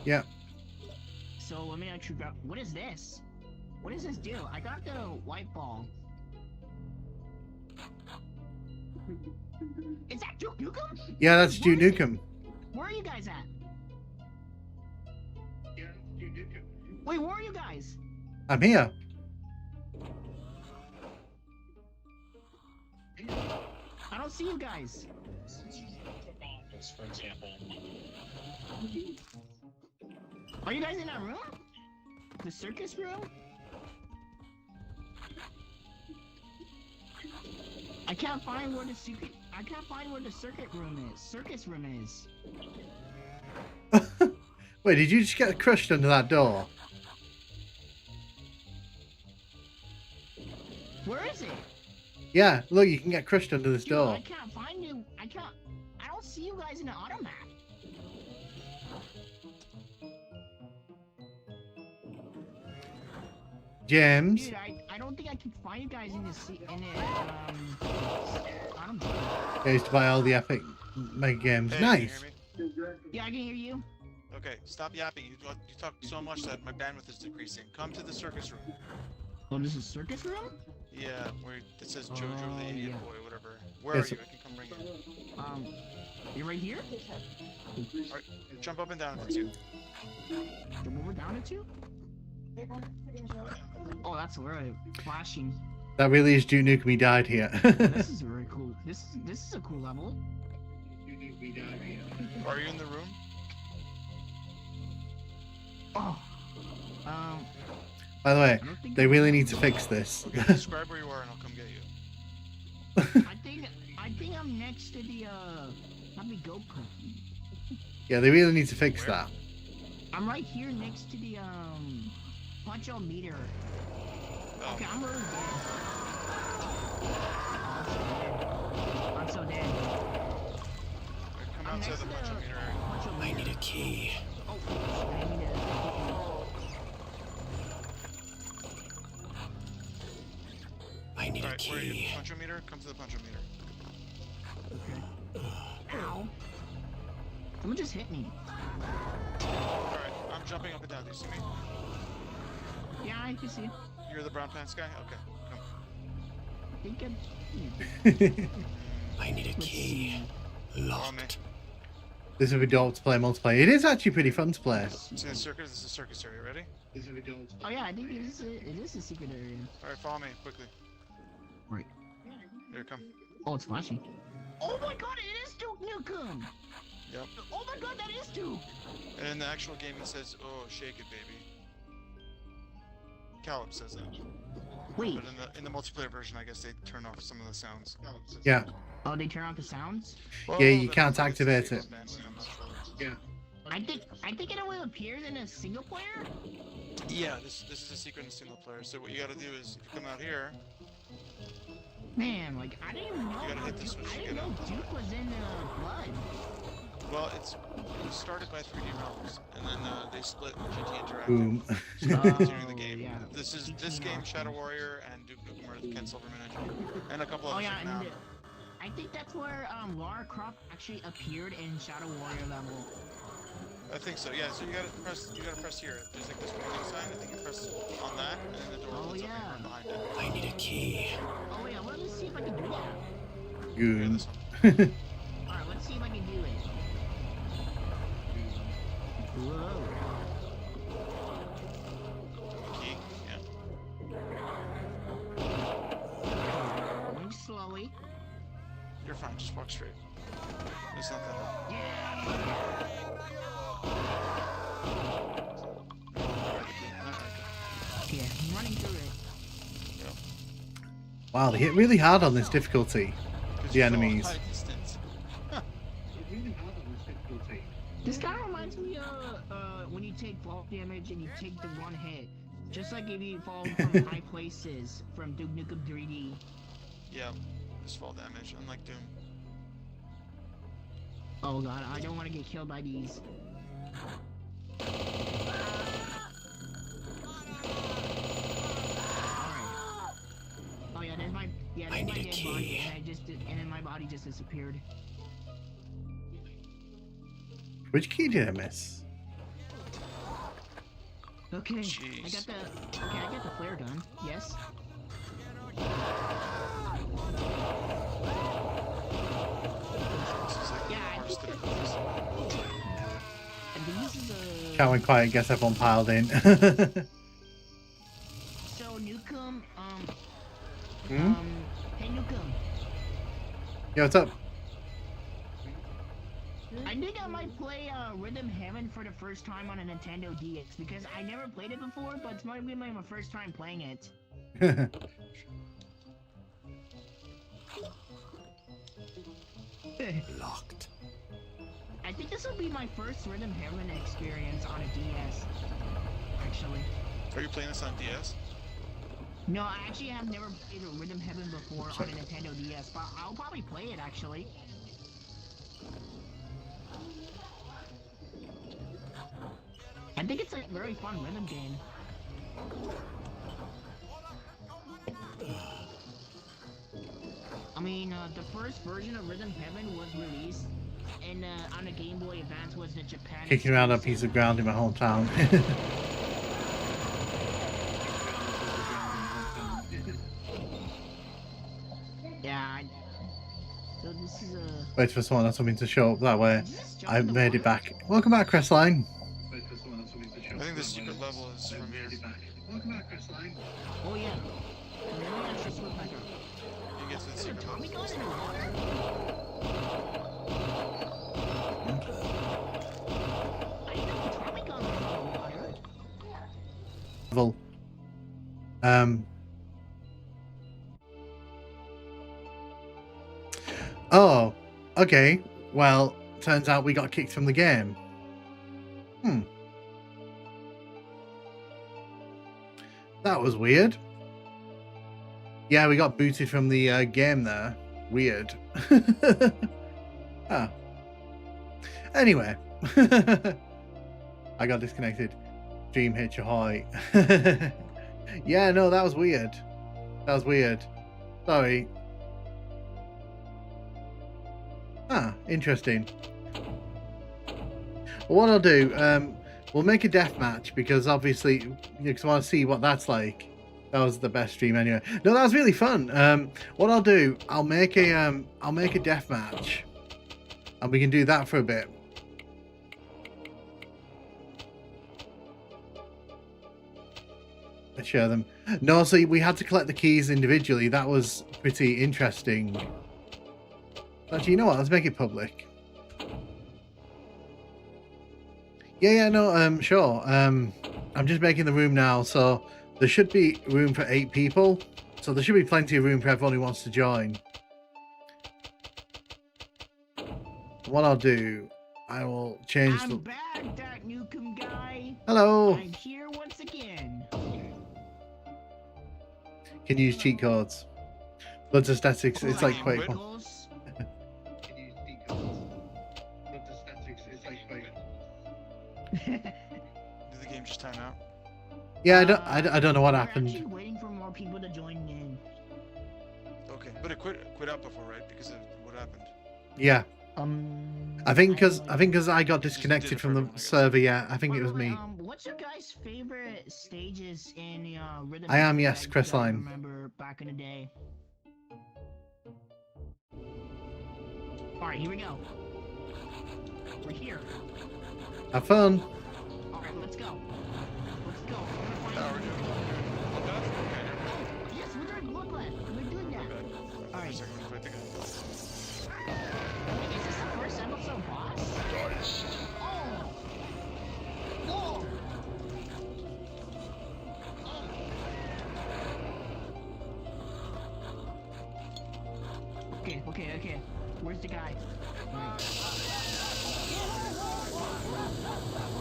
Yeah. So let me actually grab. What is this? What does this do? I got the white ball. Is that Duke Nukem? Yeah, that's Duke Nukem. Where are you guys at? Wait, where are you guys? I'm here. I don't see you guys. For example. Are you guys in that room? The circus room? I can't find where the secret. I can't find where the circuit room is. Circus room is. Wait, did you just get crushed under that door? Where is it? Yeah, look, you can get crushed under this Dude, door. I can't find you. I don't see you guys in the auto map. James. Dude, I don't think I can find you guys in this I don't know. I used to buy all the epic mega games. Hey, Nice. can you hear me? Yeah, I can hear you. Okay, stop yapping. You talk so much that my bandwidth is decreasing. Come to the circus room. Oh, this is circus room? Yeah, where it says Jojo Oh, the idiot yeah. boy, whatever. Where Yes. are you? I can come bring you. You're right here? Alright, jump up and down if it's you. Jump over down at you? Oh, that's right. Flashing. That really is Duke Nukem. He died here. This is very cool. This is a cool level. Are you in the room? Oh. By the way, I don't think they really need to fix this. Okay, describe where you are and I'll come get you. I think I'm next to the happy GoPro. Yeah, they really need to fix Where? that. I'm right here next to the punch-out meter. Oh, Okay, I'm really dead. Oh, I'm so dead. alright, come I'm outside next the to punch the meter area. punch-out I meter. need a key. Oh, I need to. I need a Alright, where are you? key. Punchometer? Come to the punchometer. Ow. Someone just hit me. Alright, I'm jumping up and down. Do you see me? Yeah, I can see. You're the brown pants guy? Okay, come. I think I'm. I need a Let's key. Follow me. Locked. This would be dope to play multiplayer. It is actually pretty fun to play. See the circus? This is a circus area. Ready? Oh yeah, I think it is a secret area. Alright, follow me quickly. Right. Here, come. Oh, it's flashing. Oh my god, it is Duke Nukem! Yep. Oh my god, that is Duke! And in the actual game it says, oh, shake it, baby. Caleb says that. Wait, But in the multiplayer version, I guess they turn off some of the sounds. Yeah. oh, they turn off the sounds? Well, Yeah, you that can't is activate the it. same bandwidth, I'm not sure. I think it only appears in a single player? Yeah, this is a secret in single player. So what you gotta do is, if you come out here, Man, like, I didn't even know You gotta how hit this Duke, switch I to didn't get know out. Duke was in Blood. well, it was started by 3D Realms, and then they split GT Interactive. Boom. During the game. yeah. This GT game, Interactive. Shadow Warrior and Duke Nukem are the Ken Silverman engine, and a couple Oh others yeah, like now. and I think that's where Lara Croft actually appeared in Shadow Warrior level. I think so. Yeah. So you gotta press here. There's like this warning sign. I think you press on that, and then the door Oh, opens up yeah. and you run behind it. I need a key. Oh yeah, let me see if I can do that. Here, Good. this one. Alright, let's see if I can do it. Whoa. Key. Yeah. Going slowly. You're fine. Just walk straight. It's not that hard. Yeah. Yeah, I'm running through it. Wow, they hit really hard on this difficulty. The enemies. This kind of reminds me of when you take fall damage and you take the one hit. Just like if you fall from high places from Duke Nukem 3D. Yeah. Just fall damage, unlike Doom. Oh god, I don't want to get killed by these. Alright. Oh yeah, there's my I need a dead body, key. and then my body just disappeared. Which key did I miss? Okay, Jeez. I got the flare gun. Yes. This is like Yeah, the I worst think difficulties. And these is a Can't went quiet. Guess everyone piled in. so Nukem Hmm? hey Nukem. Yo, what's up? I think I might play Rhythm Heaven for the first time on a Nintendo DS because I never played it before, but it's might be my first time playing it. Locked. I think this will be my first Rhythm Heaven experience on a DS. Actually. Are you playing this on DS? No, I actually have never played Rhythm Heaven before on a Nintendo DS, but I'll probably play it actually. I think it's a very fun rhythm game. mean, the first version of Rhythm Heaven was released, and on the Game Boy Advance was the Japan. Kicking around a piece of ground in my hometown. Yeah. So this is a. Wait for someone or something to show up that way. I made it back. Welcome back, Crestline. I think the secret level is from here. Oh yeah. Let me actually swim back up. You get to the There's a secret Tommy level. gun in the water. I didn't know the Tommy gun was in the water. Level. Oh, okay. Well, turns out we got kicked from the game. That was weird. Yeah, we got booted from the game there. Weird. Ah. Anyway. I got disconnected. Dream hitch ahoy. Yeah, no, that was weird. That was weird. Sorry. Ah, interesting. Well, what I'll do, we'll make a death match because obviously, because I want to see what that's like. That was the best stream anyway. No, that was really fun. What I'll do, I'll make a death match, and we can do that for a bit. Let's share them. No, so we had to collect the keys individually. That was pretty interesting. Actually, you know what? Let's make it public. Yeah, no, sure. I'm just making the room now, so there should be room for 8 people. So there should be plenty of room for everyone who wants to join. What I'll do, I will change I'm the... back, that Newcomb guy. Hello! I'm here once again. Can use cheat codes. Blood aesthetics, it's like Quake. Pickles. Did the game just time out? Yeah, I don't know what We're happened. actually waiting for more people to join in. Okay, but it quit out before, right? Because of what happened. Yeah, I think because I got did disconnected it from for the everyone, I guess. server. Yeah, I think By it the was way, me. What's your guys' favorite stages in the Rhythm I am, Heaven yes, that you Crestline. guys remember back in the day? Alright, here we go. We're here. Have fun. Alright, let's go. Let's go. We're Now gonna we're find doing bloodbath? Okay, Yes, we're doing bloodbath. We're doing that. okay. Alright. For a second, let me fight the guy. Is this the first episode boss? Oh! Whoa! Okay. Where's the guy?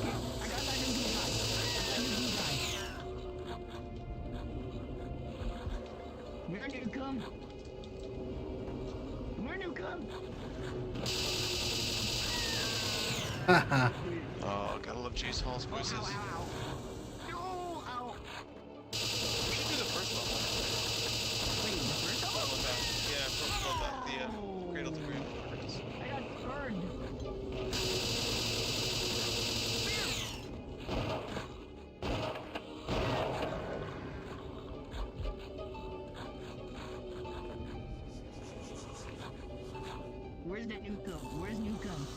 Okay, I got that new guy. Where Newcomb? Where Newcomb? Haha. Oh, gotta love Chase Hall's voices. Ow. No, ow. We should do the first level. Wait, the first level? Bloodbath. Yeah, first bloodbath. The Cradle to Grave. whatever it is. I got burned. Where's the Newcomb? Where's Newcomb?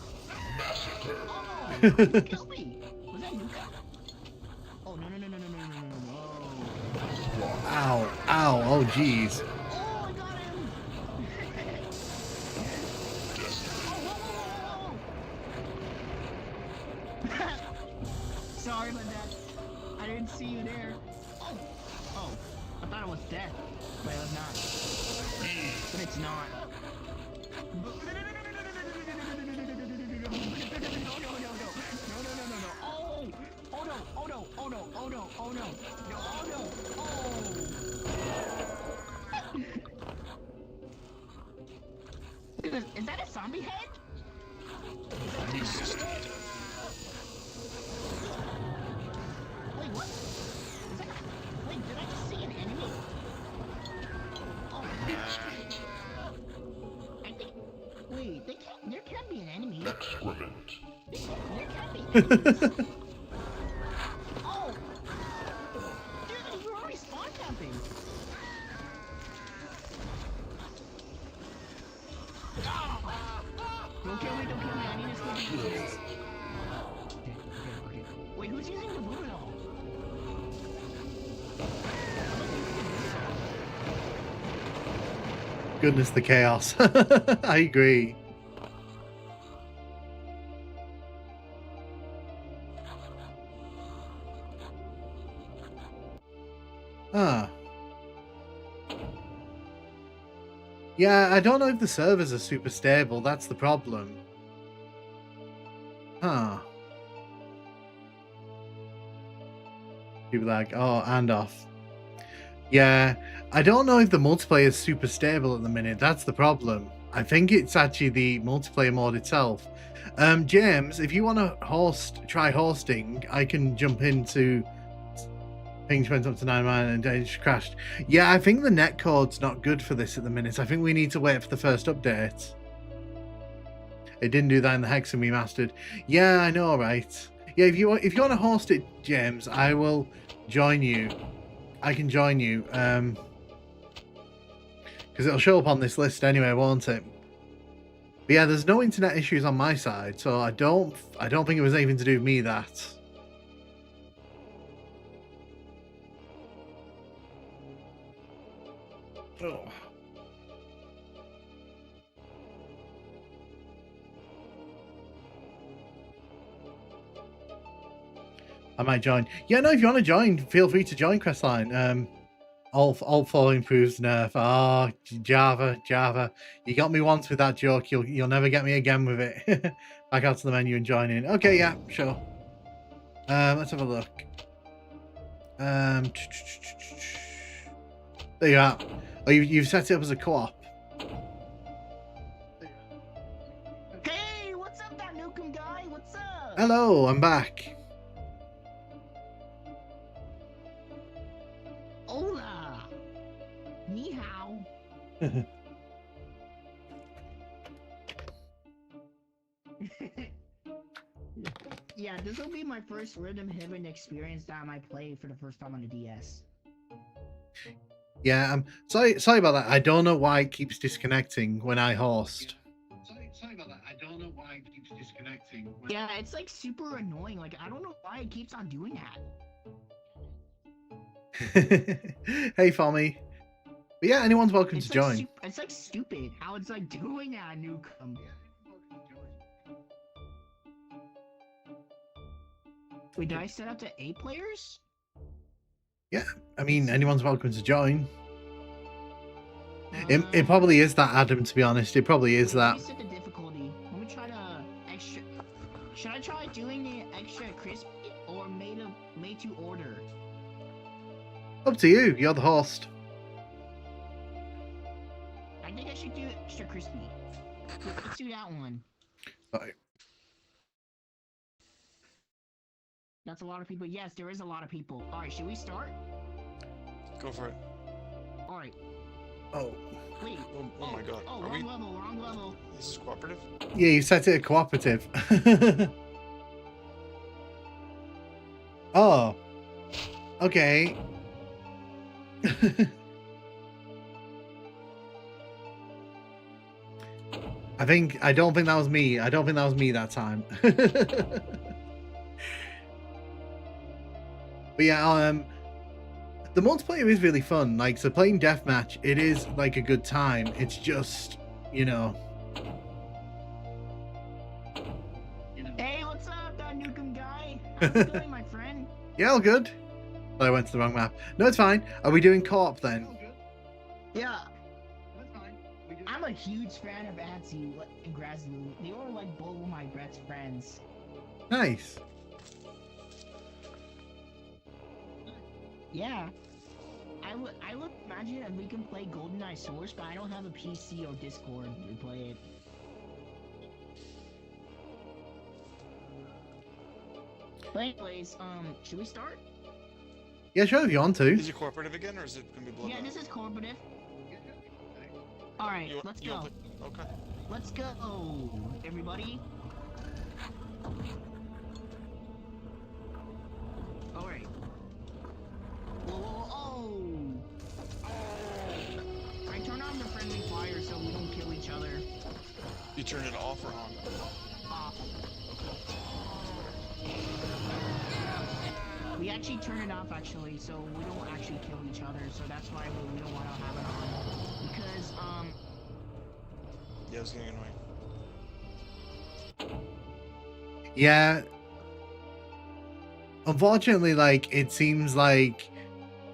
Oh, he killed me. Was that Newcomb? Oh, no. Ow, oh jeez. Oh, I got him. Sorry about that. I didn't see you there. Oh, I thought it was death, but it was not. But it's not. Is that a zombie head? He's just Wait, what? Is that... Wait, did I just see an enemy? Oh, Oh! Dude, you already spawn camping! Don't kill me, don't kill me, I need to escape the place. Okay. Wait, who's using the blue doll? Goodness, the chaos. I agree. Ah. Yeah, I don't know if the servers are super stable. That's the problem. Huh. People are like, oh, and off. Yeah, I don't know if the multiplayer is super stable at the minute. That's the problem. I think it's actually the multiplayer mode itself. James, if you want to try hosting, I can jump into ping went up to 9 and it just crashed. Yeah, I think the netcode's not good for this at the minute. I think we need to wait for the first update. It didn't do that in the Hexen remastered. Yeah, I know, right? Yeah, if you want to host it, James, I will join you. I can join you, because it'll show up on this list anyway, won't it? But yeah, there's no internet issues on my side, so I don't think it was anything to do with me, that. Oh. I might join. Yeah, no, if you want to join, feel free to join, Crestline. All fall improves nerf. Oh, Java. You got me once with that joke. You'll never get me again with it. Back out to the menu and join in. Okay, yeah, sure. Let's have a look. There you are. Oh, you've set it up as a co-op. Hey, what's up, that Nukem guy? What's up? Hello, I'm back. Hola! Ni hao. Yeah, this will be my first Rhythm Heaven experience that I might play for the first time on the DS. Yeah, I'm sorry about that. I don't know why it keeps disconnecting when I host. Sorry about that. I don't know why it keeps disconnecting. Yeah, it's like super annoying. Like, I don't know why it keeps on doing that. Hey, Fommy. But yeah, anyone's welcome to join. It's like stupid how it's like doing that, Nukem. Wait, did I set up to 8 players? Yeah, I mean, anyone's welcome to join. It probably is that, Adam, to be honest. It probably is that. Let me set the difficulty. Let me try to extra... Should I try doing it extra crispy or made to order? Up to you. You're the host. I think I should do extra crispy. Let's do that one. Right. That's a lot of people. Yes, there is a lot of people. Alright, should we start? Go for it. Alright. Oh. Wait. Oh my god. Oh, Are we... wrong level. This is cooperative? Yeah, you set it cooperative. Oh. Okay. I don't think that was me. I don't think that was me that time. But yeah, the multiplayer is really fun. Like, so playing deathmatch, it is like a good time. It's just, you know. Hey, what's up, that Nukem guy? How you doing, my friend? Yeah, all good. Oh, I went to the wrong map. No, it's fine. Are we doing co-op then? Yeah. I'm a huge fan of Ansi and Grazlu. They were like both of my best friends. Nice. Yeah. I would imagine if we can play GoldenEye Source, but I don't have a PC or Discord to play it. But anyways, should we start? Yeah, sure, if you want to. Is it cooperative again, or is it gonna be blood? Yeah, this is cooperative. Alright, let's go. Okay. Let's go, everybody. turn it off or on? Off. We actually turn it off actually, so we don't actually kill each other. So that's why we don't want to have it on, because Yeah, it's getting annoying. Yeah. Unfortunately, like, it seems like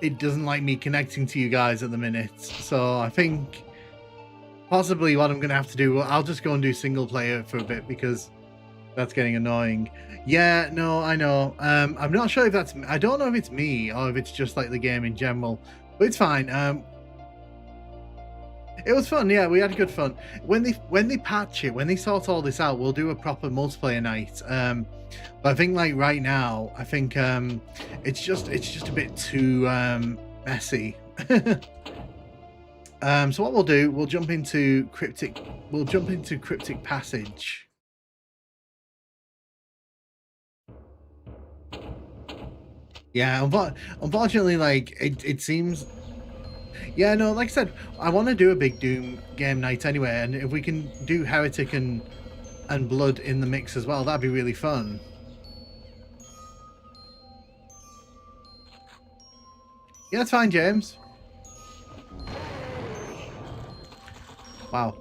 it doesn't like me connecting to you guys at the minute. So I think possibly what I'm going to have to do, I'll just go and do single player for a bit because that's getting annoying. Yeah, no, I know. I'm not sure if that's... I don't know if it's me or if it's just like the game in general. But it's fine. It was fun, yeah, we had good fun. When they patch it, when they sort all this out, we'll do a proper multiplayer night. But I think like right now, I think it's just a bit too messy. So what we'll do, we'll jump into cryptic passage. Yeah, unfortunately, like it seems. Yeah, no, like I said, I want to do a big Doom game night anyway, and if we can do Heretic and Blood in the mix as well, that'd be really fun. Yeah, that's fine, James. Wow.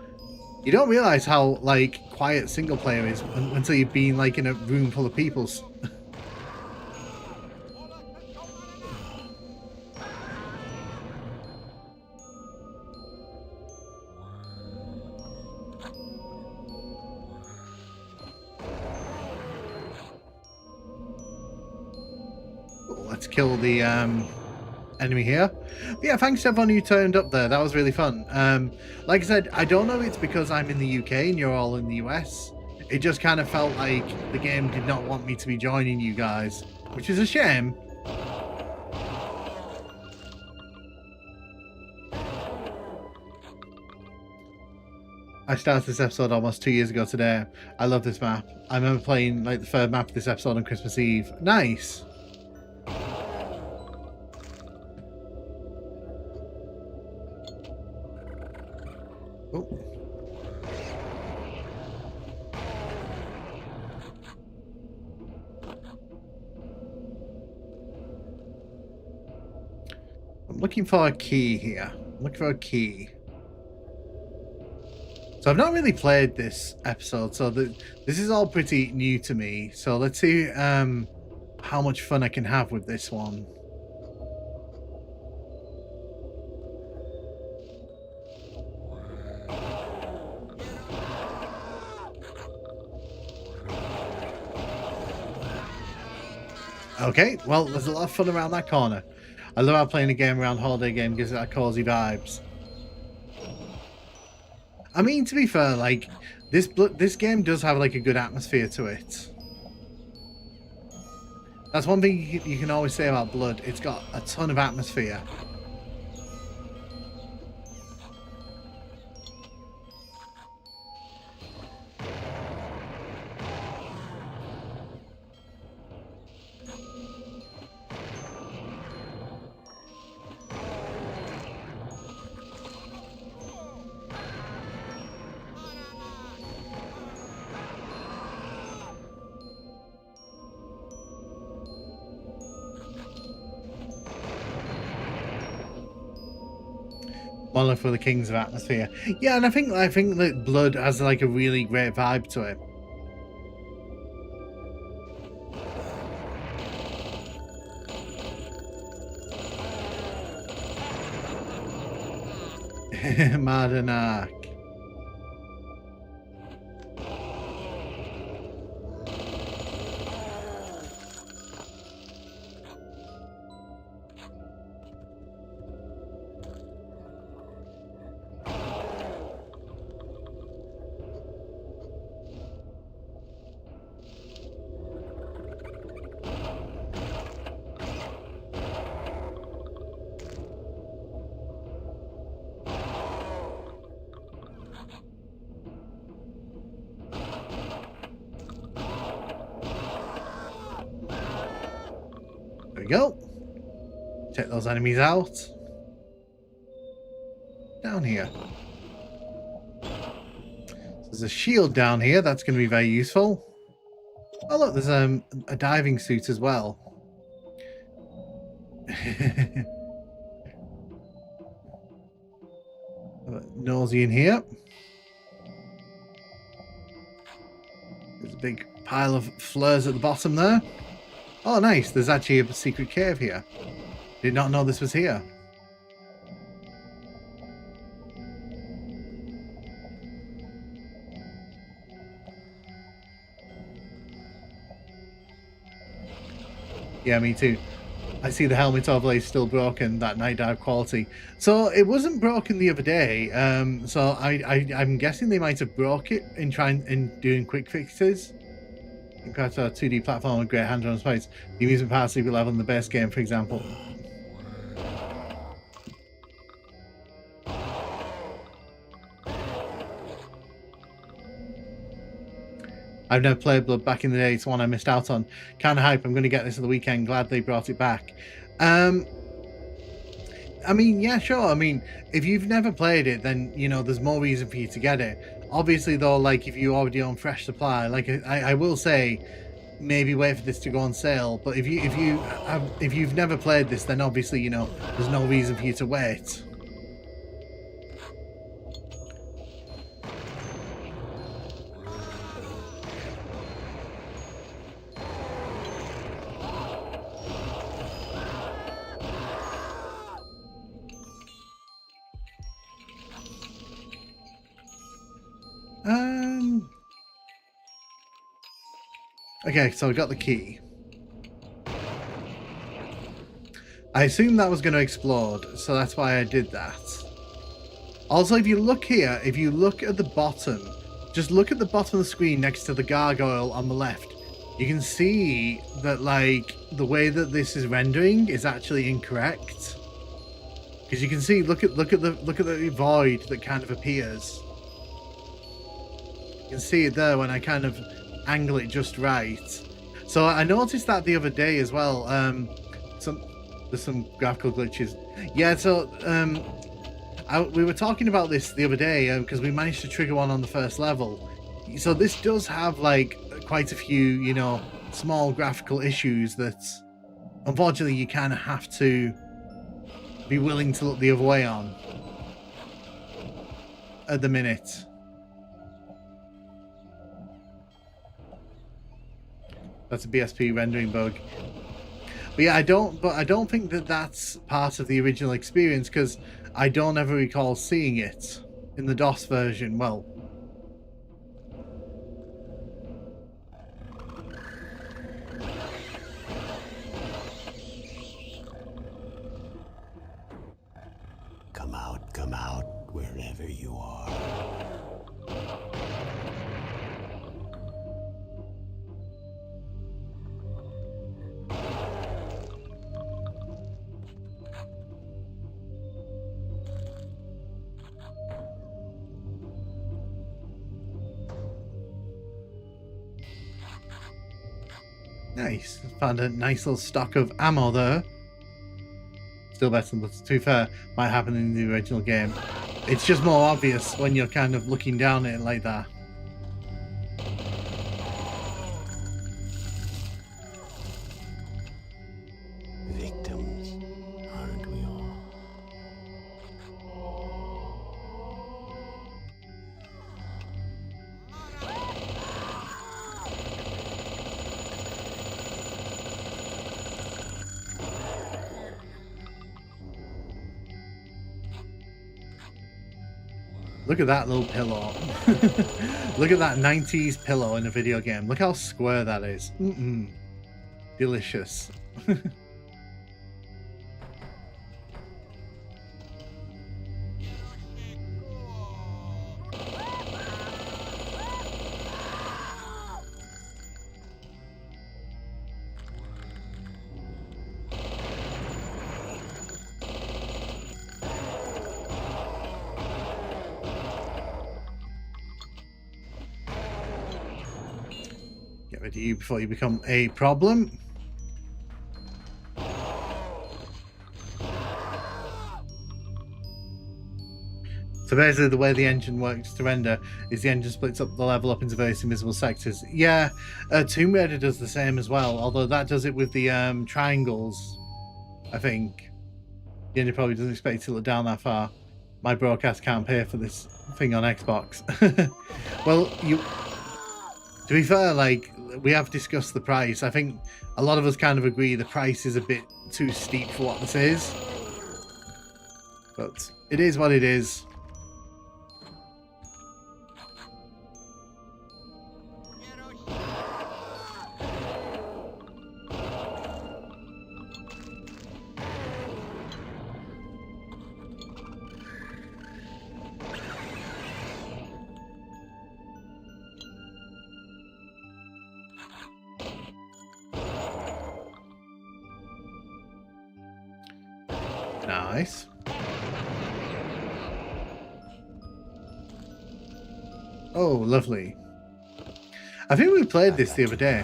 You don't realise how, like, quiet single player is until you've been, like, in a room full of people. Let's kill the enemy here. But yeah, thanks to everyone who turned up there. That was really fun. Like I said, I don't know if it's because I'm in the UK and you're all in the US. It just kind of felt like the game did not want me to be joining you guys, which is a shame. I started this episode almost 2 years ago today. I love this map. I remember playing like the third map of this episode on Christmas Eve. Nice. Oh. I'm looking for a key here. I'm looking for a key. So I've not really played this episode, so this is all pretty new to me. So let's see how much fun I can have with this one. Okay, well, there's a lot of fun around that corner. I love how playing a game around holiday game gives it that cozy vibes. I mean, to be fair, like this game does have like a good atmosphere to it. That's one thing you can always say about Blood. It's got a ton of atmosphere. One for the Kings of Atmosphere. Yeah, and I think that Blood has like a really great vibe to it. Mardenark. There we go. Take those enemies out. Down here. There's a shield down here. That's going to be very useful. Oh, look, there's a diving suit as well. Nosy in here. There's a big pile of flares at the bottom there. Oh, nice. There's actually a secret cave here. Did not know this was here. Yeah, me too. I see the helmet overlay is still broken, that night dive quality. So it wasn't broken the other day. So I'm guessing they might have broke it in doing quick fixes. Compared to a 2D platform with great hand-drawn sprites, the amusement parts will be level in the base game, for example. I've never played Blood back in the day. It's one I missed out on. Kind of hype. I'm going to get this at the weekend. Glad they brought it back. I mean, yeah, sure. I mean, if you've never played it, then, you know, there's more reason for you to get it. Obviously, though, like, if you already own fresh supply, like, I will say, maybe wait for this to go on sale. But if you've never played this, then obviously, you know, there's no reason for you to wait. Okay, so I got the key. I assumed that was going to explode, so that's why I did that. Also, if you look here, if you look at the bottom, just look at the bottom of the screen next to the gargoyle on the left. You can see that, like, the way that this is rendering is actually incorrect. Because you can see, look at the void that kind of appears. You can see it there when I kind of angle it just right. So I noticed that the other day as well. There's some graphical glitches. Yeah, so we were talking about this the other day because we managed to trigger one on the first level. So this does have like quite a few, you know, small graphical issues that unfortunately you kind of have to be willing to look the other way on at the minute. That's a BSP rendering bug. But yeah, I don't think that that's part of the original experience because I don't ever recall seeing it in the DOS version. Well, come out, wherever you are. nice. Found a nice little stock of ammo there. Still better than, but to be fair, might happen in the original game. It's just more obvious when you're kind of looking down at it like that. Victims, aren't we all? Look at that little pillow. Look at that 90s pillow in a video game. Look how square that is. Delicious. Get rid of you before you become a problem. So basically, the way the engine works to render is the engine splits up the level up into various invisible sectors. Yeah, Tomb Raider does the same as well, although that does it with the triangles, I think. The engine probably doesn't expect it to look down that far. My broadcast can't pay for this thing on Xbox. Well, to be fair, like, we have discussed the price. I think a lot of us kind of agree the price is a bit too steep for what this is. But it is what it is. Nice. Oh, lovely. I think we played this the other day.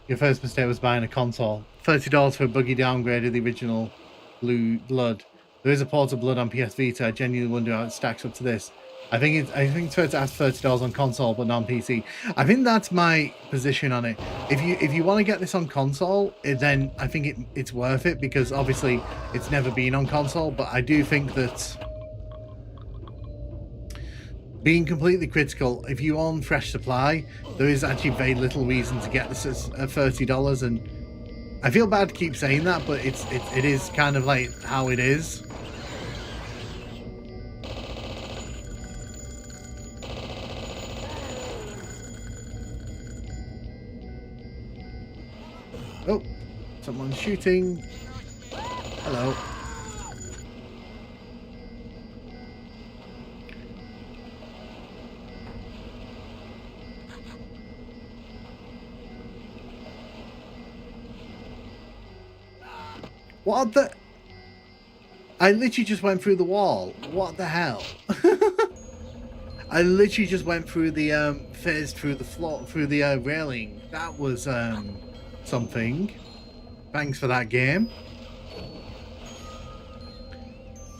Your first mistake was buying a console. $30 for a buggy downgrade of the original Blue Blood. There is a port of Blood on PS Vita. I genuinely wonder how it stacks up to this. I think it's fair to ask $30 on console, but not on PC. I think that's my position on it. If you want to get this on console, then I think it's worth it, because obviously it's never been on console. But I do think that, being completely critical, if you own Fresh Supply, there is actually very little reason to get this at $30, and I feel bad to keep saying that, but it is kind of like how it is. Oh, someone's shooting. Hello. What the? I literally just went through the wall. What the hell? I literally just went through the phased through the floor, through the railing. That was something. Thanks for that, game.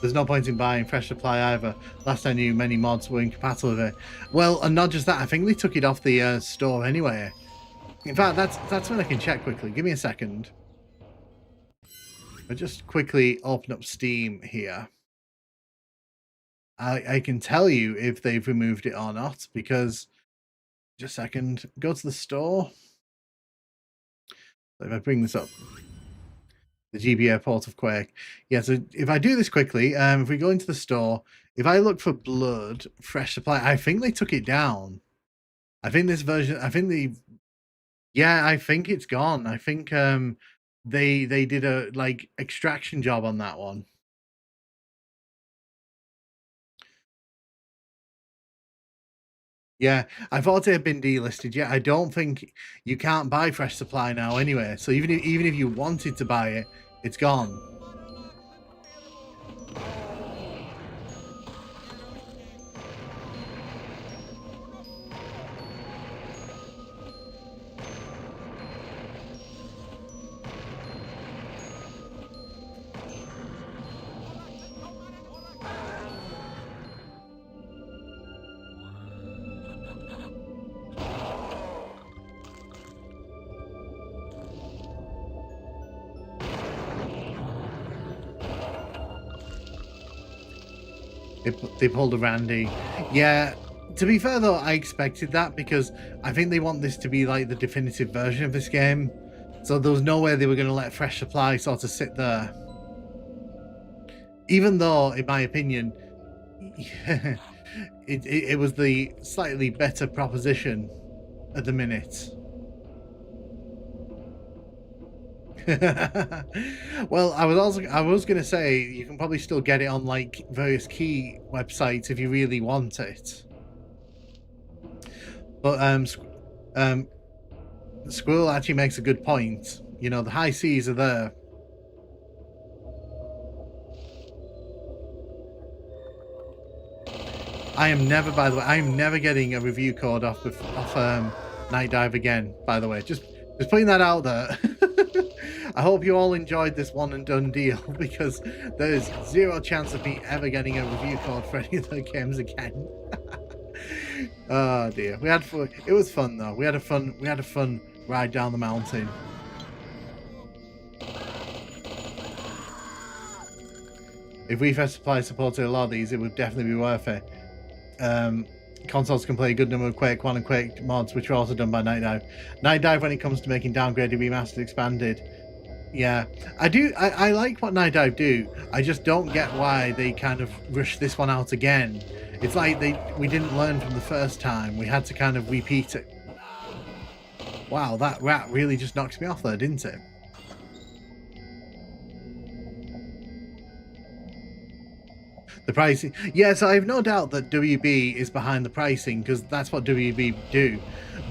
There's no point in buying Fresh Supply either. Last I knew, many mods were incompatible with it. Well, and not just that, I think they took it off the store anyway. In fact, that's when I can check quickly. Give me a second. I'll just quickly open up Steam here. I can tell you if they've removed it or not, because, just a second, go to the store. So if I bring this up, the GBA port of Quake. Yeah, so if I do this quickly, if we go into the store, if I look for Blood, Fresh Supply, I think they took it down. I think this version, yeah, I think it's gone. I think they did a like extraction job on that one. Yeah, I thought it had been delisted. Yeah, I don't think you can't buy Fresh Supply now anyway. So even if you wanted to buy it, it's gone. They pulled a Randy. Yeah, to be fair though, I expected that, because I think they want this to be like the definitive version of this game. So there was no way they were going to let Fresh Supply sort of sit there. Even though, in my opinion, it was the slightly better proposition at the minute. Well, I was gonna say you can probably still get it on like various key websites if you really want it. But Squirrel actually makes a good point. You know, the high seas are there. I am never, by the way, I am never getting a review code off Nightdive again, by the way. Just putting that out there. I hope you all enjoyed this one and done deal, because there is zero chance of me ever getting a review code for any of their games again. Oh dear. We had fun. It was fun though. We had a fun ride down the mountain. If Refresh Supply supported a lot of these, it would definitely be worth it. Consoles can play a good number of Quake 1 and Quake mods, which are also done by Nightdive. Nightdive, when it comes to making downgraded, remastered, expanded. Yeah, I like what Nightdive do. I just don't get why they kind of rush this one out again. It's like we didn't learn from the first time. We had to kind of repeat it. Wow, that rat really just knocks me off there, didn't it? The pricing, yes, I have no doubt that WB is behind the pricing, because that's what WB do.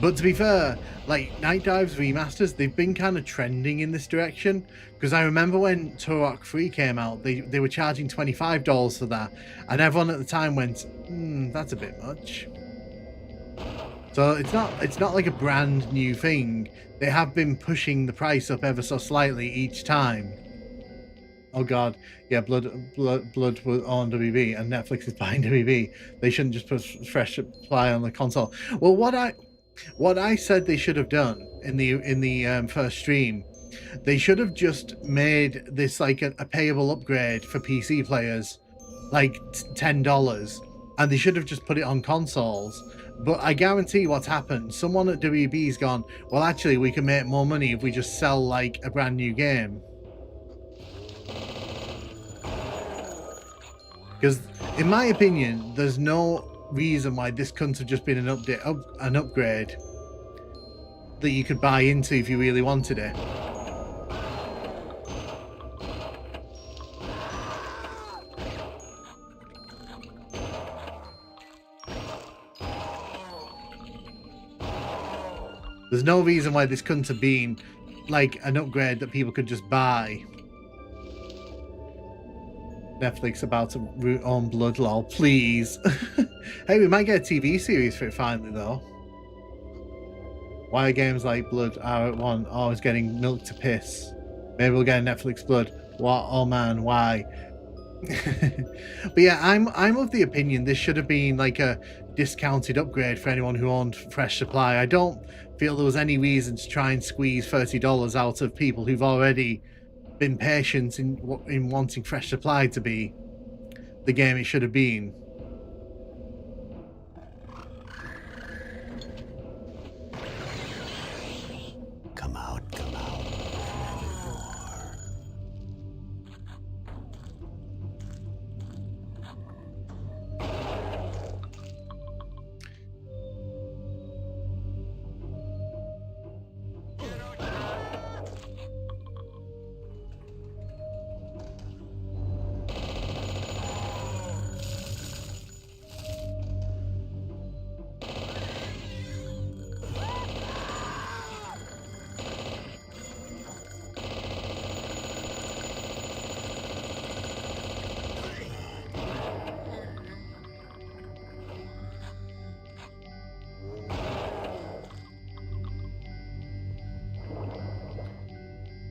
But to be fair, like Nightdive's remasters, they've been kind of trending in this direction. Because I remember when Turok 3 came out, they were charging $25 for that, and everyone at the time went, that's a bit much. So it's not like a brand new thing. They have been pushing the price up ever so slightly each time. Oh god, yeah, Blood was on WB and Netflix is buying WB. They shouldn't just put fresh supply on the console. Well, what I said they should have done in the first stream, they should have just made this like a payable upgrade for PC players, like $10, and they should have just put it on consoles. But I guarantee what's happened. Someone at WB's gone, well, actually, we can make more money if we just sell like a brand new game. Because, in my opinion, there's no reason why this couldn't have just been an upgrade that you could buy into if you really wanted it. There's no reason why this couldn't have been like an upgrade that people could just buy. Netflix about to root on Blood, lol. Please. Hey, we might get a TV series for it finally, though. Why are games like Blood are at one always getting milk to piss? Maybe we'll get a Netflix Blood. What? Oh man, why? But yeah, I'm of the opinion this should have been like a discounted upgrade for anyone who owned Fresh Supply. I don't feel there was any reason to try and squeeze $30 out of people who've already been patient in wanting Fresh Supply to be the game it should have been. Come out, come out.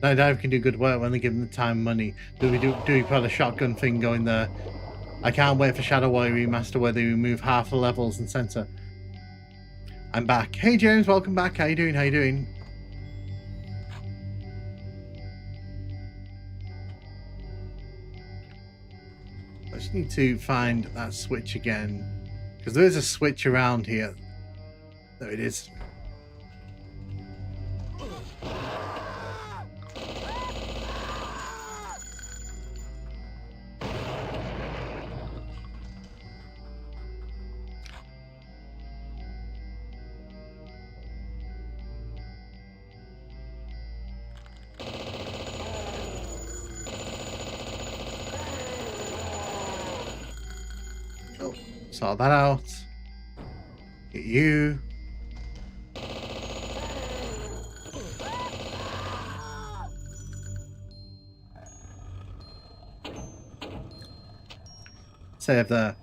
Nightdive can do good work when they give them the time and money. Do we put a shotgun thing going there? I can't wait for Shadow Warrior Remaster where they remove half the levels and center. I'm back. Hey James, welcome back. How you doing? How you doing? I just need to find that switch again, because there is a switch around here. There it is. Sort that out. Get you. Save there.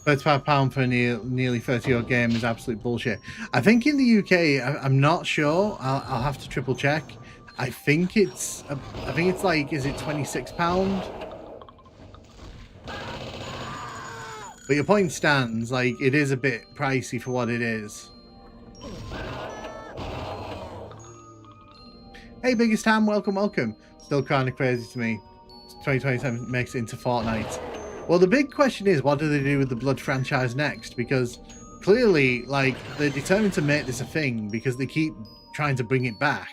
£35 for a nearly 30-year-old game is absolute bullshit. I think in the UK, I'm not sure. I'll have to triple check. I think it's like, is it £26? But your point stands. Like, it is a bit pricey for what it is. Hey, Biggest Ham, welcome. Still kind of crazy to me. 2027 makes it into Fortnite. Well, the big question is, what do they do with the Blood franchise next? Because clearly, like, they're determined to make this a thing because they keep trying to bring it back.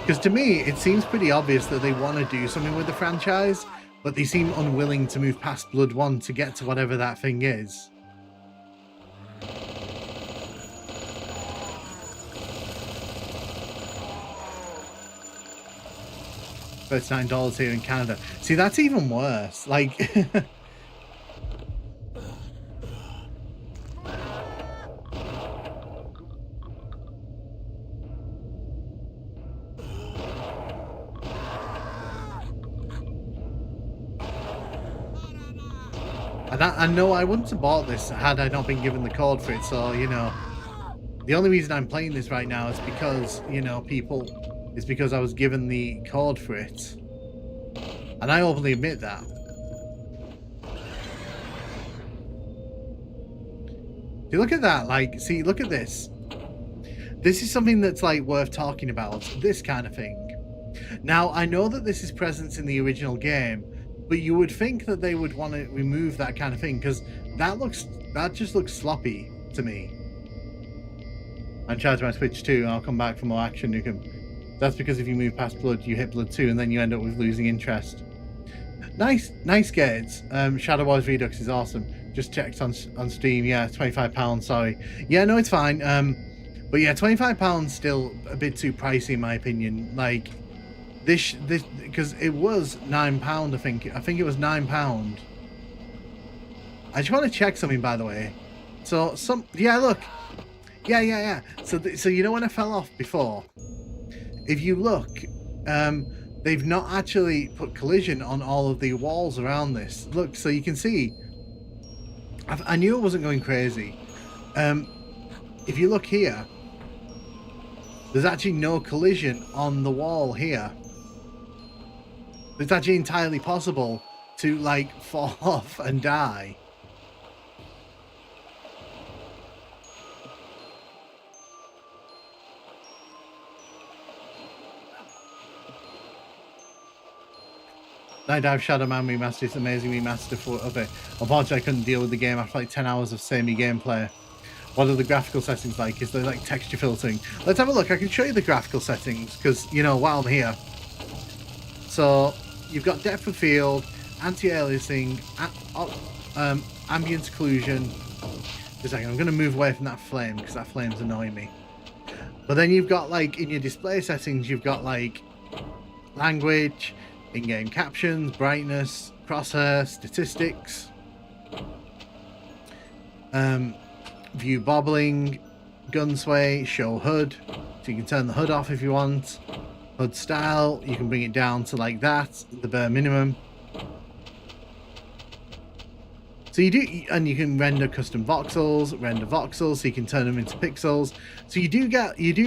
Because to me, it seems pretty obvious that they want to do something with the franchise, but they seem unwilling to move past Blood 1 to get to whatever that thing is. $39 here in Canada. See, that's even worse. Like, and I know I wouldn't have bought this had I not been given the code for it. So, you know, the only reason I'm playing this right now is because, you know, it's because I was given the code for it. And I openly admit that. See, look at that. Like, see, look at this. This is something that's, like, worth talking about. This kind of thing. Now, I know that this is present in the original game, but you would think that they would want to remove that kind of thing, because that just looks sloppy to me. I'm charging my Switch 2, and I'll come back for more Action Nukem. That's because if you move past Blood, you hit Blood 2, and then you end up with losing interest. Nice gates. Shadow Wars Redux is awesome. Just checked on Steam. Yeah, £25. Sorry. Yeah, no, it's fine. But yeah, £25 still a bit too pricey in my opinion. Like this because it was £9. I think it was £9. I just want to check something, by the way. So yeah, look. Yeah. So you know when I fell off before? If you look, they've not actually put collision on all of the walls around this. Look, so you can see. I knew it wasn't going crazy. If you look here, there's actually no collision on the wall here. It's actually entirely possible to, like, fall off and die. Nightdive Shadow Man remaster is an amazing remaster of it. Unfortunately, I couldn't deal with the game after like 10 hours of samey gameplay. What are the graphical settings like? Is there like texture filtering? Let's have a look. I can show you the graphical settings because, you know, while I'm here. So you've got depth of field, anti-aliasing, ambient occlusion. Just a second, I'm going to move away from that flame because that flame's annoying me. But then you've got, like, in your display settings, you've got like language, in-game captions, brightness, crosshair, statistics, view bobbling, gun sway, show HUD, so you can turn the HUD off if you want. HUD style, you can bring it down to like that, the bare minimum. So you do, and you can render custom voxels, so you can turn them into pixels. So you do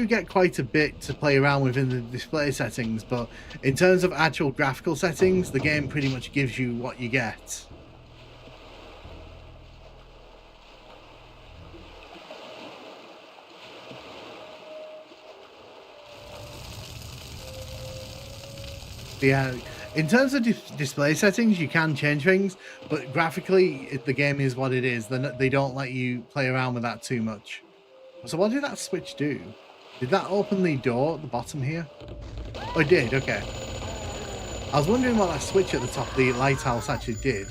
get quite a bit to play around with in the display settings, but in terms of actual graphical settings, the game pretty much gives you what you get. Yeah, in terms of display settings, you can change things, but graphically, the game is what it is. They don't let you play around with that too much. So what did that switch do? Did that open the door at the bottom here? Oh, it did, okay. I was wondering what that switch at the top of the lighthouse actually did.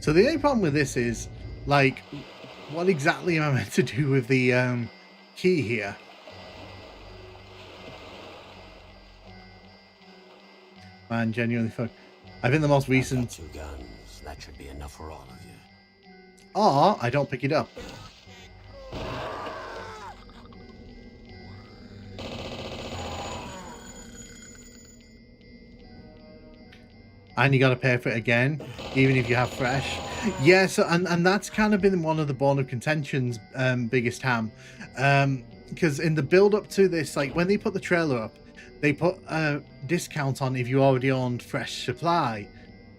So the only problem with this is, like, what exactly am I meant to do with the key here? Man, genuinely fuck. I think the most I've got recent. 2 guns. That should be enough for all of you. Or I don't pick it up. And you got to pay for it again, even if you have fresh. Yeah, so and that's kind of been one of the bone of contention's biggest ham, because in the build up to this, like when they put the trailer up, they put a discount on if you already owned fresh supply,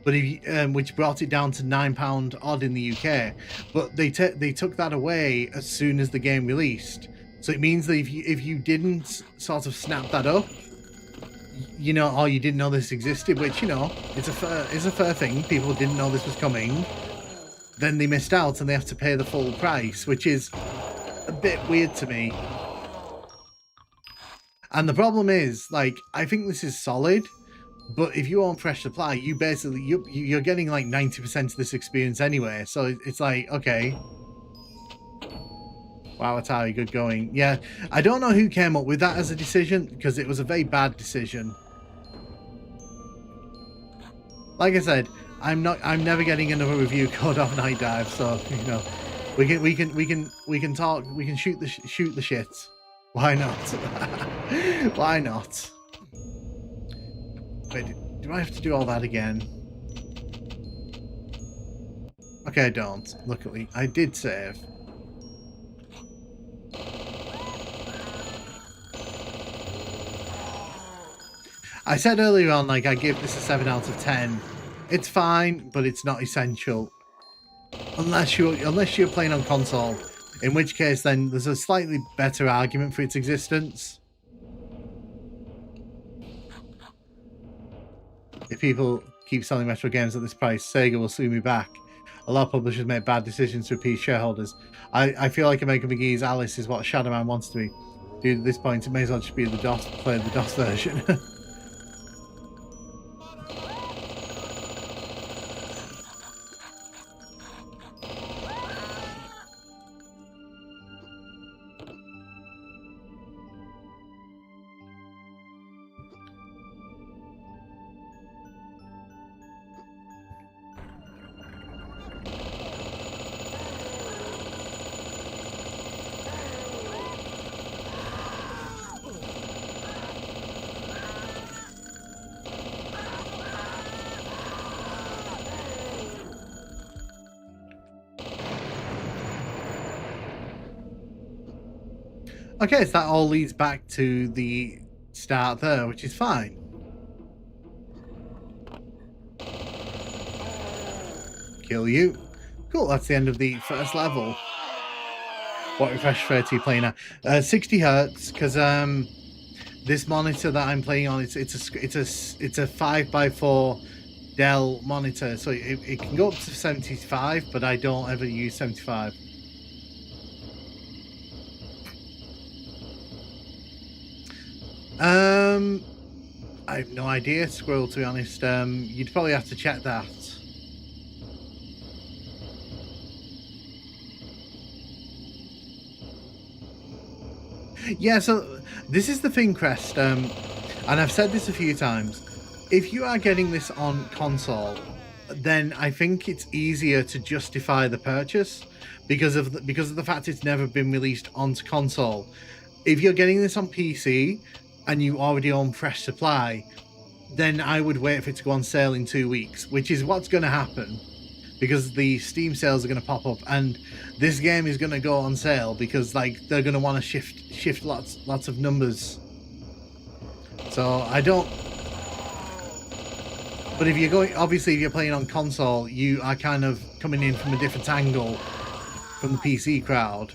but if you, which brought it down to £9 odd in the UK, but they took that away as soon as the game released. So it means that if you didn't sort of snap that up, you know, or you didn't know this existed, which, you know, it's a fair thing. People didn't know this was coming. Then they missed out and they have to pay the full price, which is a bit weird to me. And the problem is, like, I think this is solid, but if you own fresh supply, you basically you're getting like 90% of this experience anyway. So it's like, okay. Wow, Atari, good going. Yeah, I don't know who came up with that as a decision, because it was a very bad decision. Like I said, I'm never getting another review code off Nightdive, so you know, we can talk, we can shoot the shit. Why not? Why not? Wait, do I have to do all that again? Okay, I don't. Luckily, I did save. I said earlier on, like, I give this a 7 out of 10. It's fine, but it's not essential. Unless you're playing on console, in which case then there's a slightly better argument for its existence. If people keep selling retro games at this price, Sega will sue me back. A lot of publishers make bad decisions to appease shareholders. I feel like Omega McGee's Alice is what Shadow Man wants to be. Dude, at this point, it may as well just be the DOS, play the DOS version. Okay, so that all leads back to the start there, which is fine. Kill you. Cool, that's the end of the first level. What refresh rate are you playing at? 60 hertz, because this monitor that I'm playing on, it's a 5x4 Dell monitor, so it can go up to 75, but I don't ever use 75. I have no idea, Squirrel, to be honest. You'd probably have to check that. Yeah, so this is the thing, Crest, and I've said this a few times. If you are getting this on console, then I think it's easier to justify the purchase because of the fact it's never been released onto console. If you're getting this on PC and you already own fresh supply, then I would wait for it to go on sale in 2 weeks, which is what's going to happen, because the Steam sales are going to pop up, and this game is going to go on sale because, like, they're going to want to shift lots of numbers. So I don't. But if you're going, obviously, if you're playing on console, you are kind of coming in from a different angle from the PC crowd.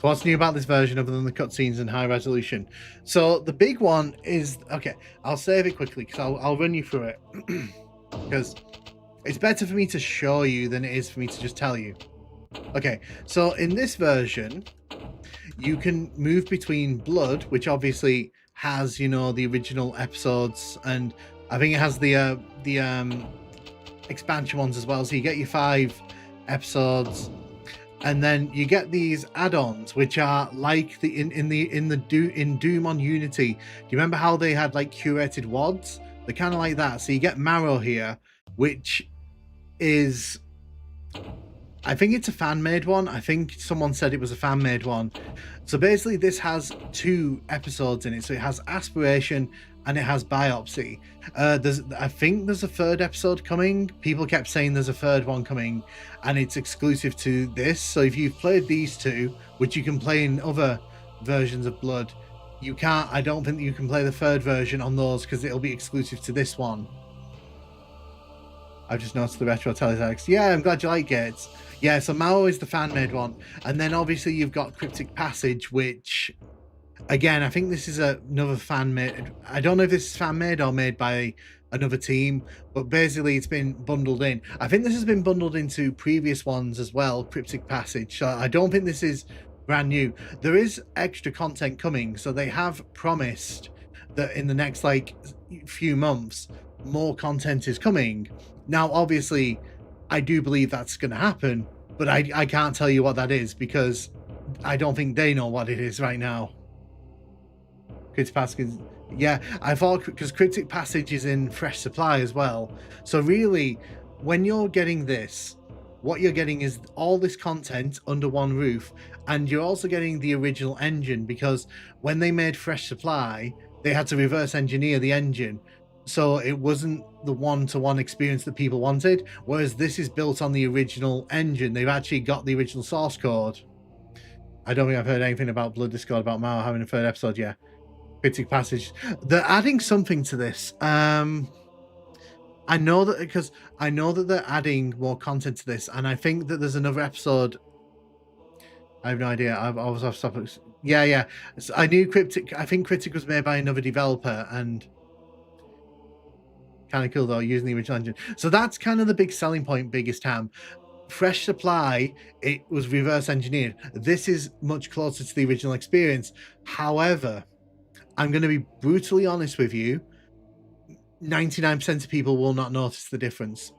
What's new about this version other than the cutscenes and high resolution? So the big one is, okay, I'll save it quickly because I'll run you through it. Because it's better for me to show you than it is for me to just tell you. Okay, so in this version, you can move between Blood, which obviously has, you know, the original episodes, and I think it has the expansion ones as well. So you get your 5 episodes, and then you get these add-ons, which are like the in Doom on Unity. Do you remember how they had like curated WODs? They're kind of like that. So you get Marrow here, which is, I think it's a fan-made one. I think someone said it was a fan-made one. So basically this has 2 episodes in it. So it has Aspiration and it has Biopsy. I think there's a 3rd episode coming. People kept saying there's a 3rd one coming, and it's exclusive to this. So if you've played these 2, which you can play in other versions of Blood, you can't, I don't think you can play the 3rd version on those because it'll be exclusive to this one. I've just noticed the retro teletext. Yeah, I'm glad you like it. Yeah, so Mao is the fan-made one. And then obviously you've got Cryptic Passage, which, again, I think this is another fan-made. I don't know if this is fan-made or made by another team, but basically it's been bundled in. I think this has been bundled into previous ones as well, Cryptic Passage. So I don't think this is brand new. There is extra content coming, so they have promised that in the next like few months more content is coming. Now obviously I do believe that's going to happen, but I can't tell you what that is because I don't think they know what it is right now. Cryptic Passage, yeah, I thought, because Cryptic Passage is in Fresh Supply as well. So really, when you're getting this, what you're getting is all this content under one roof, and you're also getting the original engine, because when they made Fresh Supply, they had to reverse engineer the engine. So it wasn't the one-to-one experience that people wanted, whereas this is built on the original engine. They've actually got the original source code. I don't think I've heard anything about Blood Discord about Mao having a 3rd episode yet. Cryptic Passage. They're adding something to this. I know that because I know that they're adding more content to this, and I think that there's another episode. I have no idea. I was off topic. Yeah. So I knew Cryptic. I think Cryptic was made by another developer, and kind of cool though, using the original engine. So that's kind of the big selling point, biggest ham. Fresh Supply, it was reverse engineered. This is much closer to the original experience. However, I'm going to be brutally honest with you, 99% of people will not notice the difference.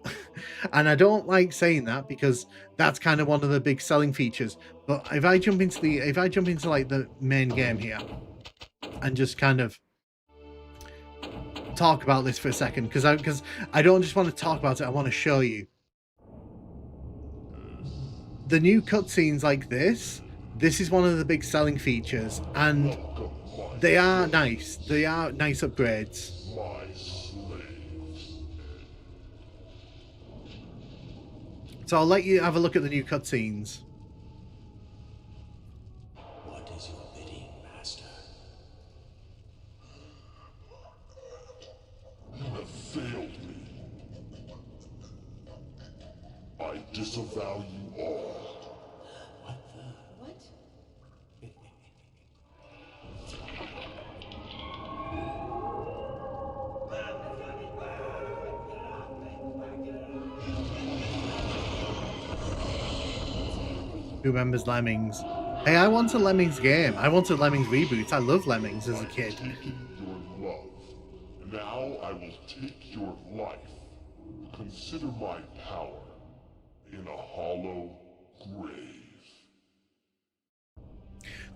And I don't like saying that because that's kind of one of the big selling features. But if I jump into like the main game here and just kind of talk about this for a second, because I don't just want to talk about it, I want to show you. The new cutscenes like this is one of the big selling features, and they are nice. They are nice upgrades. So I'll let you have a look at the new cutscenes. What is your bidding, master? You have failed me. I disavow you all. What? Who remembers Lemmings? Hey, I want a Lemmings game. I wanted Lemmings reboots. I love Lemmings as a kid. Your love. Now I will take your life. Consider my power in a hollow grave.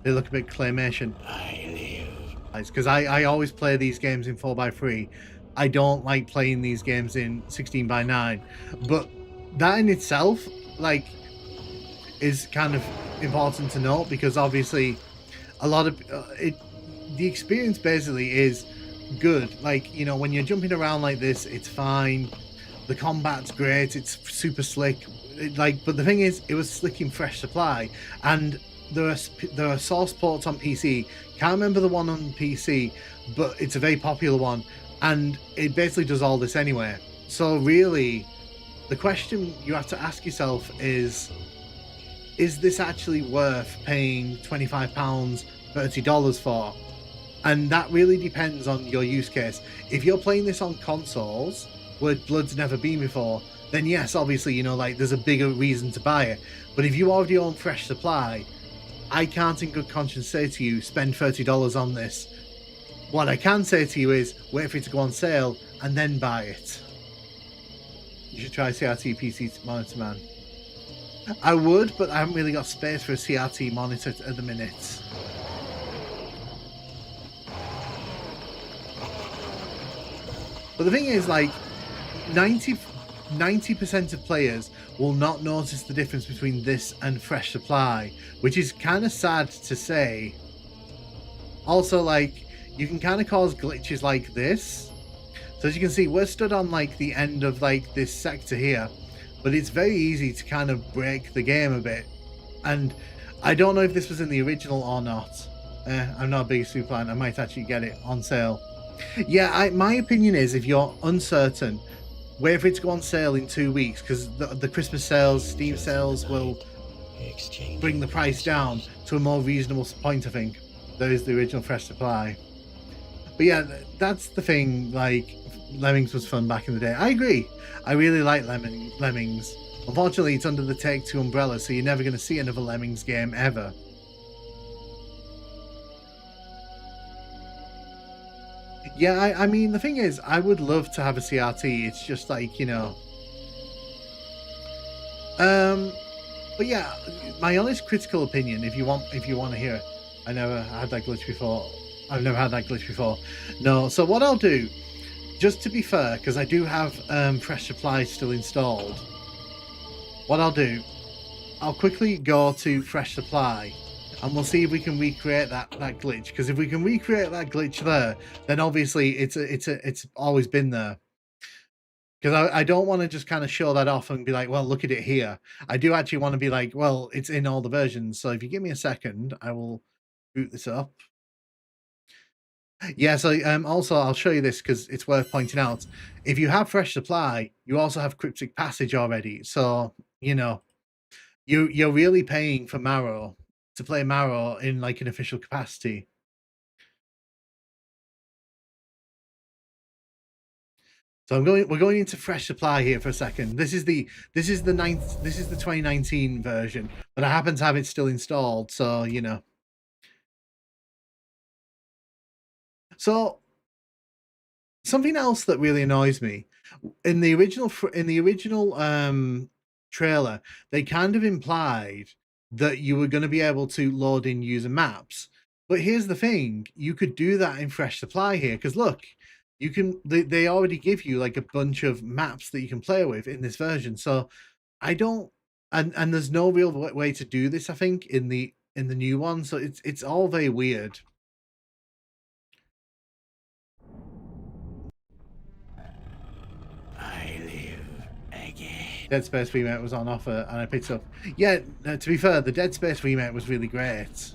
They look a bit claymation. I live. Because I always play these games in 4x3. I don't like playing these games in 16:9. But that in itself, like, is kind of important to note, because obviously a lot of the experience basically is good. Like, you know, when you're jumping around like this, it's fine. The combat's great. It's super slick. But the thing is, it was slick in Fresh Supply, and there are source ports on PC. Can't remember the one on PC, but it's a very popular one, and it basically does all this anyway. So really, the question you have to ask yourself is this actually worth paying £25, $30 for? And that really depends on your use case. If you're playing this on consoles where Blood's never been before, then yes, obviously, you know, like, there's a bigger reason to buy it. But if you already own Fresh Supply, I can't in good conscience say to you, spend $30 on this. What I can say to you is, wait for it to go on sale and then buy it. You should try CRT PC monitor, man. I would, but I haven't really got space for a CRT monitor at the minute. But the thing is, like, 90% of players will not notice the difference between this and fresh supply, which is kind of sad to say. Also, like, you can kind of cause glitches like this. So as you can see, we're stood on like the end of like this sector here, but it's very easy to kind of break the game a bit. And I don't know if this was in the original or not. I'm not a big super fan. I might actually get it on sale. Yeah, my opinion is, if you're uncertain, wait for it to go on sale in 2 weeks, because the Christmas sales, Steam sales will bring the price down to a more reasonable point, I think. There is the original fresh supply. But yeah, that's the thing, like, Lemmings was fun back in the day. I agree. I really like Lemmings. Unfortunately, it's under the Take-Two umbrella, so you're never going to see another Lemmings game ever. Yeah, I mean, the thing is, I would love to have a CRT. It's just like, you know. But yeah, my honest critical opinion, if you want to hear it. I never had that glitch before. I've never had that glitch before. No, so what I'll do, just to be fair, because I do have fresh supply still installed, what I'll do, I'll quickly go to fresh supply, and we'll see if we can recreate that glitch. Because if we can recreate that glitch there, then obviously it's always been there. Because I don't want to just kind of show that off and be like, well, look at it here. I do actually want to be like, well, it's in all the versions. So if you give me a second, I will boot this up. Yeah, so also I'll show you this because it's worth pointing out. If you have fresh supply, you also have cryptic passage already. So, you know, you're really paying for Marrow to play Marrow in like an official capacity. So we're going into fresh supply here for a second. This is the 2019 version, but I happen to have it still installed, so you know. So something else that really annoys me in the original trailer, they kind of implied that you were going to be able to load in user maps. But here's the thing, you could do that in fresh supply here, because look, you can they already give you like a bunch of maps that you can play with in this version. So I don't, and there's no real way to do this, I think, in the new one. So it's all very weird. I live again. Dead Space remake was on offer and I picked it up. Yeah, to be fair, the Dead Space remake was really great.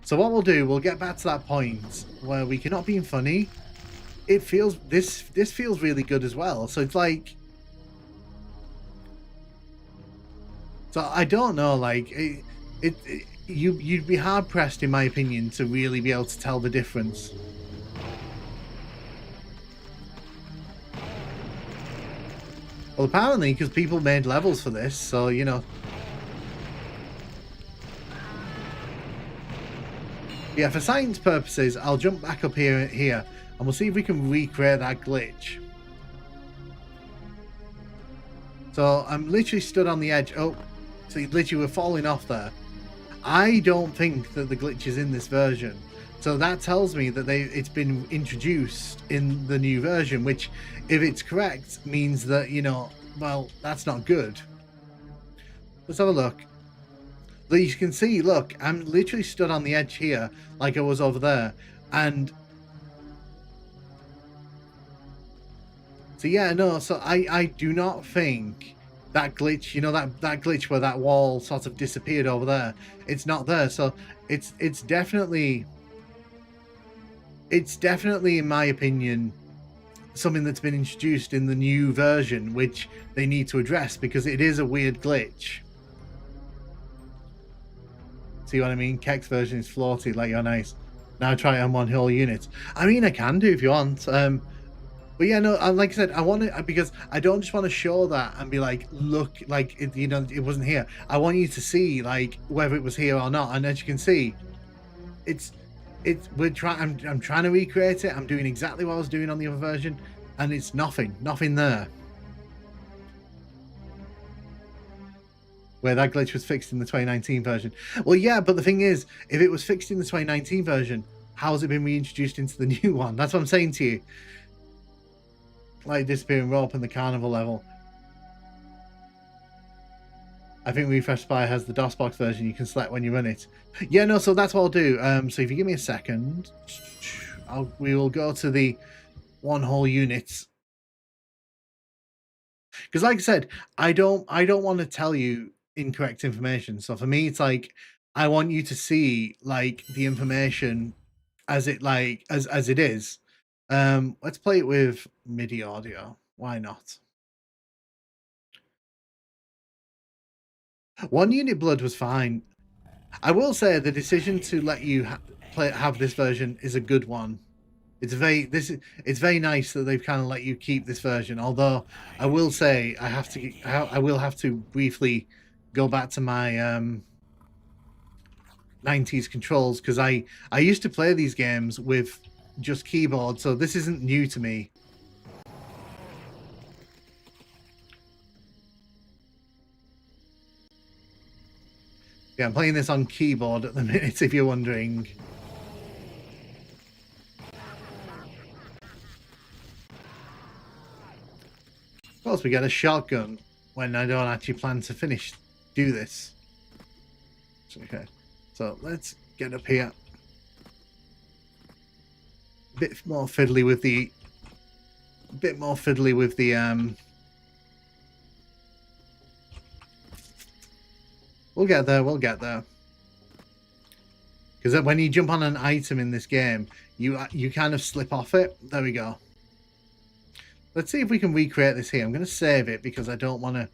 So what we'll do, we'll get back to that point where we cannot be funny. It feels, this feels really good as well. So it's like, so I don't know, like you'd be hard pressed, in my opinion, to really be able to tell the difference. Well, apparently, because people made levels for this, so you know. Yeah, for science purposes, I'll jump back up here, and we'll see if we can recreate that glitch. So I'm literally stood on the edge. Oh, so literally we're falling off there. I don't think that the glitch is in this version. So that tells me that it's been introduced in the new version, which, if it's correct, means that, you know, well, that's not good. Let's have a look. But you can see, look, I'm literally stood on the edge here, like I was over there. And so yeah, no, so I do not think that glitch, you know, that glitch where that wall sort of disappeared over there, it's not there. So it's definitely, in my opinion, something that's been introduced in the new version, which they need to address, because it is a weird glitch. See what I mean? Keck's version is floaty, like you're nice. Now try it on one whole unit. I mean, I can do if you want. But yeah, no, like I said, I want to, because I don't just want to show that and be like, look, like it, you know, it wasn't here. I want you to see like whether it was here or not. And as you can see, it's we're trying. I'm trying to recreate it. I'm doing exactly what I was doing on the other version, and it's nothing there. Where that glitch was fixed in the 2019 version. Well, yeah, but the thing is, if it was fixed in the 2019 version, how's it been reintroduced into the new one? That's what I'm saying to you. Like disappearing rope in the carnival level. I think Refresh Spy has the DOSBox version you can select when you run it. Yeah, no, so that's what I'll do. So if you give me a second, we will go to the one whole units. Because like I said, I don't want to tell you incorrect information. So for me, it's like I want you to see like the information as it like as it is. Let's play it with MIDI audio. Why not? One unit blood was fine. I will say the decision to let you have this version is a good one. It's very nice that they've kind of let you keep this version. Although I will say I will have to briefly go back to my 90s controls, because I used to play these games with just keyboard, so this isn't new to me. Yeah, I'm playing this on keyboard at the minute, if you're wondering. Of course, we get a shotgun when I don't actually plan to do this. Okay, so let's get up here. A bit more fiddly with the We'll get there. Because when you jump on an item in this game, you kind of slip off it. There we go. Let's see if we can recreate this here. I'm going to save it because I don't want to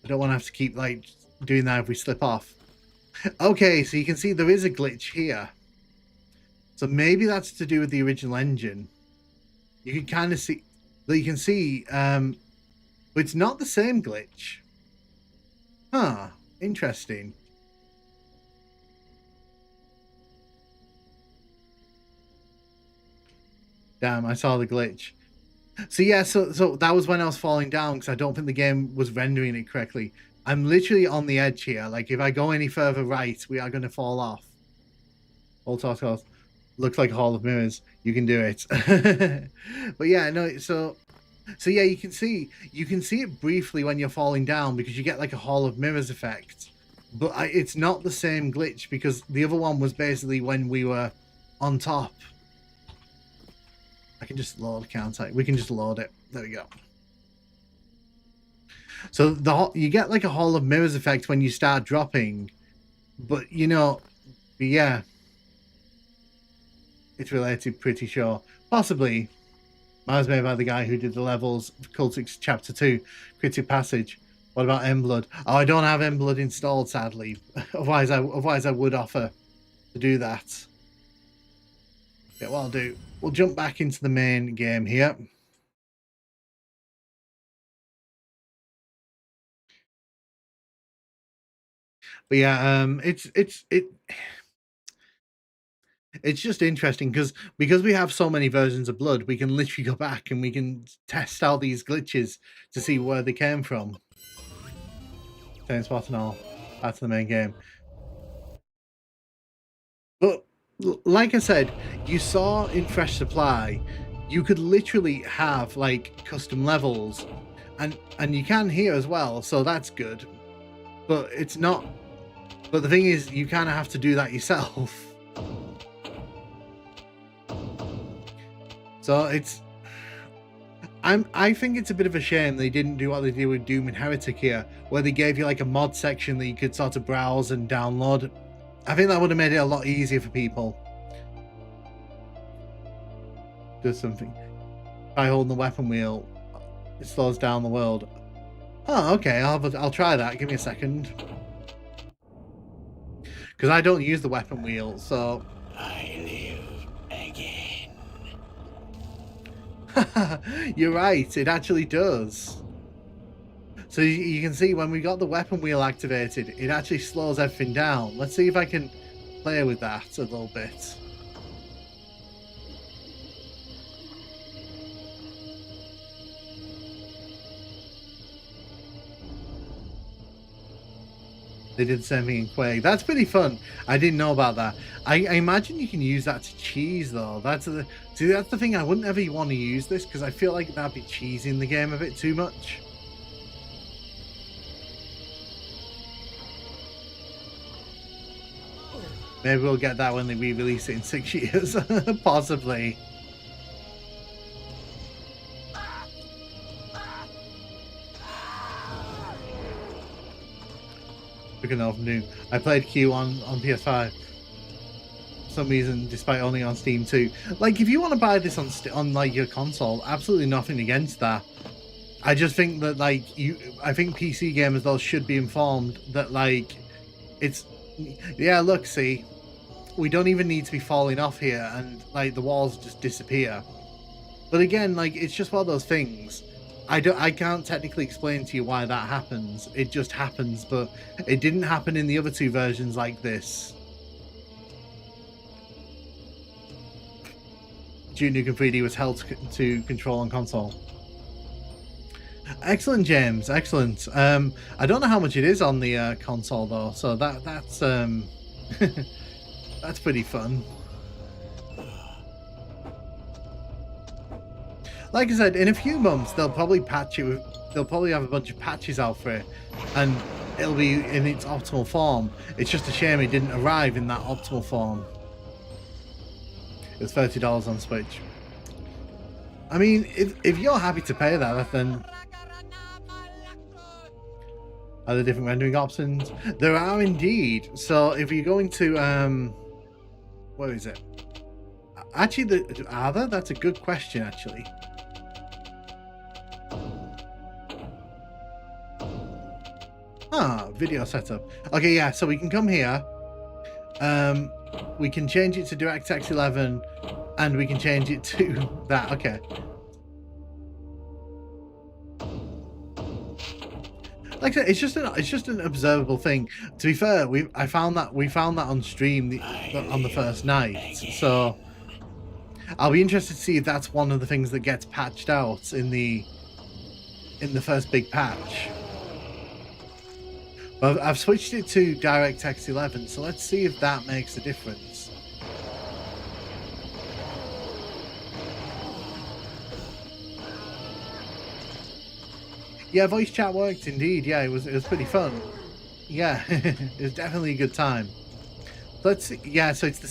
have to keep like doing that if we slip off. Okay, so you can see there is a glitch here. So maybe that's to do with the original engine. You can kind of see, but you can see, but it's not the same glitch. Huh, interesting. Damn, I saw the glitch. So yeah, so that was when I was falling down, because I don't think the game was rendering it correctly. I'm literally on the edge here. Like, if I go any further right, we are going to fall off. All talk looks like a hall of mirrors. You can do it. But yeah, no, so yeah, you can see it briefly when you're falling down, because you get like a hall of mirrors effect. But it's not the same glitch, because the other one was basically when we were on top. I can just load, can't I? We can just load it. There we go. So you get like a hall of mirrors effect when you start dropping, but you know, yeah, it's related, pretty sure. Possibly. Mine was made by the guy who did the levels of Cultix Chapter 2, Cryptic Passage. What about Emblood? Oh, I don't have Emblood installed, sadly. otherwise I would offer to do that. Yeah, what I'll do, we'll jump back into the main game here. But yeah, it's just interesting because we have so many versions of Blood, we can literally go back and we can test out these glitches to see where they came from. Same spot and all. Back to the main game. But like I said, you saw in Fresh Supply, you could literally have like custom levels, and you can here as well, so that's good. But it's not. But the thing is, you kind of have to do that yourself. So it's, I think it's a bit of a shame they didn't do what they did with Doom and Heretic here, where they gave you like a mod section that you could sort of browse and download. I think that would have made it a lot easier for people. Does something. By holding the weapon wheel, it slows down the world. Oh, okay, I'll try that. Give me a second. Because I don't use the weapon wheel, so... I live again. You're right, it actually does. So you can see when we got the weapon wheel activated, it actually slows everything down. Let's see if I can play with that a little bit. They did the same thing in Quake. That's pretty fun. I didn't know about that. I imagine you can use that to cheese though. That's the thing. I wouldn't ever want to use this because I feel like that'd be cheesing the game a bit too much. Maybe we'll get that when they re-release it in 6 years, possibly. Enough new. I played Q on PS5 for some reason, despite only on Steam too. Like, if you want to buy this on like your console, absolutely nothing against that. I just think that like I think PC gamers though should be informed that like yeah, look, see, we don't even need to be falling off here, and like the walls just disappear. But again, like it's just one of those things. I can't technically explain to you why that happens. It just happens, but it didn't happen in the other 2 versions like this. Duke Nukem 3D was held to control on console. Excellent, James. Excellent. I don't know how much it is on the console though, so that's that's pretty fun. Like I said, in a few months they'll probably patch it. They'll probably have a bunch of patches out for it, and it'll be in its optimal form. It's just a shame it didn't arrive in that optimal form. It was $30 on Switch. I mean, if you're happy to pay that, then are there different rendering options? There are indeed. So if you go into where is it? Actually, are there? That's a good question, actually. Video setup. Okay, yeah, so we can come here. We can change it to DirectX 11, and we can change it to that. Okay. Like I said, it's just an observable thing. To be fair, we found that on stream on the first night. So I'll be interested to see if that's one of the things that gets patched out in the first big patch. But I've switched it to DirectX 11, so let's see if that makes a difference. Yeah, voice chat worked indeed. Yeah, it was pretty fun. Yeah, it was definitely a good time. Let's see. Yeah, so it's the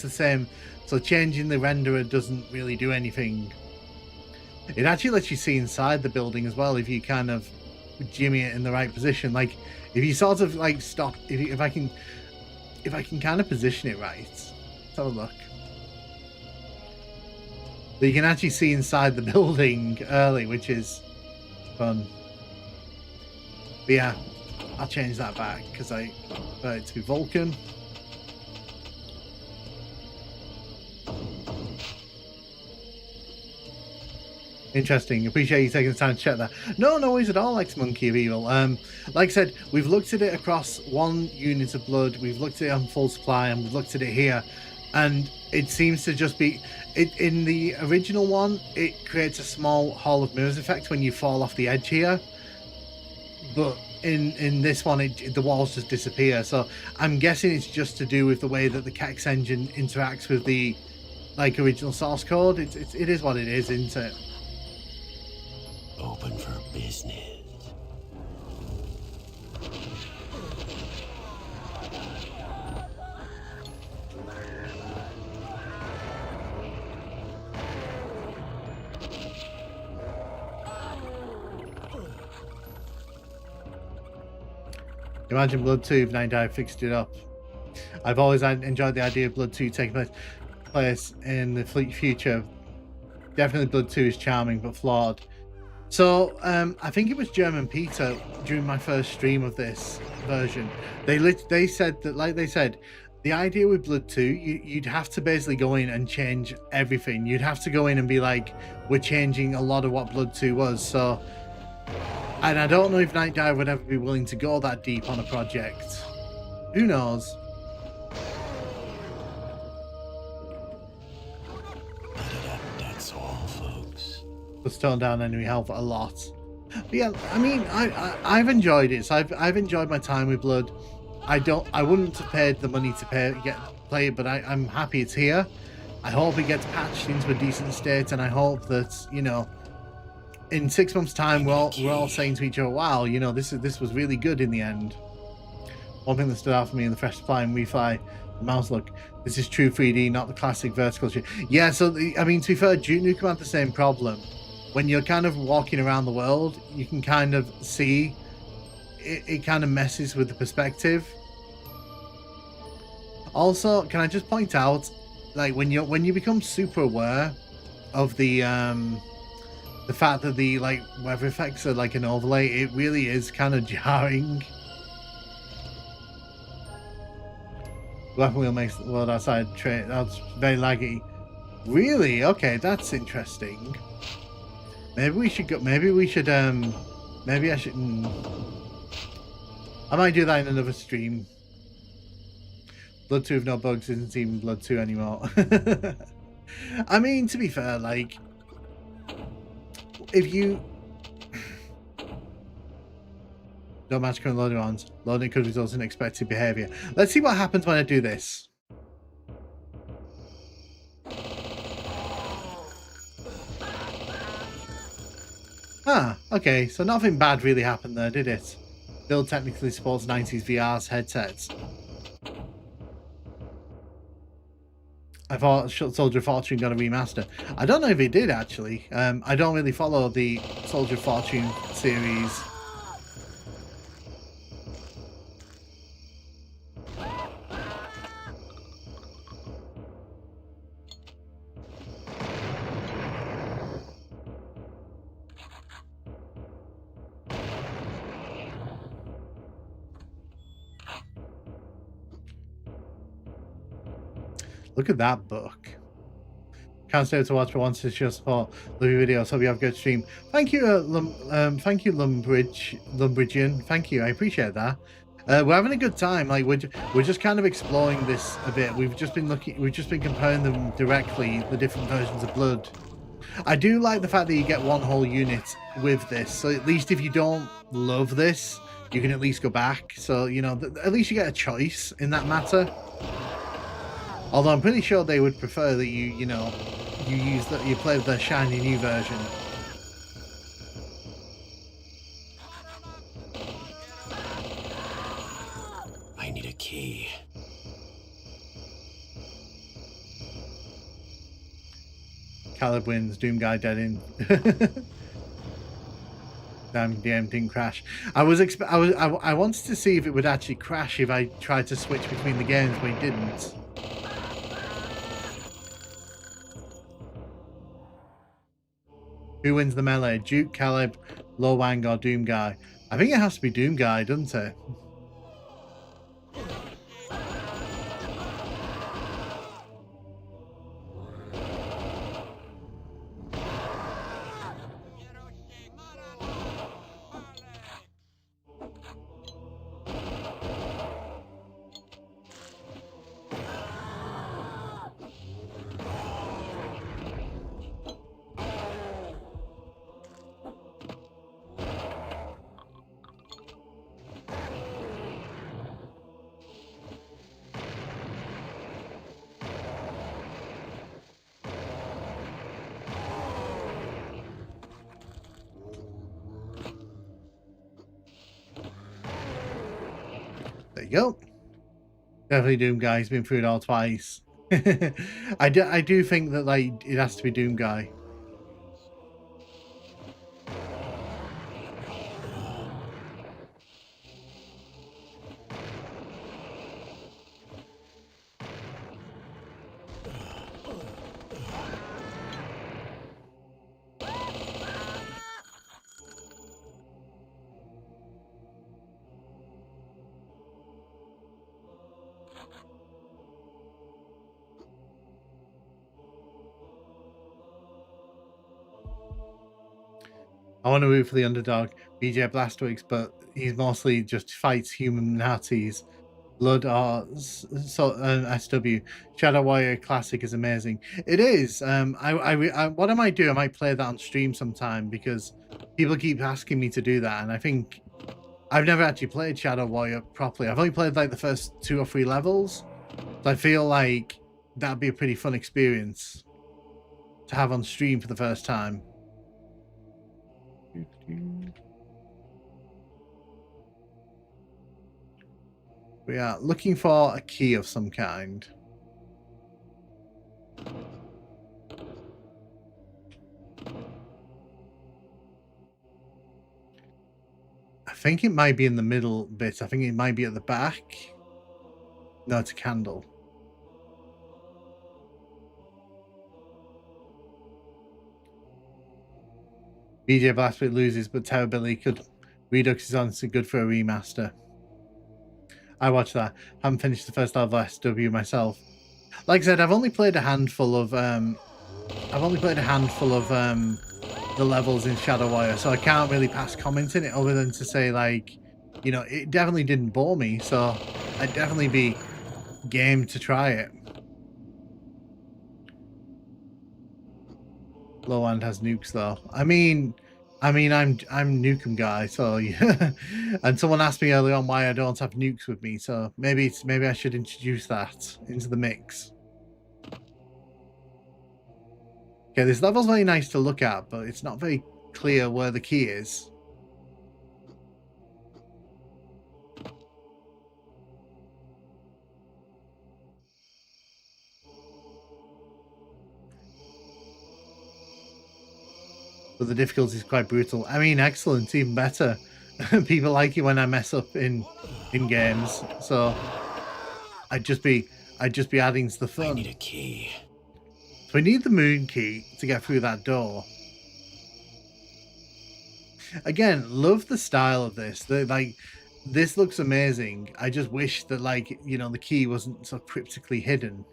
same. So changing the renderer doesn't really do anything. It actually lets you see inside the building as well if you kind of jimmy it in the right position. Like if you sort of like stop, if I can kind of position it right. Let's have a look. But you can actually see inside the building early, which is fun. But yeah, I'll change that back because I want it to be Vulcan. Interesting. Appreciate you taking the time to check that. No worries at all, Lex Monkey of Evil. Like I said, we've looked at it across 1 unit of blood, we've looked at it on full supply, and we've looked at it here, and it seems to just be in the original one, it creates a small Hall of Mirrors effect when you fall off the edge here, but in this one the walls just disappear. So I'm guessing it's just to do with the way that the Kex engine interacts with the like original source code. It is what it is, isn't it? Open for business. Imagine Blood 2 if Nightdive fixed it up. I've always enjoyed the idea of Blood 2 taking place in the future. Definitely Blood 2 is charming but flawed. So I think it was German Peter during my first stream of this version. They said that, like they said, the idea with Blood 2, you'd have to basically go in and change everything. You'd have to go in and be like, we're changing a lot of what Blood 2 was. So, and I don't know if Nightdive would ever be willing to go that deep on a project. Who knows? That's all, folks. Just tone down enemy health a lot. But yeah, I mean, I've enjoyed it. So I've enjoyed my time with Blood. I wouldn't have paid the money to play it, but I'm happy it's here. I hope it gets patched into a decent state, and I hope that, you know, in 6 months' time we're all saying to each other, wow, you know, this was really good in the end. One thing that stood out for me in the Fresh Supply and Refi, the mouse look, this is true 3D, not the classic vertical shit. Yeah, so I mean, to be fair, Duke Nukem had the same problem. When you're kind of walking around the world, you can kind of see it kind of messes with the perspective. Also, can I just point out, like, when you become super aware of the fact that the like weather effects are like an overlay, it really is kind of jarring. Weapon wheel makes the world outside that's very laggy. Really? Okay, that's interesting. Maybe we should go. Maybe we should. Maybe I should. I might do that in another stream. Blood 2 with no bugs isn't even Blood 2 anymore. I mean, to be fair, like, if you don't match current loading rounds, loading could result in expected behavior. Let's see what happens when I do this. Ah, okay, so nothing bad really happened there, did it? Build technically supports 90s VR's headsets. I thought Soldier of Fortune got a remaster. I don't know if it did, actually. I don't really follow the Soldier of Fortune series. Look at that book. Can't stay to watch, but wants to show support. Love your videos. Hope you have a good stream. Thank you, thank you, Lumbridgian. Thank you. I appreciate that. We're having a good time. Like we're just kind of exploring this a bit. We've just been comparing them directly, the different versions of Blood. I do like the fact that you get one whole unit with this. So at least if you don't love this, you can at least go back. So, you know, at least you get a choice in that matter. Although I'm pretty sure they would prefer that you play with the shiny new version. I need a key. Caleb wins. Doom guy dead in. Damn, DM didn't crash. I wanted to see if it would actually crash if I tried to switch between the games, but it didn't. Who wins the melee? Duke, Caleb, Lowang, or Doom Guy? I think it has to be Doom Guy, doesn't it? There you go. Definitely Doom Guy. He's been through it all twice. I do think that, like, it has to be Doom Guy. I want to root for the underdog, BJ Blastwigs, but he's mostly just fights human Nazis. Blood or SW Shadow Warrior Classic is amazing. It is. What I might do, I might play that on stream sometime because people keep asking me to do that, and I think I've never actually played Shadow Warrior properly. I've only played like the first 2 or 3 levels, so I feel like that'd be a pretty fun experience to have on stream for the first time. We are looking for a key of some kind. I think it might be in the middle bit. I think it might be at the back. No, it's a candle. BJ Blastwick loses, but Terribility could Redux is honestly good for a remaster. I watched that. Haven't finished the first level of SW myself. Like I said, I've only played a handful of the levels in Shadow Warrior, so I can't really pass comment in it other than to say, like, you know, it definitely didn't bore me, so I'd definitely be game to try it. Low end has nukes though. I mean, I'm Nukem guy, so yeah. And someone asked me earlier on why I don't have nukes with me, so maybe I should introduce that into the mix. Okay, this level's very nice to look at, but it's not very clear where the key is. But the difficulty is quite brutal. I mean, excellent, even better. People like it when I mess up in games, so I'd just be adding to the fun. I need a key. So we need the moon key to get through that door. Again, love the style of this. This looks amazing. I just wish that, like, you know, the key wasn't so cryptically hidden.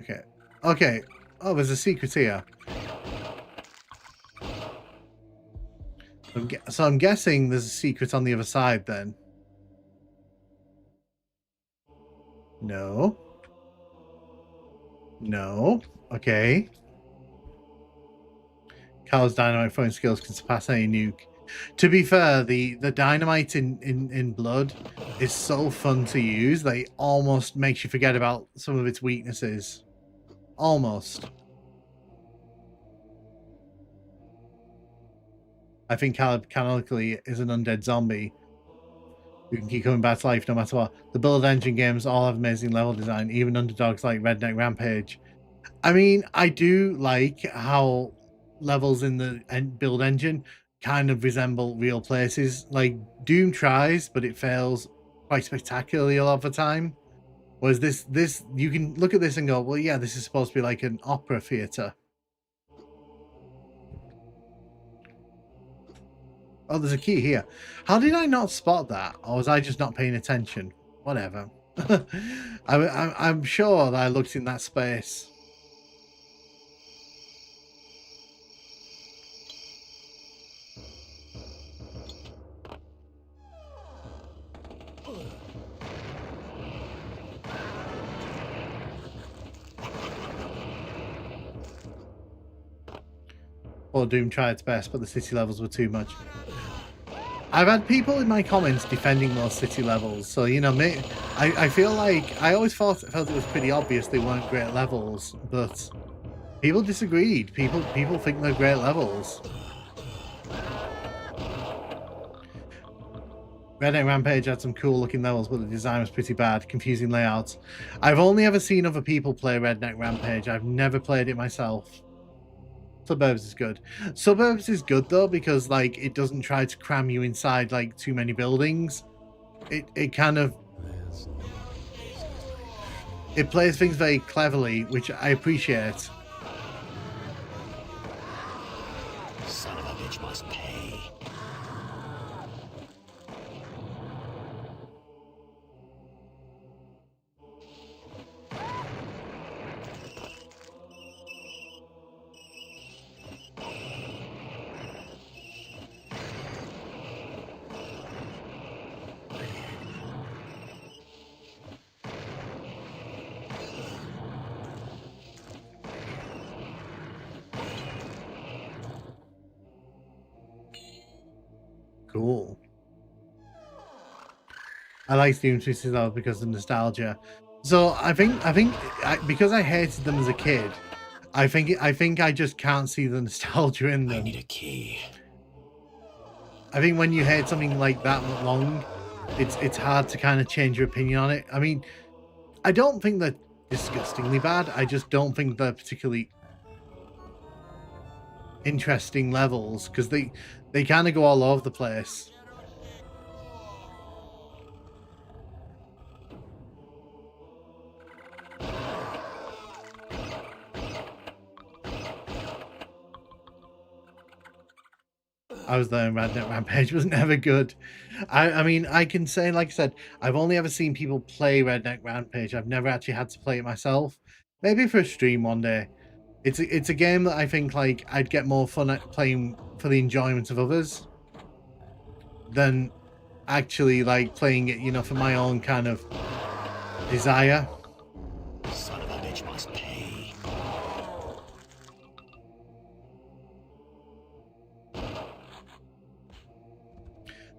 Okay. Okay. Oh, there's a secret here. So I'm guessing there's a secret on the other side then. No. No. Okay. Carl's dynamite throwing skills can surpass any nuke. To be fair, the dynamite in Blood is so fun to use that it almost makes you forget about some of its weaknesses. Almost. I think Caleb canonically is an undead zombie who can keep coming back to life no matter what. The Build Engine games all have amazing level design, even underdogs like Redneck Rampage. I mean, I do like how levels in the Build Engine kind of resemble real places. Like, Doom tries, but it fails quite spectacularly a lot of the time. Whereas this you can look at this and go, well, yeah, this is supposed to be like an opera theatre. Oh, there's a key here. How did I not spot that? Or was I just not paying attention? Whatever. I'm sure that I looked in that space. Or Doom tried its best, but the city levels were too much. I've had people in my comments defending those city levels, so, you know, I feel like I always felt it was pretty obvious they weren't great levels, but people disagreed. People think they're great levels. Redneck Rampage had some cool looking levels, but the design was pretty bad, confusing layouts. I've only ever seen other people play Redneck Rampage. I've never played it myself. Suburbs is good. Suburbs is good though because, like, it doesn't try to cram you inside like too many buildings. It kind of it plays things very cleverly, which I appreciate. Son of a bitch must pay. cool. I like Steam Twisted though because of nostalgia. So I think because I hated them as a kid, I think I just can't see the nostalgia in them. I need a key. I think when you hate something like that long, it's hard to kind of change your opinion on it. I mean, I don't think they're disgustingly bad. I just don't think they're particularly interesting levels because they kind of go all over the place. I was there in Redneck Rampage was never good. I mean, I can say, like I said, I've only ever seen people play Redneck Rampage. I've never actually had to play it myself. Maybe for a stream one day. It's a game that I think like I'd get more fun at playing for the enjoyment of others than actually like playing it, you know, for my own kind of desire. Son of a bitch must pay.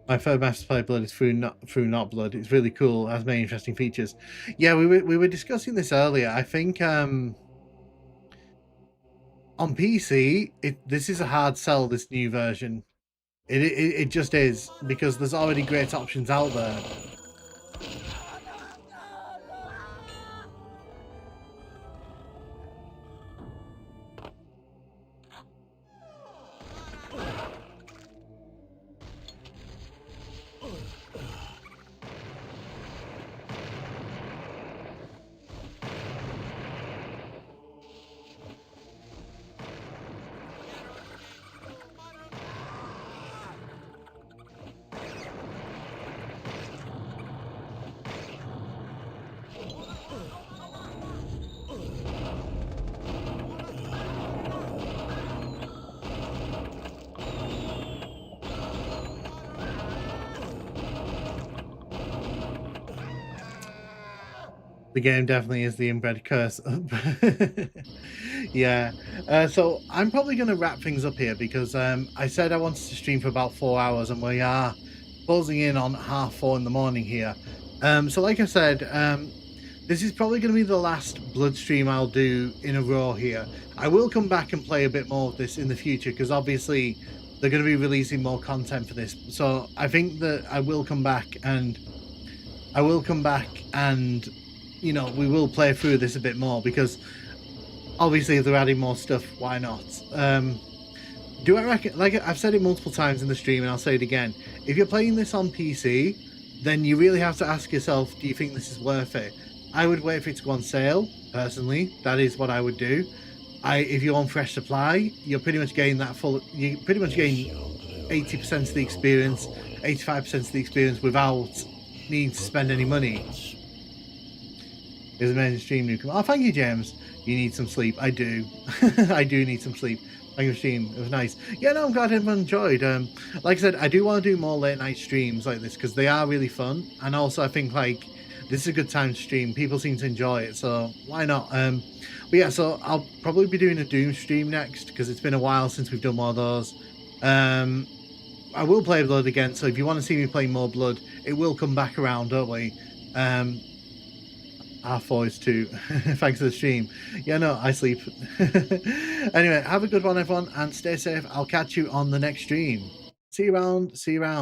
My third Master Play Blood is through not Blood. It's really cool. It has many interesting features. Yeah, we were discussing this earlier. I think on PC, this is a hard sell. This new version, it just is because there's already great options out there. The game definitely is the inbred curse. Yeah. So I'm probably going to wrap things up here because I said I wanted to stream for about 4 hours and we are closing in on 4:30 in the morning here. So like I said, this is probably going to be the last Blood stream I'll do in a row here. I will come back and play a bit more of this in the future because obviously they're going to be releasing more content for this. So I think that I will come back and you know, we will play through this a bit more because obviously if they're adding more stuff, why not? Do I reckon, like I've said it multiple times in the stream and I'll say it again, if you're playing this on PC, then you really have to ask yourself, do you think this is worth it? I would wait for it to go on sale, personally. That is what I would do. If you're on fresh supply, you're pretty much getting you pretty much getting 80% of the experience, 85% of the experience without needing to spend any money. Is a mainstream newcomer. Oh, thank you, James. You need some sleep. I do. I do need some sleep. Thank you, stream. It was nice. Yeah, no, I'm glad everyone enjoyed. Like I said, I do want to do more late night streams like this because they are really fun. And also, I think like this is a good time to stream. People seem to enjoy it, so why not? But yeah, so I'll probably be doing a Doom stream next because it's been a while since we've done more of those. I will play Blood again, so if you want to see me play more Blood, it will come back around, don't we? R4 is too. Thanks for the stream. Yeah, no, I sleep. Anyway, have a good one, everyone, and stay safe. I'll catch you on the next stream. See you around. See you around.